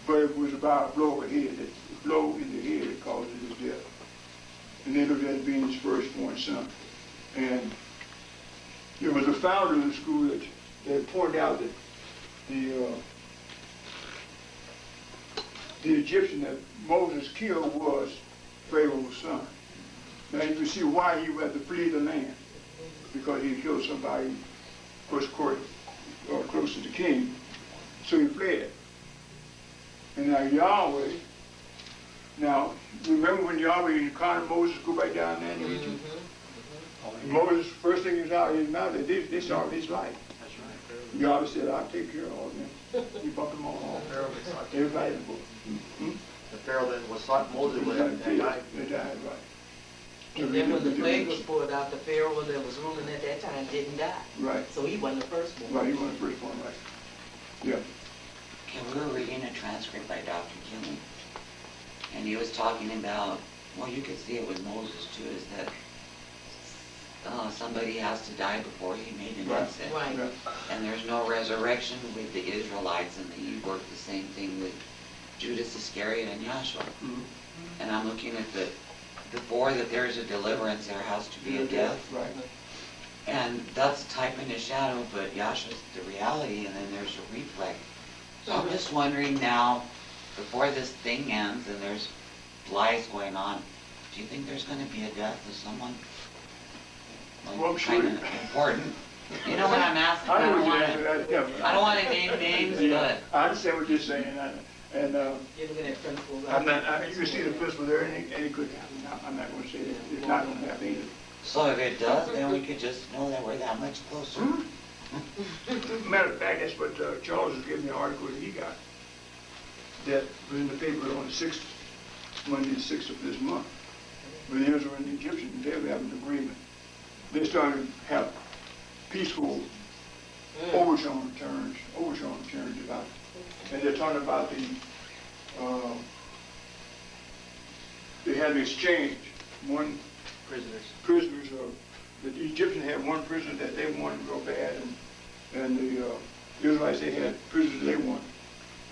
Speaker 1: But it was about a blow of the head. A blow in the head that caused his death. And they looked at it being his firstborn son. And there was a founder of the school that pointed out that the Egyptian that Moses killed was Pharaoh's son. Now you can see why he had to flee the land, because he killed somebody close to the king, so he fled. And now Yahweh, remember when Yahweh encountered Moses go back down there in Egypt? Moses, first thing he was out of his mouth, they saw his life.
Speaker 9: That's right.
Speaker 1: Yahweh said, I'll take care of all of them. He bumped them all off. Everybody.
Speaker 9: The Pharaoh then was thought Moses would have died.
Speaker 1: They died, right.
Speaker 3: And then when the plague was poured out, the Pharaoh that was ruling at that time didn't die.
Speaker 1: Right.
Speaker 3: So he wasn't the firstborn.
Speaker 1: Right, he wasn't the firstborn, right. Yeah.
Speaker 5: Okay, we were reading a transcript by Dr. Kinley, and he was talking about, well, you could see it with Moses too, is that somebody has to die before he made an exit.
Speaker 3: Right.
Speaker 5: And there's no resurrection with the Israelites, and he worked the same thing with Judas Iscariot and Yahshua.
Speaker 1: Mm-hmm.
Speaker 5: And I'm looking at before that there's a deliverance, there has to be a death.
Speaker 1: Right.
Speaker 5: And that's a type and a shadow, but Yahshua's the reality, and then there's a reflect. So I'm just wondering now, before this thing ends and there's lies going on, do you think there's going to be a death of someone?
Speaker 1: Well, I'm sure.
Speaker 5: Kind of important. You know what I'm asking? I don't want to name names, but
Speaker 1: I understand what you're saying, and
Speaker 3: You're looking at principles.
Speaker 1: you can see the principle there, and it could happen. I'm not going to say that it's not going to happen either.
Speaker 5: so if it does, then we could just know that we're that much closer.
Speaker 1: Matter of fact, that's what Charles was giving me an article that he got. That was in the paper on the 6th, Monday the 6th of this month. When the Israel and the Egyptians, they were having an agreement. They started to have peaceful overtone turns about it. And they're talking about they had an exchange. One prisoners the Egyptians had one prisoner that they wanted real bad, and the Israelites, they had prisoners they wanted.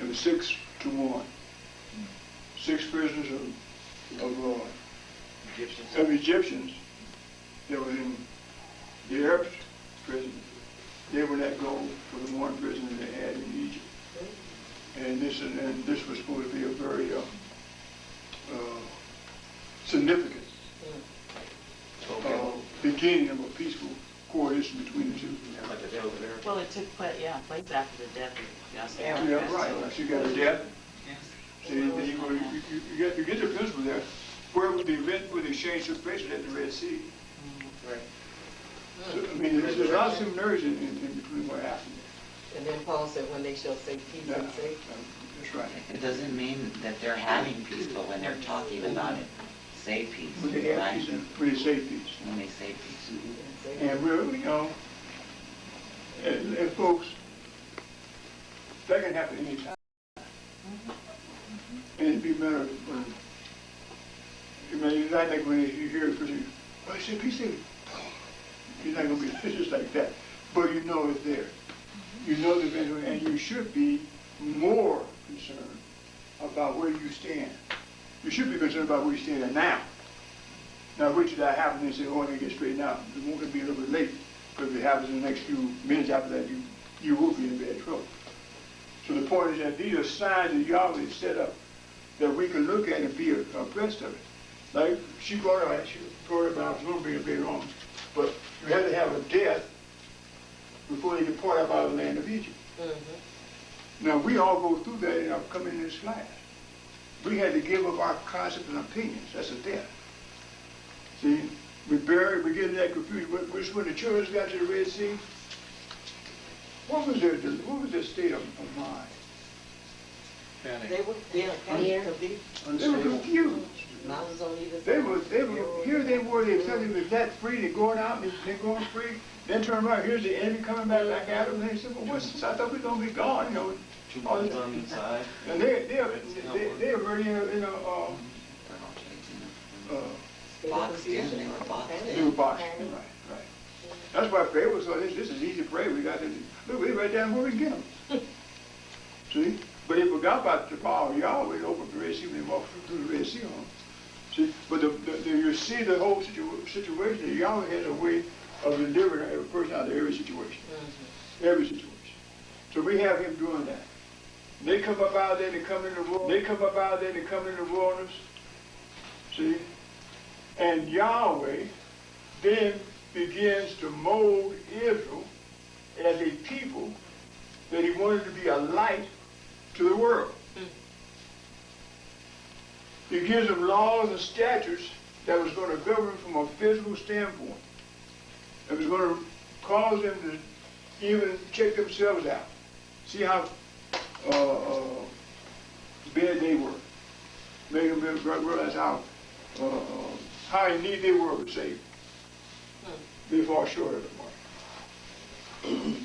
Speaker 1: It was 6-1. 6 prisoners of Egyptians that were in the Arab prison. They were let go for the one prisoner they had in Egypt. And this was supposed to be a very significant beginning of a peaceful coalition between the two.
Speaker 2: Well, it took place after the death of Yasser.
Speaker 1: Yeah, right. She got her death.
Speaker 2: Yes.
Speaker 1: See, you get the principle there. Where would the event where the exchange took place at the Red Sea?
Speaker 3: Right.
Speaker 1: So, I mean, there's a lot of similarities in between what happened there.
Speaker 3: And then Paul said, when they shall say peace
Speaker 1: Yeah,
Speaker 3: and safety.
Speaker 1: that's right.
Speaker 5: It doesn't mean that they're having peace, but when they're talking about it, say peace,
Speaker 1: When they have
Speaker 5: right?
Speaker 1: peace and when they say peace.
Speaker 5: When they say peace.
Speaker 1: And really, you know, and folks, that can happen anytime. And it'd be a matter of when, it's not like when you hear a person, oh, he said peace, you're not going to be just like that. But you know it's there. You know the event, and you should be more concerned about where you stand. You should be concerned about where you stand now. Now, wait till that happens and say, oh, I can get straightened out. It won't be a little bit late. Because if it happens in the next few minutes after that, you will be in bad trouble. So the point is that these are signs that Yahweh set up that we can look at and be abreast of it. Like she brought up, but I was going to bring it later on. But you had to have a death before they depart out of the land of Egypt. Mm-hmm. Now, we all go through that in our coming in this class. We had to give up our concepts and opinions. That's a death. See, we get in that confusion. Which when the children got to the Red Sea, what was their state of mind?
Speaker 3: They were confused.
Speaker 1: They were confused.
Speaker 3: Mountains on either
Speaker 1: They
Speaker 3: side.
Speaker 1: were, here they were, they felt they were that free, they're going out, they're going free, then turn around, here's the enemy coming back at them, and they said, well, what's this? I thought we were going to be gone, you know.
Speaker 9: 2 months on the side.
Speaker 1: And they're already in a,
Speaker 5: Boxed in, they were boxed in.
Speaker 1: they were boxed in, right. That's why Pharaoh said, this is easy prey, we got this, look, we're right down where we can get them. See? But they forgot about the power of Yahweh to open the Red Sea when they walked through the Red Sea on them. See, but you see the whole situation that Yahweh has a way of delivering every person out of every situation. Mm-hmm. Every situation. So we have him doing that. They come up out there, they come in the wilderness. See? And Yahweh then begins to mold Israel as a people that he wanted to be a light to the world. He gives them laws and statutes that was going to govern from a physical standpoint. It was going to cause them to even check themselves out. See how bad they were. Make them realize how in need they were of a Savior. They fall short of the mark.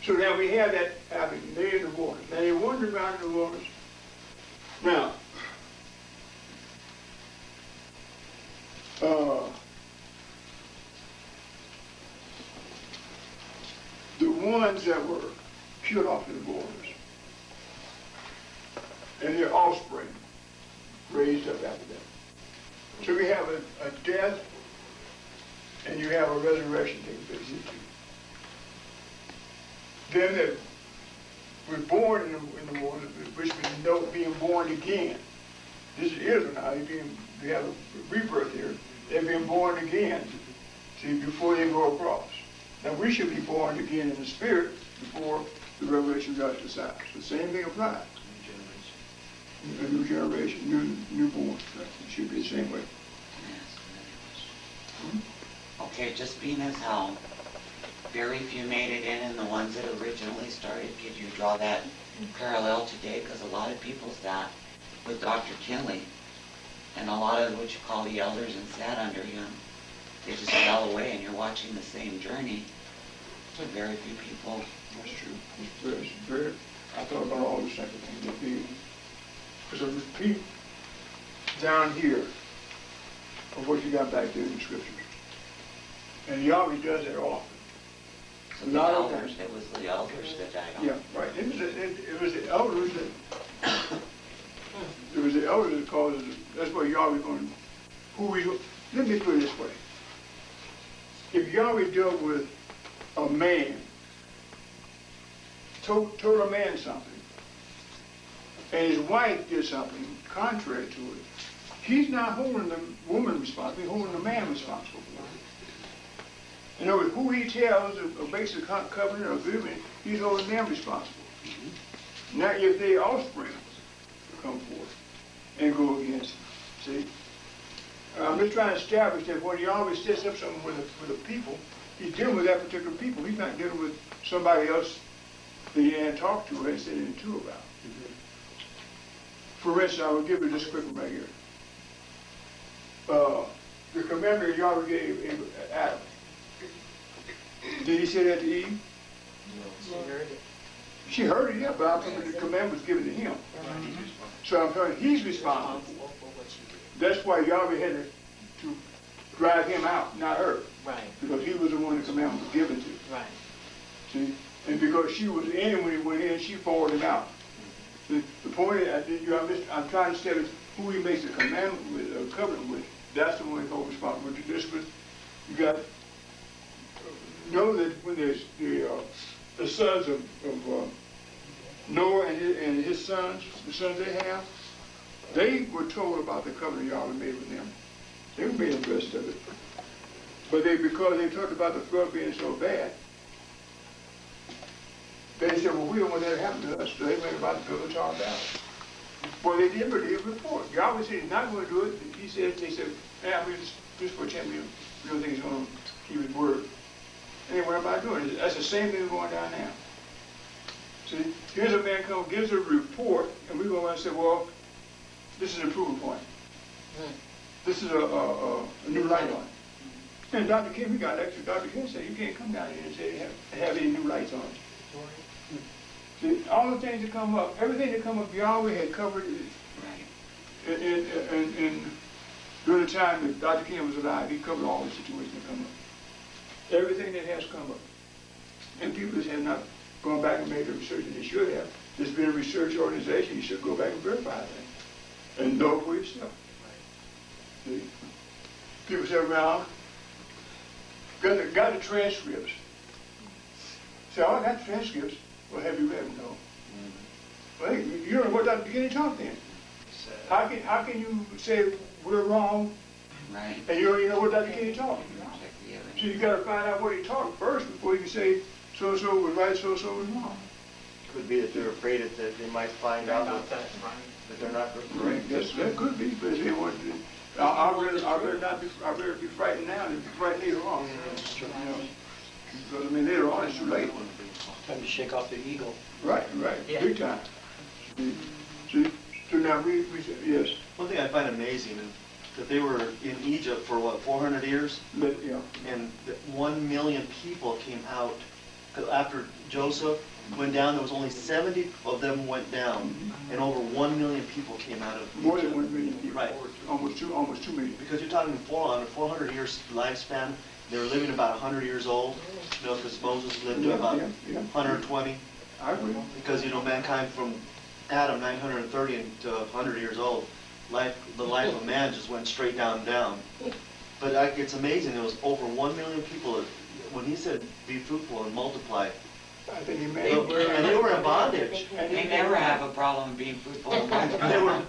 Speaker 1: So now we have that happening. They're in the water. Now they wander around in the waters. Now, the ones that were killed off in the waters and their offspring raised up after that. So we have a death and you have a resurrection taking place. Them that were born in the water, which we know being born again. This is Israel now. They have a rebirth here. They're being born again, see, before they go across. Now we should be born again in the spirit before the revelation of God decides. The same thing applies. A new generation, newborn. It should be the same way.
Speaker 5: Okay, just being as how very few made it in, and the ones that originally started, could you draw that parallel today? Because a lot of people sat with Dr. Kinley, and a lot of what you call the elders and sat under him, they just fell away, and you're watching the same journey. But very few people.
Speaker 1: That's true. It's very, I thought about all the second things. There's a repeat down here of what you got back there in the scriptures. And Yahweh does that often.
Speaker 5: So the elders, it was the elders that died on.
Speaker 1: Yeah, right. It was the elders that it was the elders that caused it. That's why Yahweh going let me put it this way. If Yahweh dealt with a man told a man something, and his wife did something contrary to it, he's not holding the woman responsible, he's holding the man responsible for it. In other words, who he tells a basic covenant or agreement, he's holding them responsible. Now, if their offspring come forth and go against him, see? I'm just trying to establish that when he always sets up something with the people, he's dealing with that particular people. He's not dealing with somebody else that he hadn't talked to or had said anything to about. For instance, I will give you this quick one right here. The commandment Yahweh gave Adam. Did he say that to Eve?
Speaker 3: She heard it.
Speaker 1: She heard it, yeah, but I'm talking the commandment was given to him. So I'm telling you, he's responsible.
Speaker 3: For what she did.
Speaker 1: That's why Yahweh had to drive him out, not her.
Speaker 3: Right,
Speaker 1: Because he was the one the commandment was given to.
Speaker 3: right.
Speaker 1: See? And because she was in when he went in, she forwarded him out. The point is, I'm trying to establish who he makes a commandment with, a covenant with. That's the one who's holds responsible. This was, you got to know that when there's the sons of Noah and his sons, the sons they were told about the covenant Yahweh made with them. They were made the rest of it. But because they talked about the flood being so bad, they said, well, we don't want that to happen to us. So they went about to build a Tower of Babel. Well, they did believe it before. Yahweh said he's not going to do it. They said, yeah, we just pretend we don't think he's going to keep his word. And they went about doing it. That's the same thing going down now. See, here's a man comes, gives a report, and we go around and say, well, this is an approval point. This is a new light on it. And Dr. King, we got extra. Dr. King said, you can't come down here and say have any new lights on it. See, all the things that come up, everything that come up, Yahweh had covered it. And during the time that Dr. King was alive, he covered all the situations that come up. Everything that has come up. And people that have not gone back and made the research that they should have. There's been a research organization, you should go back and verify things. And know for yourself. See? People say around, got the transcripts. Say, oh, I got the transcripts. Well, have you read them? No. Well, you don't know what Dr. Beginning taught then. How can you say we're wrong,
Speaker 5: Right.
Speaker 1: and you don't even know what Dr. Beginning taught?
Speaker 5: Check the evidence.
Speaker 1: So you got to find out what he taught first before you can say so-and-so was right, so-and-so was wrong.
Speaker 6: Could be that they're afraid that they might find out that they're not correct.
Speaker 1: Yes, that could be, but they want to. I'd rather be frightened now than be frightened later on. You know, because I mean later on it's too late.
Speaker 8: Time to shake off the ego.
Speaker 1: Right,
Speaker 3: Yeah.
Speaker 1: big time. See, so now we said yes,
Speaker 9: One thing I find amazing is that they were in Egypt for what, 400 years?
Speaker 1: but yeah,
Speaker 9: And 1 million people came out. 'Cause after Joseph went down, there was only 70 of them went down, and over 1 million people came out of
Speaker 1: more than
Speaker 9: Egypt.
Speaker 1: 1 million people.
Speaker 9: Right.
Speaker 1: Almost 2 million.
Speaker 9: Because you're talking 400 years lifespan. They were living about 100 years old, you know, because Moses lived to about
Speaker 1: Yeah.
Speaker 9: 120.
Speaker 1: I agree.
Speaker 9: Because, you know, mankind from Adam, 930 to 100 years old, the life of man just went straight down and down. But it's amazing, there was over 1 million people, when he said, be fruitful and multiply,
Speaker 1: I think he
Speaker 9: and
Speaker 1: made
Speaker 9: they were in bondage.
Speaker 5: They never have a problem being fruitful.
Speaker 9: They were,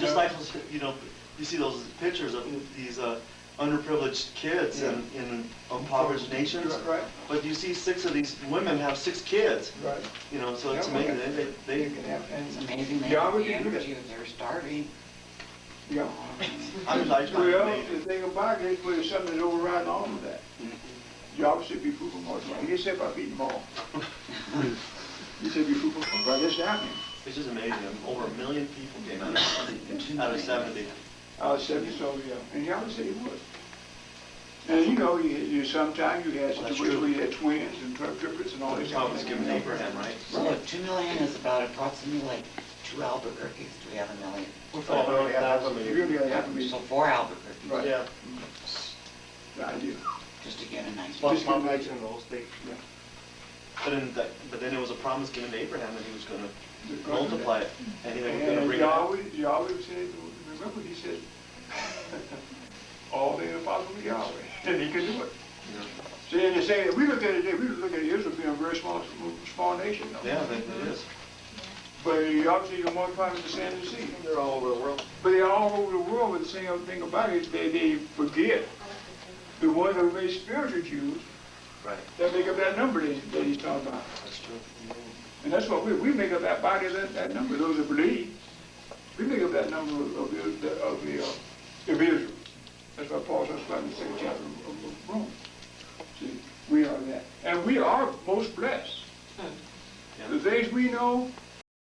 Speaker 9: just like, you know, you see those pictures of these underprivileged kids in impoverished nations.
Speaker 1: Right.
Speaker 9: But you see 6 of these women have 6 kids,
Speaker 1: Right.
Speaker 9: you know, so it's
Speaker 1: Yeah,
Speaker 9: amazing.
Speaker 1: okay.
Speaker 9: They
Speaker 1: can have,
Speaker 5: It's
Speaker 1: and,
Speaker 5: amazing they
Speaker 1: Yeah,
Speaker 5: have
Speaker 1: we
Speaker 5: the
Speaker 1: can do that.
Speaker 5: energy if they're starving.
Speaker 1: yeah.
Speaker 9: I just find it
Speaker 1: Well,
Speaker 9: amazing.
Speaker 1: the thing about it is something that's overriding all of that. You always said be fruitful, multiply. He didn't say about beating them all. He said be fruitful, multiply. That's happening.
Speaker 9: It's just amazing. Over 1 million people came out of 70.
Speaker 1: I was 70, so yeah. And he always said he would. And you know, you sometimes you had situations where you had twins and triplets and all
Speaker 9: The
Speaker 1: these
Speaker 9: promise given to Abraham, right?
Speaker 5: So 2 million is about approximately like 2 Albuquerques. Do we have a million?
Speaker 6: Oh,
Speaker 1: You really have to be.
Speaker 5: So 4 Albuquerques.
Speaker 1: Right.
Speaker 6: Yeah.
Speaker 1: The idea.
Speaker 5: Just to get a nice.
Speaker 6: Population in those states.
Speaker 9: But then there was a promise given to Abraham that he was going to multiply it, and he was going to
Speaker 1: And
Speaker 9: bring it out.
Speaker 1: Yahweh said, remember he said, all things are possible with Yahweh, and he can do it. See, and they say, we look at it today, we look at Israel being a very small nation, though.
Speaker 9: Yeah, it is.
Speaker 1: But obviously you're more part of the sand of the sea.
Speaker 6: They're all over the world.
Speaker 1: But they're all over the world, but the same thing about it is they forget the ones that are very spiritual Jews
Speaker 9: Right.
Speaker 1: that make up that number that he's talking about.
Speaker 9: That's true.
Speaker 1: And that's what we make up that body of that number, those that believe. We make up that number of Israel. That's what Paul talks about in the 2nd chapter of Rome. See, we are that. And we are most blessed. The things we know,